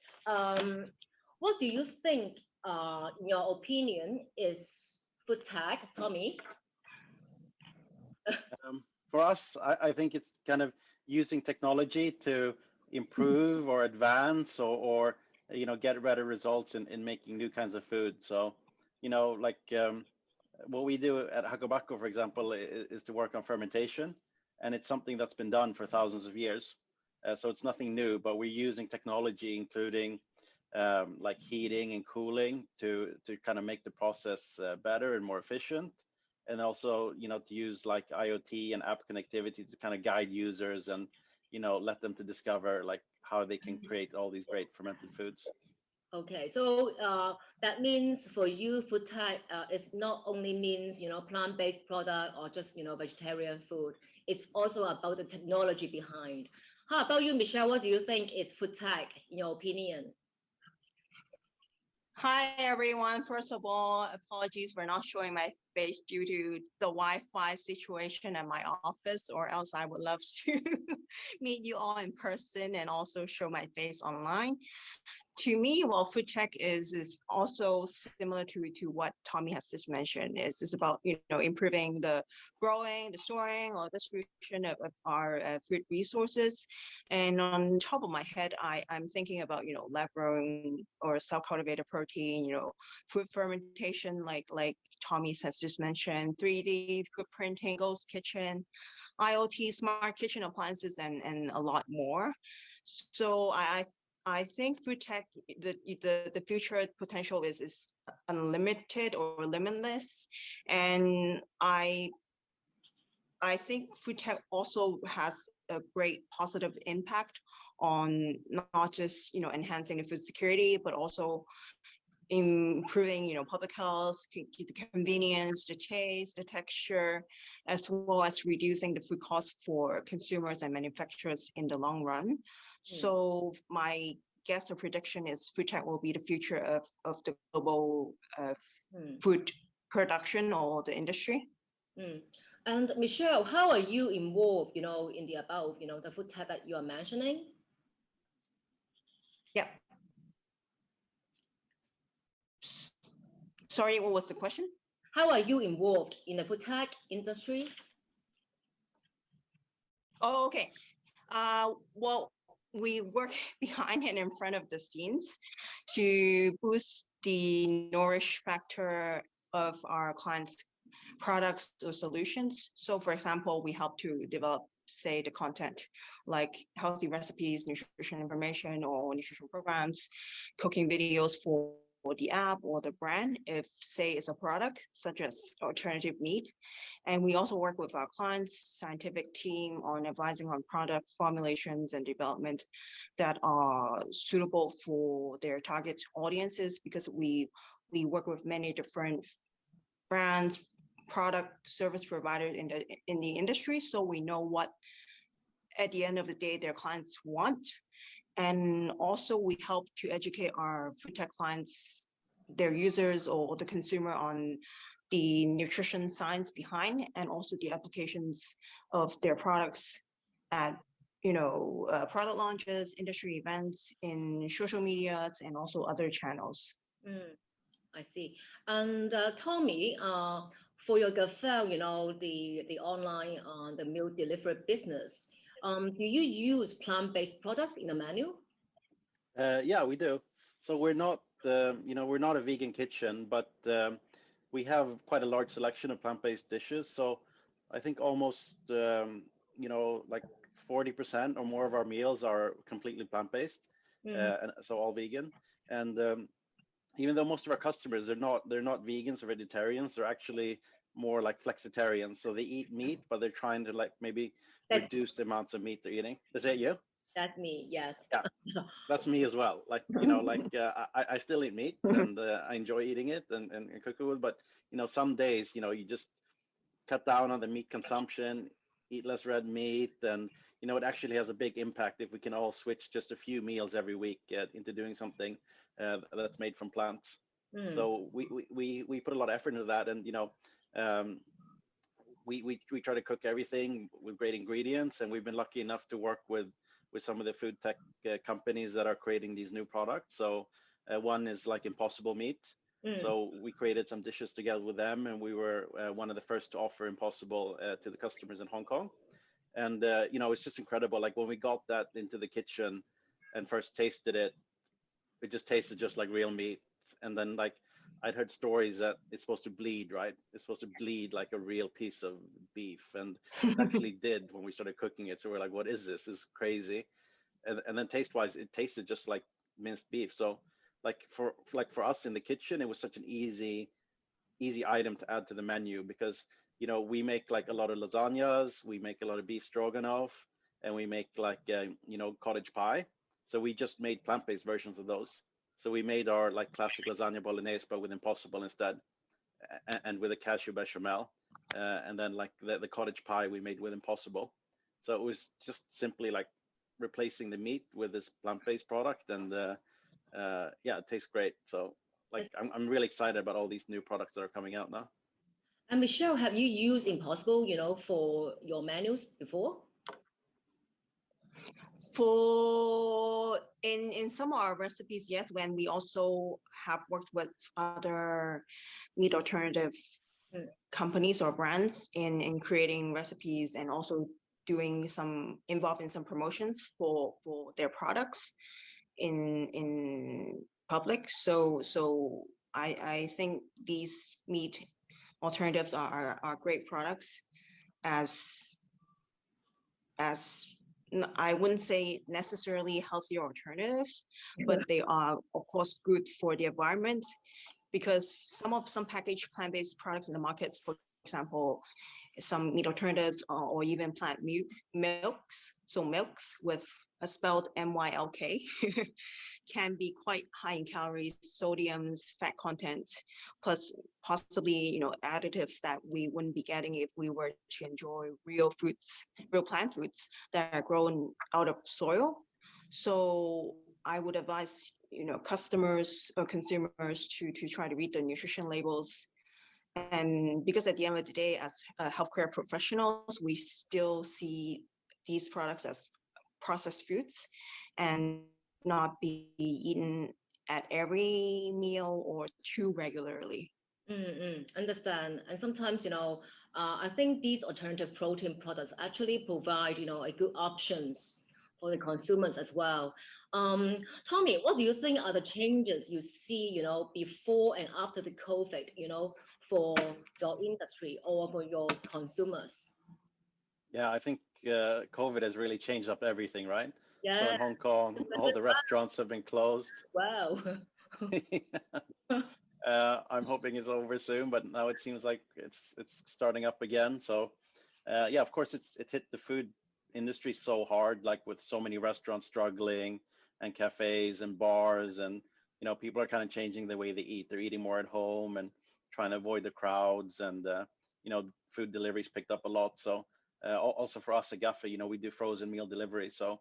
what do you think, in your opinion, is food tech, Tommy? For us, I think it's kind of using technology to improve or advance or you know, get better results in making new kinds of food. So, you know, like what we do at Hakobako, for example, is to work on fermentation, and it's something that's been done for thousands of years. So it's nothing new, but we're using technology, including like heating and cooling, to kind of make the process better and more efficient, and also, you know, to use like IoT and app connectivity to kind of guide users and, you know, let them to discover like how they can create all these great fermented foods. Okay, so that means for you, food tech is not only means plant-based product or just vegetarian food. It's also about the technology behind. How about you, Michelle? What do you think is food tech in your opinion? Hi, everyone. First of all, apologies for not showing my face due to the Wi-Fi situation at my office, or else I would love to meet you all in person and also show my face online. To me, well, food tech is also similar to what Tommy has just mentioned. It's about improving the growing, the storing, or distribution of our food resources. And on top of my head, I'm thinking about lab growing or self-cultivated protein, food fermentation, like Tommy has just mentioned, 3D food printing, ghost kitchen, IoT, smart kitchen appliances, and a lot more. So I think food tech, the future potential is unlimited or limitless, and I think food tech also has a great positive impact on not just enhancing the food security, but also improving public health, the convenience, the taste, the texture, as well as reducing the food costs for consumers and manufacturers in the long run. So my guess or prediction is food tech will be the future of the global food production or the industry. And Michelle, how are you involved in the above, the food tech that you are mentioning? Yeah. Sorry, what was the question? How are you involved in the food tech industry? Oh, okay. Well, we work behind and in front of the scenes to boost the nourish factor of our clients' products or solutions. So, for example, we help to develop, say, the content like healthy recipes, nutrition information, or nutrition programs, cooking videos for the app or the brand, if say it's a product such as alternative meat. And we also work with our clients' scientific team on advising on product formulations and development that are suitable for their target audiences, because we work with many different brands, product service providers in the industry, so we know what at the end of the day their clients want. And also we help to educate our food tech clients, their users or the consumer, on the nutrition science behind and also the applications of their products at product launches, industry events, in social media, and also other channels. I see. And Tommy, for your GAFEL, the online the meal delivery business, do you use plant-based products in the menu? Yeah, we do. So we're not, we're not a vegan kitchen, but we have quite a large selection of plant-based dishes. So I think almost, like 40% or more of our meals are completely plant-based, and so all vegan. And even though most of our customers they're not vegans or vegetarians, they're actually more like flexitarians. So they eat meat, but they're trying to like maybe reduce the amounts of meat they're eating. Is that you? That's me, yes. Yeah, that's me as well. Like, I still eat meat and I enjoy eating it and cooking with, but some days, you just cut down on the meat consumption, eat less red meat, and it actually has a big impact if we can all switch just a few meals every week into doing something that's made from plants. So we put a lot of effort into that, and we try to cook everything with great ingredients, and we've been lucky enough to work with some of the food tech companies that are creating these new products. So one is like Impossible Meat. So we created some dishes together with them, and we were one of the first to offer Impossible to the customers in Hong Kong. And it's just incredible. Like when we got that into the kitchen and first tasted it, it just tasted just like real meat. And then like I'd heard stories that it's supposed to bleed, right? It's supposed to bleed like a real piece of beef, and it actually did when we started cooking it. So we're like, what is this? This is crazy. And then taste-wise, it tasted just like minced beef. So like for us in the kitchen, it was such an easy item to add to the menu, because we make like a lot of lasagnas, we make a lot of beef stroganoff, and we make like cottage pie. So we just made plant-based versions of those. So we made our like classic lasagna bolognese, but with Impossible instead, and with a cashew bechamel. And then like the cottage pie we made with Impossible. So it was just simply like replacing the meat with this plant-based product, and yeah, it tastes great. So like I'm really excited about all these new products that are coming out now. And Michelle, have you used Impossible, for your menus before? For in some of our recipes, yes, when we also have worked with other meat alternative companies or brands in creating recipes, and also doing involved in some promotions for their products in public. So I think these meat alternatives are great products, as I wouldn't say necessarily healthier alternatives, but they are of course good for the environment, because some packaged plant-based products in the market, for example, some meat alternatives or even plant milks with spelled MYLK can be quite high in calories, sodiums, fat content, plus possibly additives that we wouldn't be getting if we were to enjoy real plant foods that are grown out of soil. So I would advise customers or consumers to try to read the nutrition labels. And because at the end of the day, as healthcare professionals, we still see these products as processed foods and not be eaten at every meal or too regularly. Understand. And sometimes, I think these alternative protein products actually provide, a good options for the consumers as well. Tommy, what do you think are the changes you see, before and after the COVID, for your industry or for your consumers? Yeah, I think COVID has really changed up everything, right? Yeah. So in Hong Kong, all the restaurants have been closed. Wow. I'm hoping it's over soon, but now it seems like it's starting up again. So yeah, of course it hit the food industry so hard, like with so many restaurants struggling and cafes and bars, and people are kind of changing the way they eat. They're eating more at home and trying to avoid the crowds, and food deliveries picked up a lot. So also for us at Gaffe, we do frozen meal delivery. So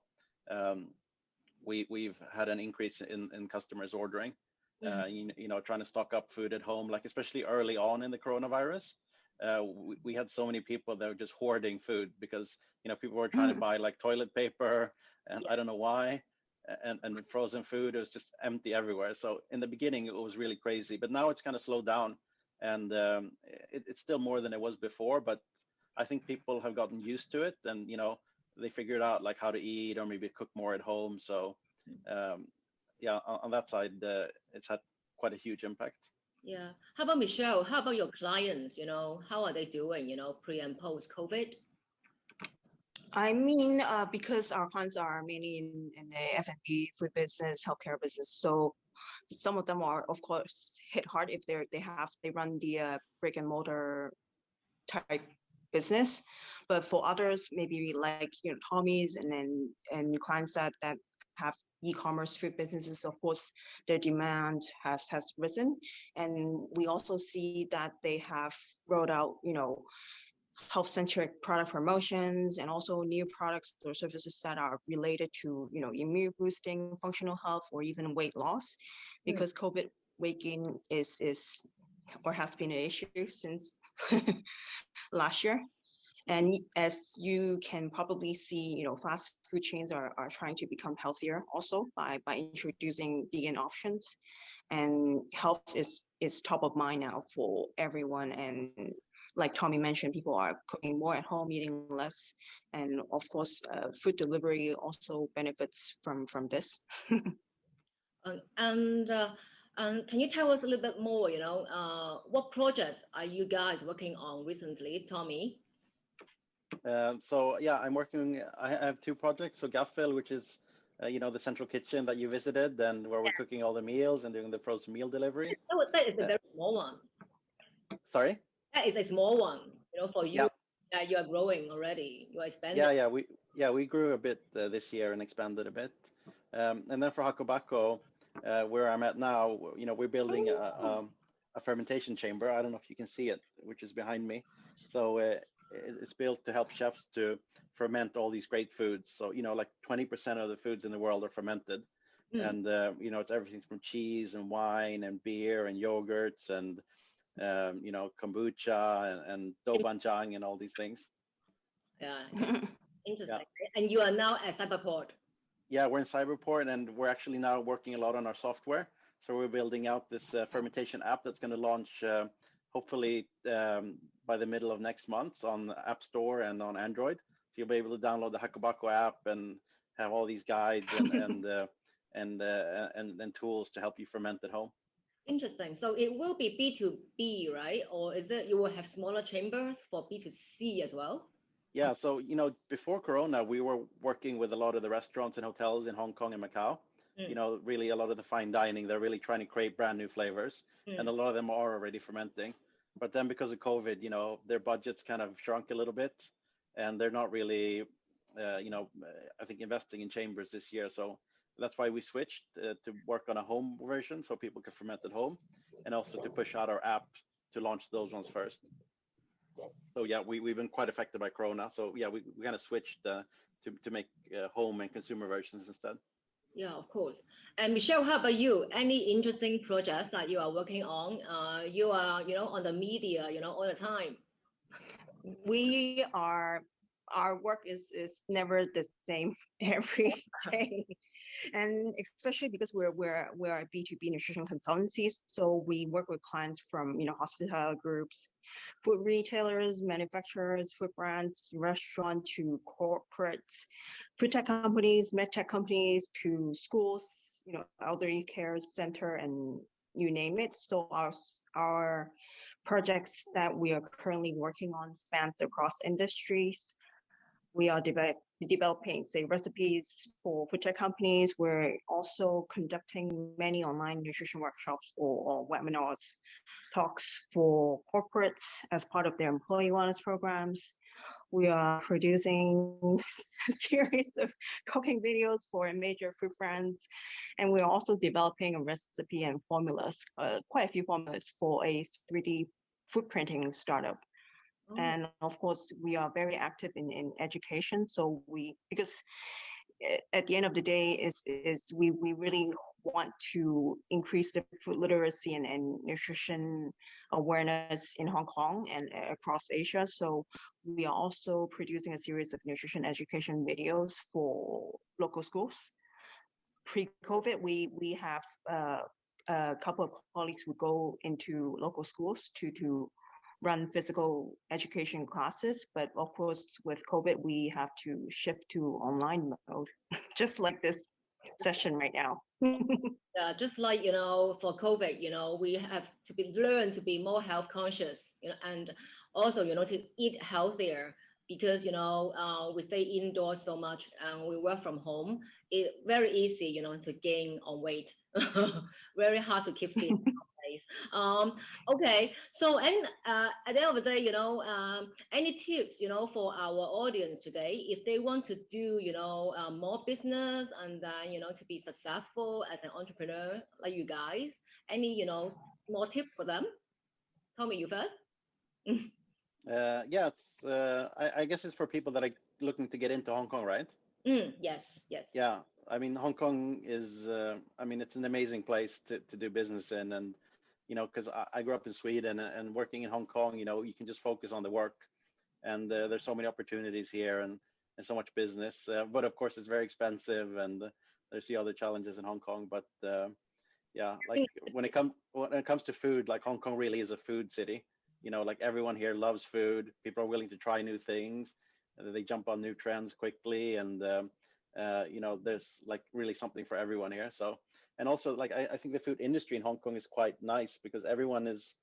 we've had an increase in customers ordering. Trying to stock up food at home, like especially early on in the coronavirus, we had so many people that were just hoarding food because people were trying to buy like toilet paper, and I don't know why, and frozen food. It was just empty everywhere. So in the beginning it was really crazy, but now it's kind of slowed down, and it's still more than it was before. But I think people have gotten used to it, and they figured out like how to eat or maybe cook more at home. So yeah, on that side, it's had quite a huge impact. Yeah. How about Michelle? How about your clients? How are they doing, pre and post COVID? I mean, because our clients are mainly in the F&B, food business, healthcare business, so some of them are, of course, hit hard if they run the brick and mortar type business. But for others, maybe like Tommy's and clients that have e-commerce food businesses, of course, their demand has risen, and we also see that they have rolled out health-centric product promotions, and also new products or services that are related to immune boosting, functional health, or even weight loss, because COVID weight gain is or has been an issue since last year. And as you can probably see, fast food chains are trying to become healthier also by introducing vegan options. And health is top of mind now for everyone. And like Tommy mentioned, people are cooking more at home, eating less. And of course, food delivery also benefits from this. And can you tell us a little bit more, what projects are you guys working on recently, Tommy? So yeah, I have two projects. So Gaffel, which is the central kitchen that you visited, and where we're cooking all the meals and doing the frozen meal delivery. That is a very small one. Sorry? That is a small one, for you. Yeah. You are growing already. You are expanding. Yeah, we grew a bit this year and expanded a bit. And then for Hakobako, where I'm at now, we're building a fermentation chamber. I don't know if you can see it, which is behind me. So it's built to help chefs to ferment all these great foods. So, like 20% of the foods in the world are fermented. And, it's everything from cheese and wine and beer and yogurts and, kombucha and doubanjiang and all these things. Yeah, interesting. And you are now at Cyberport. Yeah, we're in Cyberport, and we're actually now working a lot on our software. So we're building out this fermentation app that's going to launch hopefully by the middle of next month on the App Store and on Android. So you'll be able to download the Hakobako app and have all these guides and tools to help you ferment at home. Interesting. So it will be B2B, right? Or is it you will have smaller chambers for B2C as well? Yeah, so before Corona, we were working with a lot of the restaurants and hotels in Hong Kong and Macau. Really a lot of the fine dining, they're really trying to create brand new flavors, and a lot of them are already fermenting. But then because of COVID, their budgets kind of shrunk a little bit, and they're not really, I think investing in chambers this year. So that's why we switched to work on a home version so people can ferment at home, and also to push out our app to launch those ones first. So yeah, we've been quite affected by Corona. So yeah, we kind of switched to make home and consumer versions instead. Yeah, of course. And Michelle, how about you? Any interesting projects that you are working on? You are, on the media, all the time. Our work is never the same every day. And especially because we're a B2B nutrition consultancy, so we work with clients from hospital groups, food retailers, manufacturers, food brands, restaurant to corporates, food tech companies, med tech companies, to schools, elderly care center, and you name it. So our projects that we are currently working on spans across industries. We are developing, say, recipes for food tech companies. We're also conducting many online nutrition workshops or webinars, talks for corporates as part of their employee wellness programs. We are producing a series of cooking videos for major food brands, and we're also developing a recipe and formulas, quite a few formulas for a 3D food printing startup. And of course, we are very active in education. So because at the end of the day, we really want to increase the food literacy and nutrition awareness in Hong Kong and across Asia. So we are also producing a series of nutrition education videos for local schools. Pre-COVID, we have a couple of colleagues who go into local schools to run physical education classes, but of course with COVID we have to shift to online mode, just like this session right now. Yeah, just like for COVID, we have to learn to be more health conscious, and also to eat healthier, because we stay indoors so much and we work from home. It's very easy to gain on weight. Very hard to keep fit. Okay, so and at the end of the day, any tips for our audience today, if they want to do more business and to be successful as an entrepreneur like you guys, any more tips for them? Tommy, you first. Yeah, it's I guess it's for people that are looking to get into Hong Kong, right? Yes. Yeah, I mean Hong Kong is it's an amazing place to do business in, and because I grew up in Sweden and working in Hong Kong, you can just focus on the work, and there's so many opportunities here and so much business. But of course, it's very expensive, and there's the other challenges in Hong Kong. But yeah, like when it comes to food, like Hong Kong really is a food city. Like everyone here loves food. People are willing to try new things. They jump on new trends quickly, and there's like really something for everyone here. So. And also, like, I think the food industry in Hong Kong is quite nice because everyone is,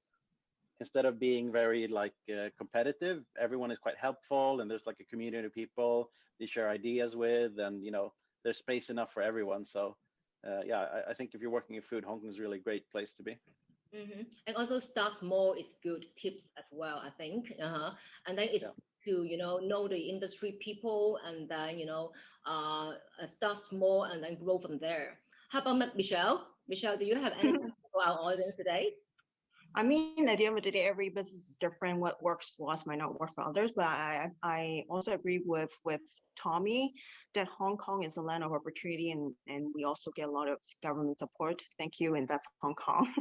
instead of being very like competitive, everyone is quite helpful, and there's like a community of people they share ideas with, and there's space enough for everyone. So yeah, I think if you're working in food, Hong Kong is a really great place to be. And also start small is good tips as well, I think. And then it's to know the industry people, and then start small and then grow from there. How about Michelle? Michelle, do you have anything for our audience today? I mean, at the end of the day, every business is different. What works for us might not work for others. But I also agree with Tommy that Hong Kong is a land of opportunity, and we also get a lot of government support. Thank you, Invest Hong Kong.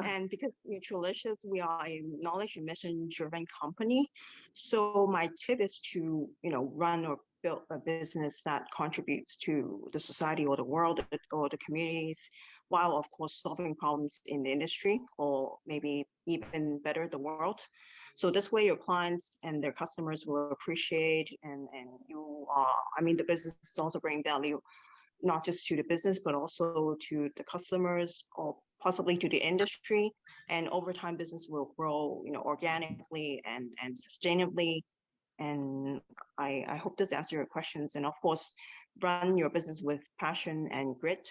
And because Nutralicious, we are a knowledge and mission-driven company. So my tip is to run or build a business that contributes to the society or the world or the communities, while of course solving problems in the industry or maybe even better the world. So this way your clients and their customers will appreciate, and you are, I mean, the business is also bringing value not just to the business but also to the customers or possibly to the industry. And over time business will grow organically and sustainably. And I hope this answers your questions. And of course, run your business with passion and grit.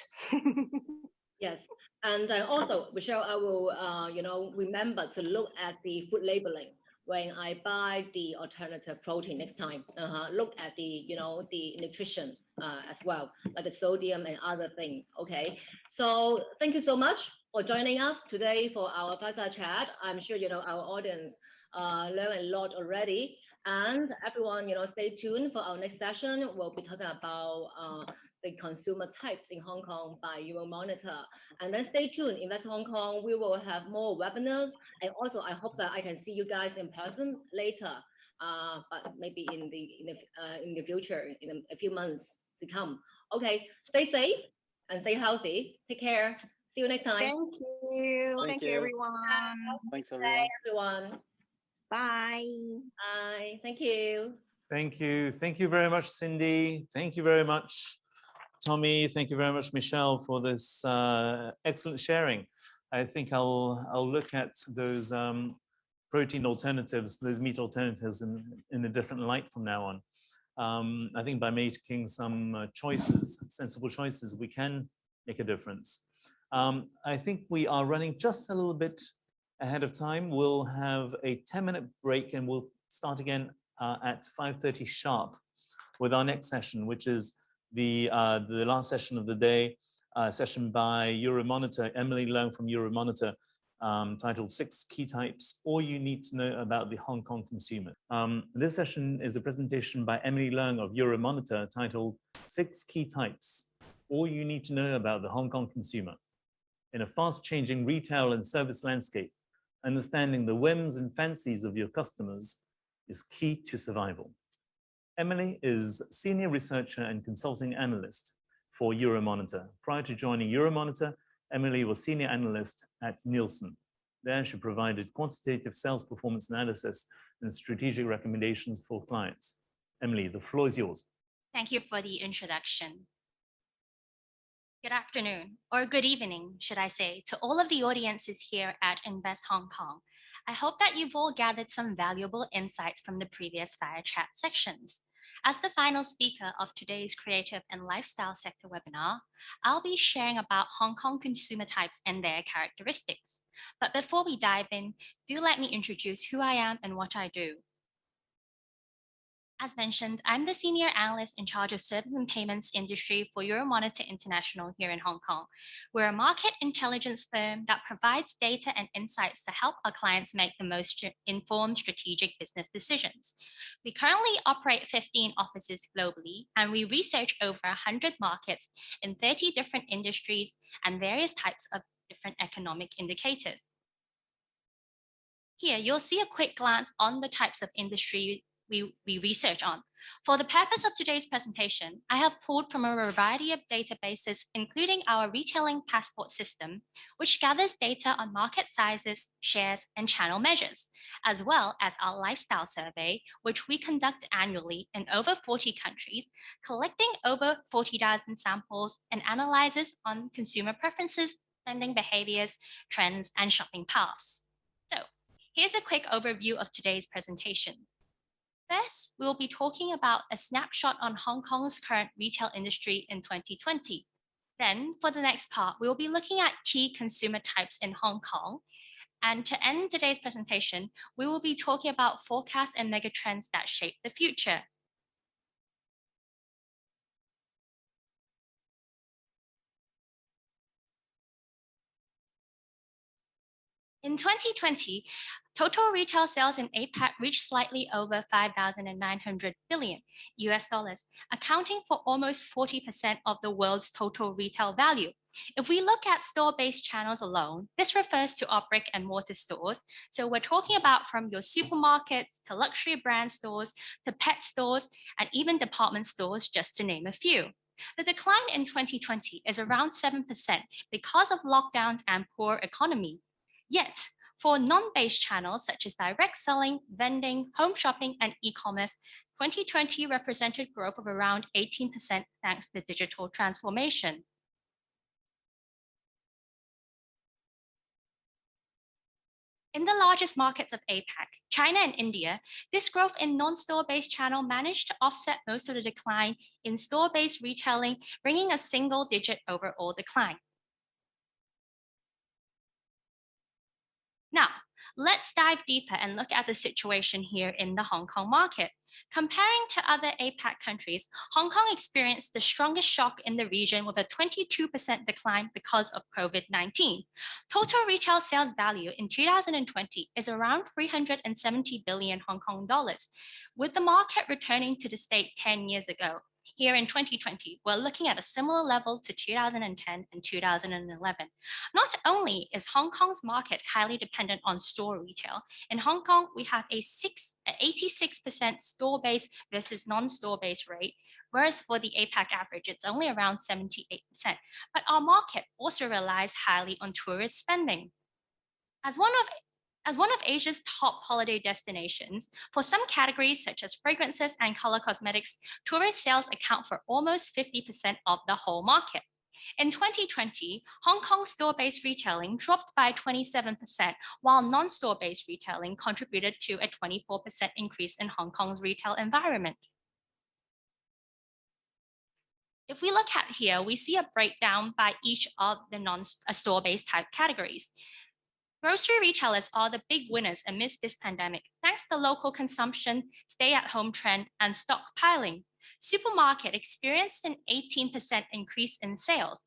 Yes, and also, Michelle, I will, remember to look at the food labeling when I buy the alternative protein next time. Look at the, the nutrition as well, like the sodium and other things. Okay, so thank you so much for joining us today for our fireside chat. I'm sure our audience learned a lot already. And everyone, stay tuned for our next session. We'll be talking about the consumer types in Hong Kong by Euromonitor. And then stay tuned, Invest Hong Kong. We will have more webinars. And also, I hope that I can see you guys in person later, but maybe in the future, in a few months to come. Okay, stay safe and stay healthy. Take care. See you next time. Thank you. Thank you, everyone. Thanks, everyone. Everyone. Bye. Bye. Thank you. Thank you. Thank you very much, Cindy. Thank you very much, Tommy. Thank you very much, Michelle, for this excellent sharing. I think I'll look at those protein alternatives, those meat alternatives in a different light from now on. I think by making some choices, sensible choices, we can make a difference. I think we are running just a little bit ahead of time. We'll have a 10-minute break and we'll start again at 5:30 sharp with our next session, which is the last session of the day, session by Euromonitor, Emily Leung from Euromonitor, titled 6 Key Types, All You Need to Know About the Hong Kong Consumer. This session is a presentation by Emily Leung of Euromonitor titled 6 Key Types, All You Need to Know About the Hong Kong Consumer. In a fast-changing retail and service landscape, understanding the whims and fancies of your customers is key to survival. Emily is senior researcher and consulting analyst for Euromonitor. Prior to joining Euromonitor, Emily was senior analyst at Nielsen. There she provided quantitative sales performance analysis and strategic recommendations for clients. Emily, the floor is yours. Thank you for the introduction. Good afternoon, or good evening, should I say, to all of the audiences here at Invest Hong Kong. I hope that you've all gathered some valuable insights from the previous Fire Chat sections. As the final speaker of today's creative and lifestyle sector webinar, I'll be sharing about Hong Kong consumer types and their characteristics. But before we dive in, do let me introduce who I am and what I do. As mentioned, I'm the senior analyst in charge of service and payments industry for Euromonitor International here in Hong Kong. We're a market intelligence firm that provides data and insights to help our clients make the most informed strategic business decisions. We currently operate 15 offices globally, and we research over 100 markets in 30 different industries and various types of different economic indicators. Here, you'll see a quick glance on the types of industry we research on. For the purpose of today's presentation, I have pulled from a variety of databases, including our retailing passport system, which gathers data on market sizes, shares, and channel measures, as well as our lifestyle survey, which we conduct annually in over 40 countries, collecting over 40,000 samples and analyses on consumer preferences, spending behaviors, trends, and shopping paths. So here's a quick overview of today's presentation. First, we'll be talking about a snapshot on Hong Kong's current retail industry in 2020. Then, for the next part, we'll be looking at key consumer types in Hong Kong. And to end today's presentation, we will be talking about forecasts and megatrends that shape the future. In 2020, total retail sales in APAC reached slightly over 5,900 billion US dollars, accounting for almost 40% of the world's total retail value. If we look at store-based channels alone, this refers to our brick and mortar stores. So we're talking about from your supermarkets to luxury brand stores to pet stores and even department stores, just to name a few. The decline in 2020 is around 7% because of lockdowns and poor economy. Yet, for non-based channels such as direct selling, vending, home shopping, and e-commerce, 2020 represented growth of around 18% thanks to digital transformation. In the largest markets of APAC, China and India, this growth in non-store-based channel managed to offset most of the decline in store-based retailing, bringing a single-digit overall decline. Now, let's dive deeper and look at the situation here in the Hong Kong market. Comparing to other APAC countries, Hong Kong experienced the strongest shock in the region with a 22% decline because of COVID-19. Total retail sales value in 2020 is around 370 billion Hong Kong dollars, with the market returning to the state 10 years ago. Here in 2020, we're looking at a similar level to 2010 and 2011. Not only is Hong Kong's market highly dependent on store retail, in Hong Kong, we have a 86% store-based versus non-store-based rate, whereas for the APAC average, it's only around 78%. But our market also relies highly on tourist spending. As one of Asia's top holiday destinations, for some categories such as fragrances and color cosmetics, tourist sales account for almost 50% of the whole market. In 2020, Hong Kong store-based retailing dropped by 27%, while non-store-based retailing contributed to a 24% increase in Hong Kong's retail environment. If we look at here, we see a breakdown by each of the non-store-based type categories. Grocery retailers are the big winners amidst this pandemic, thanks to local consumption, stay-at-home trend, and stockpiling. Supermarket experienced an 18% increase in sales,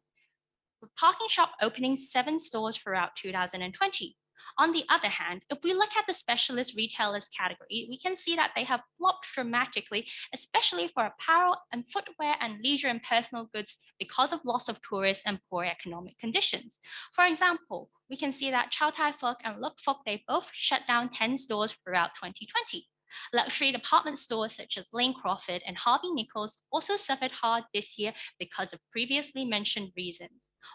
with Parking Shop opening 7 stores throughout 2020. On the other hand, if we look at the specialist retailers category, we can see that they have flopped dramatically, especially for apparel and footwear and leisure and personal goods because of loss of tourists and poor economic conditions. For example, we can see that Chow Tai Fook and Luk Fook, they both shut down 10 stores throughout 2020. Luxury department stores such as Lane Crawford and Harvey Nichols also suffered hard this year because of previously mentioned reasons,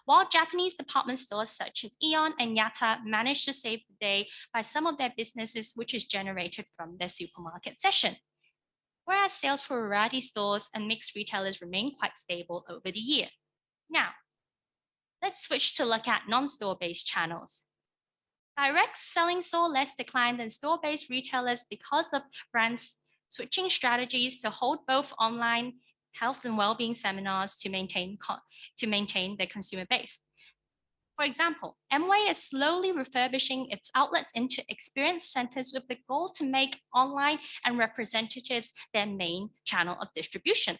while Japanese department stores such as Aeon and Yatta managed to save the day by some of their businesses which is generated from their supermarket session. Whereas sales for variety stores and mixed retailers remain quite stable over the year. Now, let's switch to look at non-store-based channels. Direct selling saw less decline than store-based retailers because of brands switching strategies to hold both online health and well-being seminars to maintain their consumer base. For example, Amway is slowly refurbishing its outlets into experience centers with the goal to make online and representatives their main channel of distribution.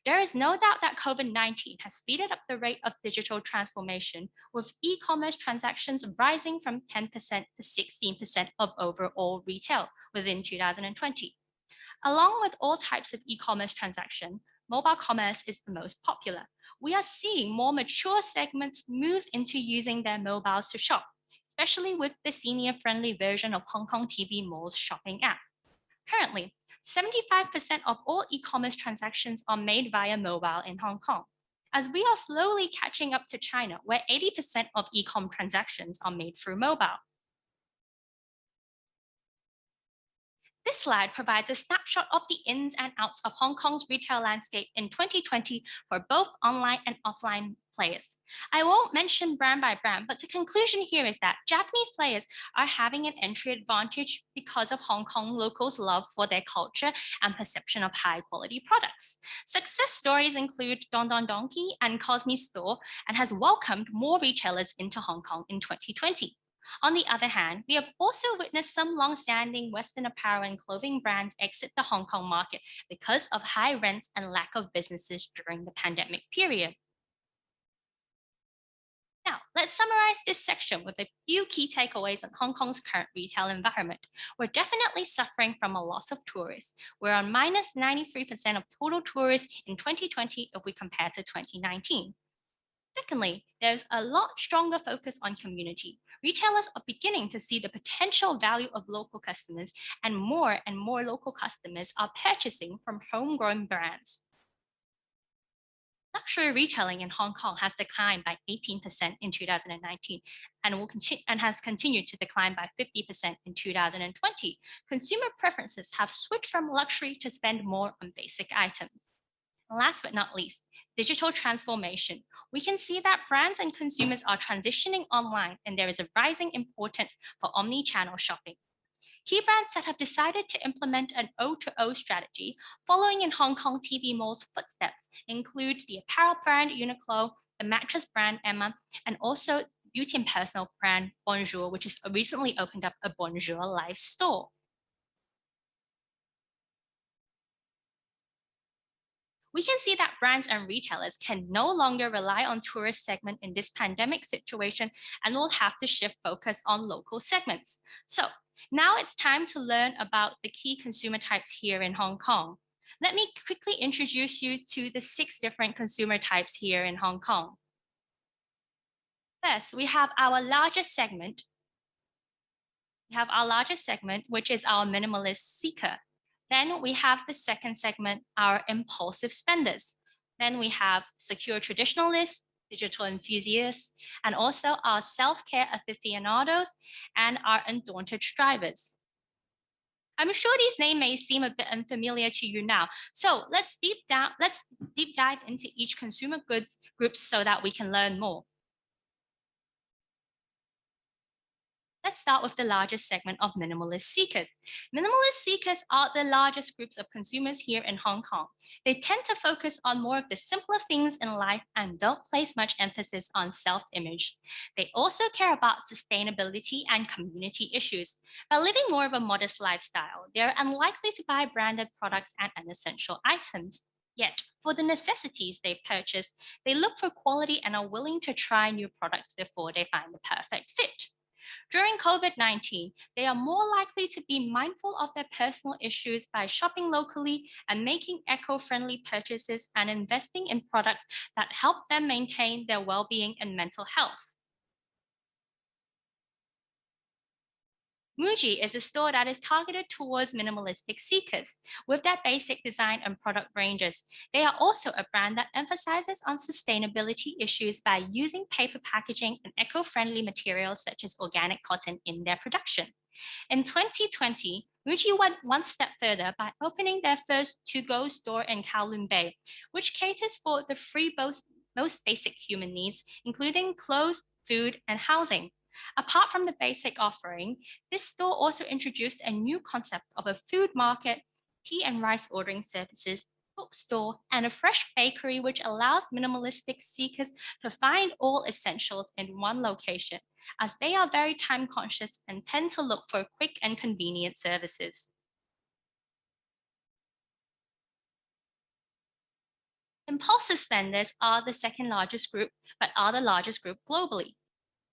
There is no doubt that COVID-19 has speeded up the rate of digital transformation, with e-commerce transactions rising from 10% to 16% of overall retail within 2020. Along with all types of e-commerce transaction, mobile commerce is the most popular. We are seeing more mature segments move into using their mobiles to shop, especially with the senior-friendly version of Hong Kong TV Mall's shopping app. Currently, 75% of all e-commerce transactions are made via mobile in Hong Kong, as we are slowly catching up to China, where 80% of e-com transactions are made through mobile. This slide provides a snapshot of the ins and outs of Hong Kong's retail landscape in 2020 for both online and offline players. I won't mention brand by brand, but the conclusion here is that Japanese players are having an entry advantage because of Hong Kong locals' love for their culture and perception of high quality products. Success stories include Don Don Donki and Cosme Store, and has welcomed more retailers into Hong Kong in 2020. On the other hand, we have also witnessed some long-standing Western apparel and clothing brands exit the Hong Kong market because of high rents and lack of businesses during the pandemic period. Now, Let's summarize this section with a few key takeaways on Hong Kong's current retail environment. We're definitely suffering from a loss of tourists. We're on minus 93% of total tourists in 2020 if we compare to 2019. Secondly, there's a lot stronger focus on community. Retailers are beginning to see the potential value of local customers, and more local customers are purchasing from homegrown brands. Luxury retailing in Hong Kong has declined by 18% in 2019 and has continued to decline by 50% in 2020. Consumer preferences have switched from luxury to spend more on basic items. Last but not least, digital transformation. We can see that brands and consumers are transitioning online, and there is a rising importance for omni-channel shopping. Key brands that have decided to implement an O2O strategy following in Hong Kong TV Mall's footsteps include the apparel brand Uniqlo, the mattress brand Emma, and also beauty and personal brand Bonjour, which has recently opened up a Bonjour live store. We can see that brands and retailers can no longer rely on tourist segment in this pandemic situation and will have to shift focus on local segments. So now it's time to learn about the key consumer types here in Hong Kong. Let me quickly introduce you to the 6 different consumer types here in Hong Kong. First, we have our largest segment. Which is our minimalist seeker. Then we have the second segment, our impulsive spenders. Then we have secure traditionalists, digital enthusiasts, and also our self-care aficionados and our undaunted strivers. I'm sure these names may seem a bit unfamiliar to you now. So let's deep dive into each consumer goods groups so that we can learn more. Let's start with the largest segment of minimalist seekers. Minimalist seekers are the largest groups of consumers here in Hong Kong. They tend to focus on more of the simpler things in life and don't place much emphasis on self-image. They also care about sustainability and community issues. By living more of a modest lifestyle, they're unlikely to buy branded products and unessential items. Yet, for the necessities they purchase, they look for quality and are willing to try new products before they find the perfect fit. During COVID-19, they are more likely to be mindful of their personal issues by shopping locally and making eco-friendly purchases and investing in products that help them maintain their well-being and mental health. Muji is a store that is targeted towards minimalistic seekers. With their basic design and product ranges, they are also a brand that emphasizes on sustainability issues by using paper packaging and eco-friendly materials such as organic cotton in their production. In 2020, Muji went one step further by opening their first to-go store in Kowloon Bay, which caters for the three most basic human needs, including clothes, food, and housing. Apart from the basic offering, this store also introduced a new concept of a food market, tea and rice ordering services, bookstore, and a fresh bakery, which allows minimalistic seekers to find all essentials in one location, as they are very time conscious and tend to look for quick and convenient services. Impulsive spenders are the second largest group, but are the largest group globally.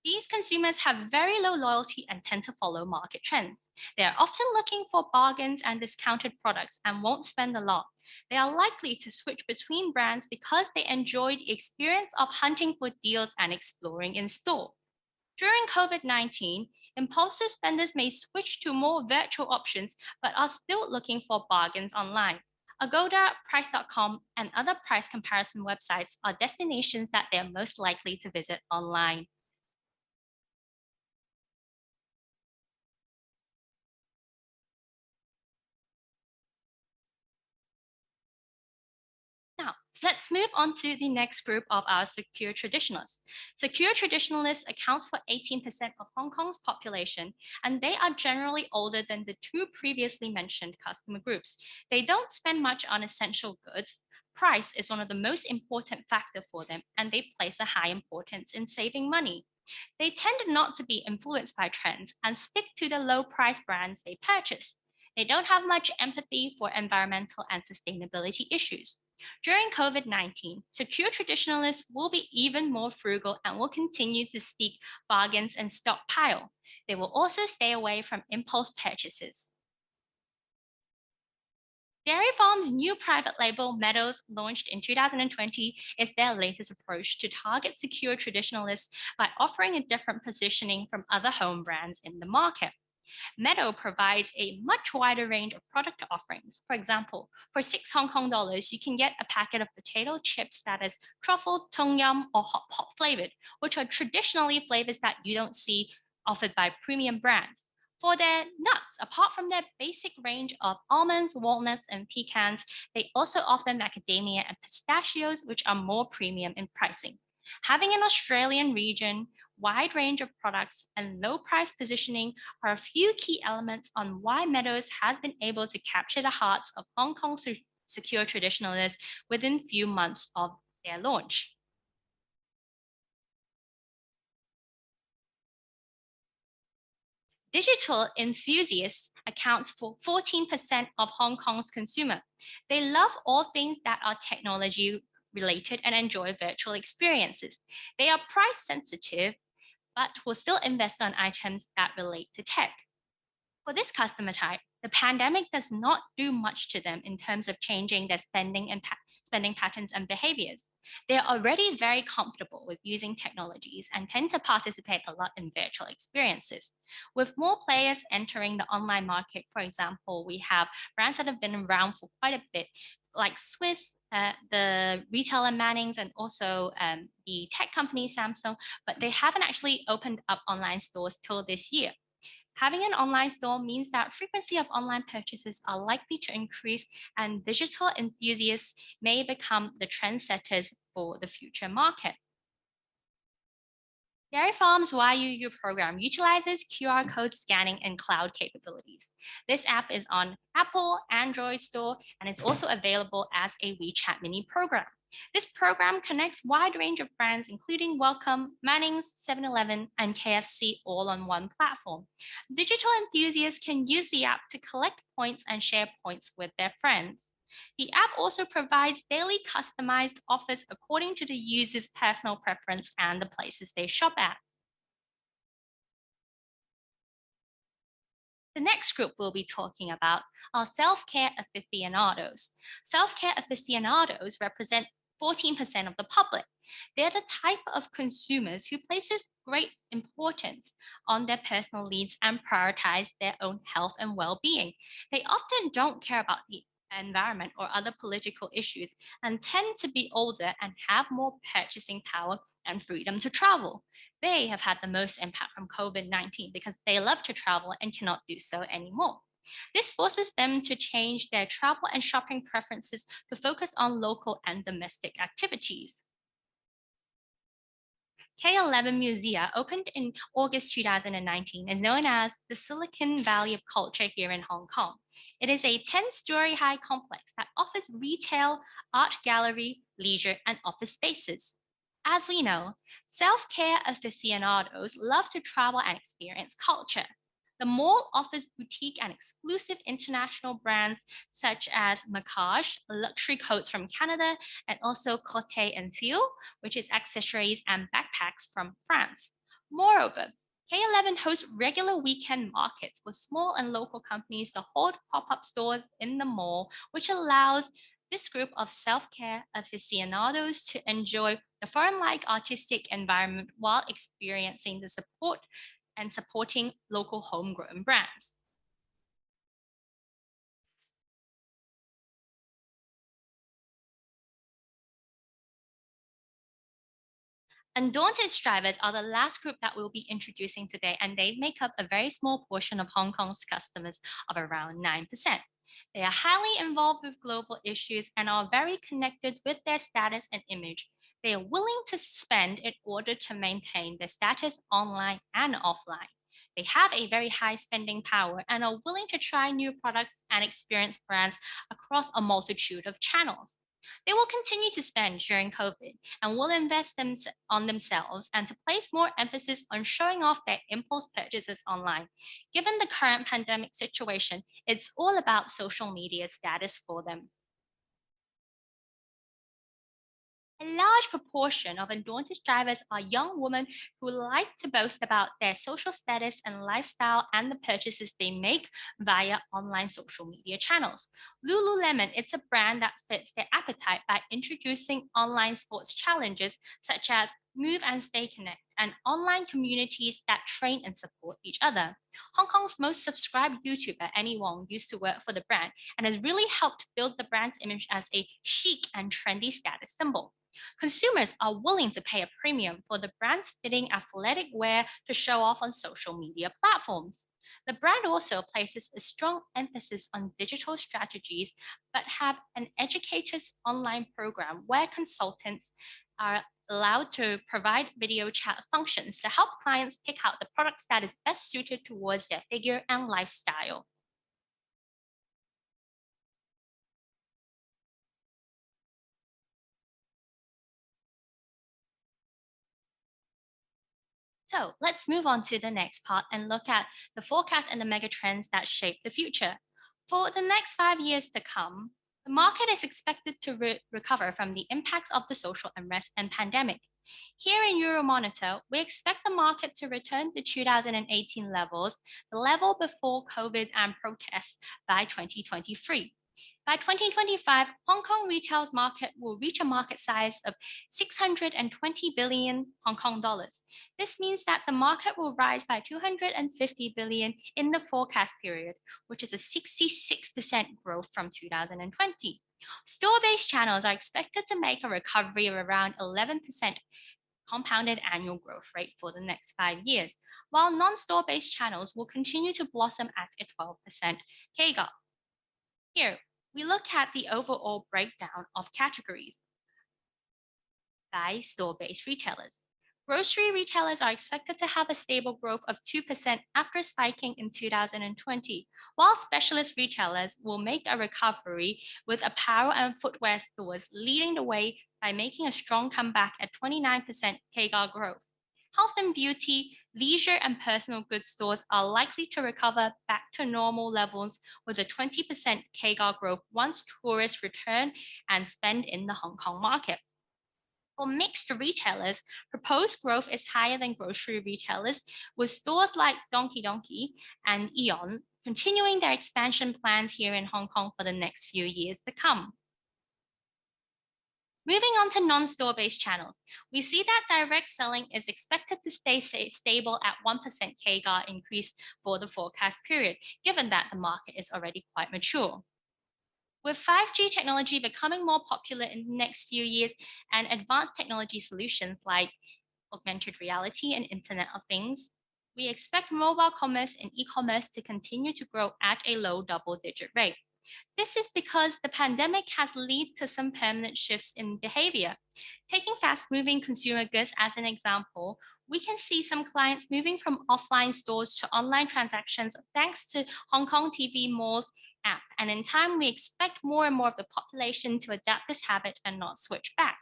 These consumers have very low loyalty and tend to follow market trends. They are often looking for bargains and discounted products and won't spend a lot. They are likely to switch between brands because they enjoy the experience of hunting for deals and exploring in store. During COVID-19, impulsive spenders may switch to more virtual options, but are still looking for bargains online. Agoda, Price.com, and other price comparison websites are destinations that they are most likely to visit online. Now, let's move on to the next group of our secure traditionalists. Secure traditionalists accounts for 18% of Hong Kong's population, and they are generally older than the 2 previously mentioned customer groups. They don't spend much on essential goods. Price is one of the most important factors for them, and they place a high importance in saving money. They tend not to be influenced by trends and stick to the low price brands they purchase. They don't have much empathy for environmental and sustainability issues. During COVID-19, secure traditionalists will be even more frugal and will continue to seek bargains and stockpile. They will also stay away from impulse purchases. Dairy Farm's new private label, Meadows, launched in 2020, is their latest approach to target secure traditionalists by offering a different positioning from other home brands in the market. Meadow provides a much wider range of product offerings. For example, for $6 HK, you can get a packet of potato chips that is truffle, tom yum, or hot pot flavored, which are traditionally flavors that you don't see offered by premium brands. For their nuts, apart from their basic range of almonds, walnuts, and pecans, they also offer macadamia and pistachios, which are more premium in pricing. Having an Australian region, wide range of products, and low price positioning are a few key elements on why Meadows has been able to capture the hearts of Hong Kong secure traditionalists within few months of their launch. Digital enthusiasts accounts for 14% of Hong Kong's consumer. They love all things that are technology related and enjoy virtual experiences. They are price sensitive, but will still invest on items that relate to tech. For this customer type, the pandemic does not do much to them in terms of changing their spending patterns and behaviors. They are already very comfortable with using technologies and tend to participate a lot in virtual experiences. With more players entering the online market, for example, we have brands that have been around for quite a bit, like Swiss, the retailer Mannings, and also the tech company Samsung, but they haven't actually opened up online stores till this year. Having an online store means that frequency of online purchases are likely to increase, and digital enthusiasts may become the trendsetters for the future market. Dairy Farm's YUU program utilizes QR code scanning and cloud capabilities. This app is on Apple, Android store, and is also available as a WeChat mini program. This program connects a wide range of brands, including Welcome, Mannings, 7-Eleven, and KFC, all on one platform. Digital enthusiasts can use the app to collect points and share points with their friends. The app also provides daily customized offers according to the user's personal preference and the places they shop at. The next group we'll be talking about are self-care aficionados. Self-care aficionados represent 14% of the public. They're the type of consumers who places great importance on their personal needs and prioritize their own health and well-being. They often don't care about the environment or other political issues and tend to be older and have more purchasing power and freedom to travel. They have had the most impact from COVID-19 because they love to travel and cannot do so anymore. This forces them to change their travel and shopping preferences to focus on local and domestic activities. K11 Musea, opened in August 2019, is known as the Silicon Valley of culture here in Hong Kong. It is a 10-story high complex that offers retail, art gallery, leisure, and office spaces. As we know, self-care aficionados love to travel and experience culture. The mall offers boutique and exclusive international brands such as Macage, luxury coats from Canada, and also Cotte & Fil, which is accessories and backpacks from France. Moreover, K11 hosts regular weekend markets for small and local companies to hold pop-up stores in the mall, which allows this group of self-care aficionados to enjoy the foreign-like artistic environment while experiencing the support and supporting local homegrown brands. Undaunted strivers are the last group that we'll be introducing today, and they make up a very small portion of Hong Kong's customers of around 9%. They are highly involved with global issues and are very connected with their status and image. They are willing to spend in order to maintain their status online and offline. They have a very high spending power and are willing to try new products and experience brands across a multitude of channels. They will continue to spend during COVID and will invest on themselves and to place more emphasis on showing off their impulse purchases online. Given the current pandemic situation, it's all about social media status for them. A large proportion of Undaunted drivers are young women who like to boast about their social status and lifestyle and the purchases they make via online social media channels. Lululemon, it's a brand that fits their appetite by introducing online sports challenges such as Move and Stay Connect and online communities that train and support each other. Hong Kong's most subscribed YouTuber, Annie Wong, used to work for the brand and has really helped build the brand's image as a chic and trendy status symbol. Consumers are willing to pay a premium for the brand's fitting athletic wear to show off on social media platforms. The brand also places a strong emphasis on digital strategies, but have an educators online program where consultants are allowed to provide video chat functions to help clients pick out the products that is best suited towards their figure and lifestyle. So let's move on to the next part and look at the forecast and the mega trends that shape the future. For the next 5 years to come, the market is expected to recover from the impacts of the social unrest and pandemic. Here in Euromonitor, we expect the market to return to 2018 levels, the level before COVID and protests, by 2023. By 2025, Hong Kong retail market will reach a market size of 620 billion Hong Kong dollars. This means that the market will rise by 250 billion in the forecast period, which is a 66% growth from 2020. Store-based channels are expected to make a recovery of around 11% compounded annual growth rate for the next 5 years, while non-store-based channels will continue to blossom at a 12% CAGR. Here, we look at the overall breakdown of categories by store-based retailers. Grocery retailers are expected to have a stable growth of 2% after spiking in 2020, while specialist retailers will make a recovery with apparel and footwear stores leading the way by making a strong comeback at 29% CAGR growth. Health and beauty, leisure and personal goods stores are likely to recover back to normal levels with a 20% CAGR growth once tourists return and spend in the Hong Kong market. For mixed retailers, proposed growth is higher than grocery retailers, with stores like Donkey Donkey and Aeon continuing their expansion plans here in Hong Kong for the next few years to come. Moving on to non-store-based channels, we see that direct selling is expected to stay stable at 1% CAGR increase for the forecast period, given that the market is already quite mature. With 5G technology becoming more popular in the next few years and advanced technology solutions like augmented reality and Internet of Things, we expect mobile commerce and e-commerce to continue to grow at a low double-digit rate. This is because the pandemic has led to some permanent shifts in behavior. Taking fast-moving consumer goods as an example, we can see some clients moving from offline stores to online transactions thanks to Hong Kong TV Mall's app. And in time, we expect more and more of the population to adapt this habit and not switch back.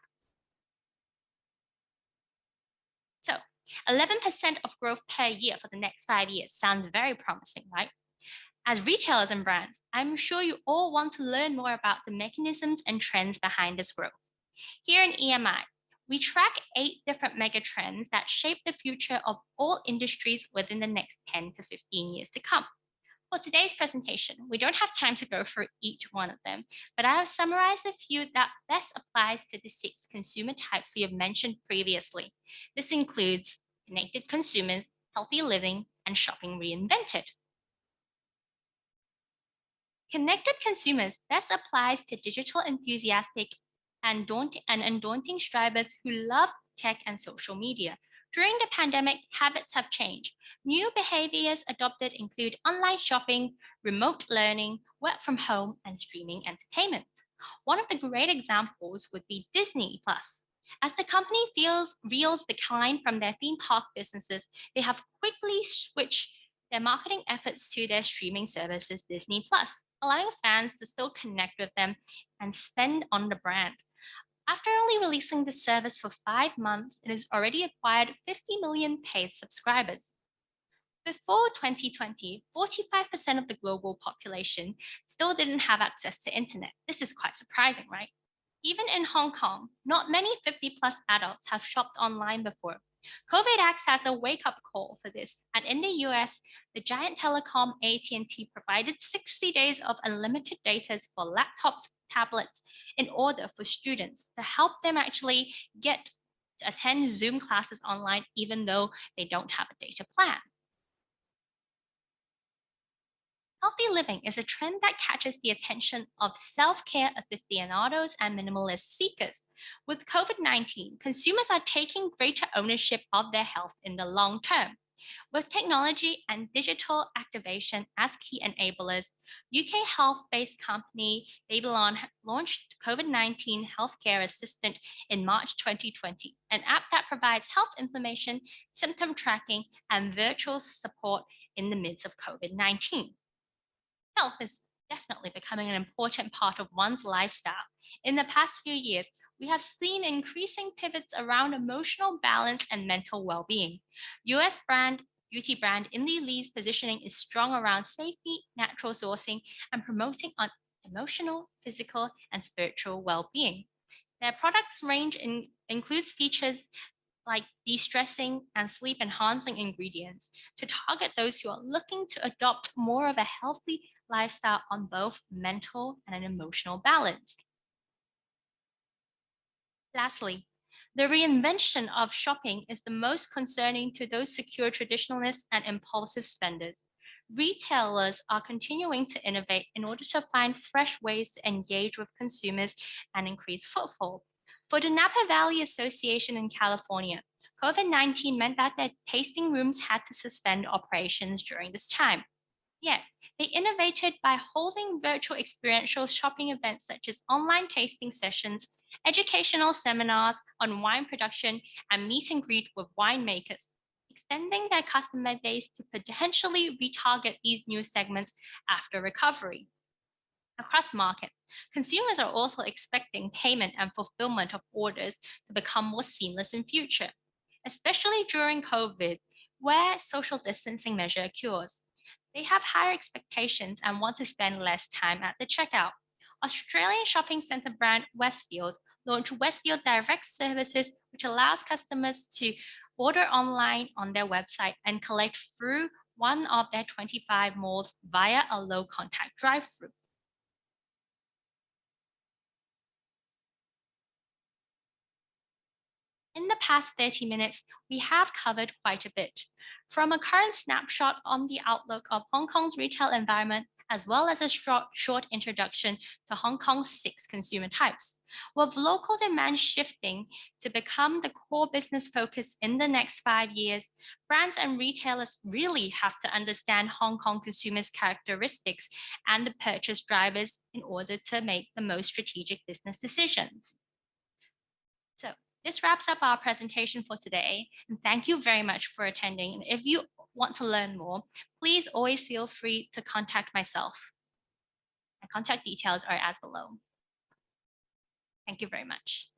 So 11% of growth per year for the next 5 years sounds very promising, right? As retailers and brands, I'm sure you all want to learn more about the mechanisms and trends behind this growth. Here in EMI, we track 8 different mega trends that shape the future of all industries within the next 10 to 15 years to come. For today's presentation, we don't have time to go through each one of them, but I have summarized a few that best applies to the 6 consumer types we have mentioned previously. This includes connected consumers, healthy living, and shopping reinvented. Connected consumers best applies to digital enthusiastic and undaunting strivers who love tech and social media. During the pandemic, habits have changed. New behaviors adopted include online shopping, remote learning, work from home, and streaming entertainment. One of the great examples would be Disney Plus. As the company reels decline from their theme park businesses, they have quickly switched their marketing efforts to their streaming services, Disney Plus, allowing fans to still connect with them and spend on the brand. After only releasing the service for 5 months, it has already acquired 50 million paid subscribers. Before 2020, 45% of the global population still didn't have access to internet. This is quite surprising, right? Even in Hong Kong, not many 50+ adults have shopped online before. COVID acts as a wake-up call for this. And in the US, the giant telecom AT&T provided 60 days of unlimited data for laptops, tablets, in order for students to help them actually get to attend Zoom classes online, even though they don't have a data plan. Healthy living is a trend that catches the attention of self-care aficionados and minimalist seekers. With COVID-19, consumers are taking greater ownership of their health in the long term. With technology and digital activation as key enablers, UK health-based company Babylon launched COVID-19 Healthcare Assistant in March 2020, an app that provides health information, symptom tracking, and virtual support in the midst of COVID-19. Health is definitely becoming an important part of one's lifestyle. In the past few years, we have seen increasing pivots around emotional balance and mental well-being. US beauty brand Indie Lee's positioning is strong around safety, natural sourcing, and promoting on emotional, physical, and spiritual well-being. Their products range includes features like de-stressing and sleep-enhancing ingredients to target those who are looking to adopt more of a healthy lifestyle on both mental and an emotional balance. Lastly, the reinvention of shopping is the most concerning to those secure traditionalists and impulsive spenders. Retailers are continuing to innovate in order to find fresh ways to engage with consumers and increase footfall. For the Napa Valley Association in California, COVID-19 meant that their tasting rooms had to suspend operations during this time. Yet, they innovated by holding virtual experiential shopping events such as online tasting sessions, educational seminars on wine production, and meet and greet with winemakers, extending their customer base to potentially retarget these new segments after recovery. Across markets, consumers are also expecting payment and fulfillment of orders to become more seamless in future, especially during COVID, where social distancing measure occurs. They have higher expectations and want to spend less time at the checkout. Australian shopping centre brand Westfield launched Westfield Direct Services, which allows customers to order online on their website and collect through one of their 25 malls via a low-contact drive-through. In the past 30 minutes, we have covered quite a bit. From a current snapshot on the outlook of Hong Kong's retail environment, as well as a short introduction to Hong Kong's 6 consumer types. With local demand shifting to become the core business focus in the next 5 years, brands and retailers really have to understand Hong Kong consumers' characteristics and the purchase drivers in order to make the most strategic business decisions. So, this wraps up our presentation for today, and thank you very much for attending. And if you want to learn more, please always feel free to contact myself. My contact details are as below. Thank you very much.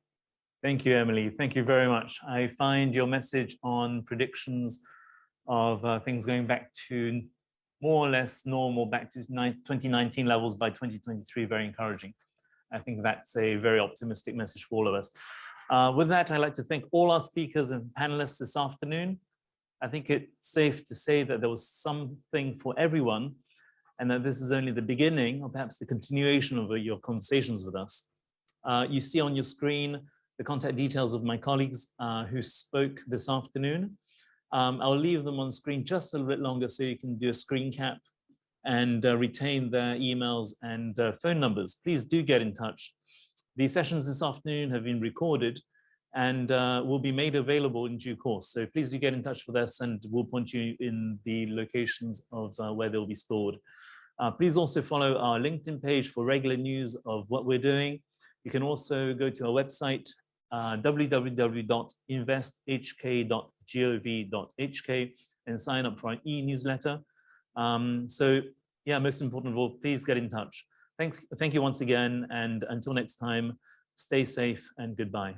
Thank you, Emily. Thank you very much. I find your message on predictions of things going back to more or less normal, back to 2019 levels by 2023, very encouraging. I think that's a very optimistic message for all of us. With that, I'd like to thank all our speakers and panelists this afternoon. I think it's safe to say that there was something for everyone, and that this is only the beginning, or perhaps the continuation of your conversations with us. You see on your screen the contact details of my colleagues who spoke this afternoon. I'll leave them on screen just a little bit longer so you can do a screen cap and retain their emails and phone numbers. Please do get in touch. The sessions this afternoon have been recorded and will be made available in due course. So please do get in touch with us and we'll point you in the locations of where they'll be stored. Please also follow our LinkedIn page for regular news of what we're doing. You can also go to our website, www.investhk.gov.hk and sign up for our e-newsletter. So yeah, most important of all, please get in touch. Thank you once again, and until next time, stay safe and goodbye.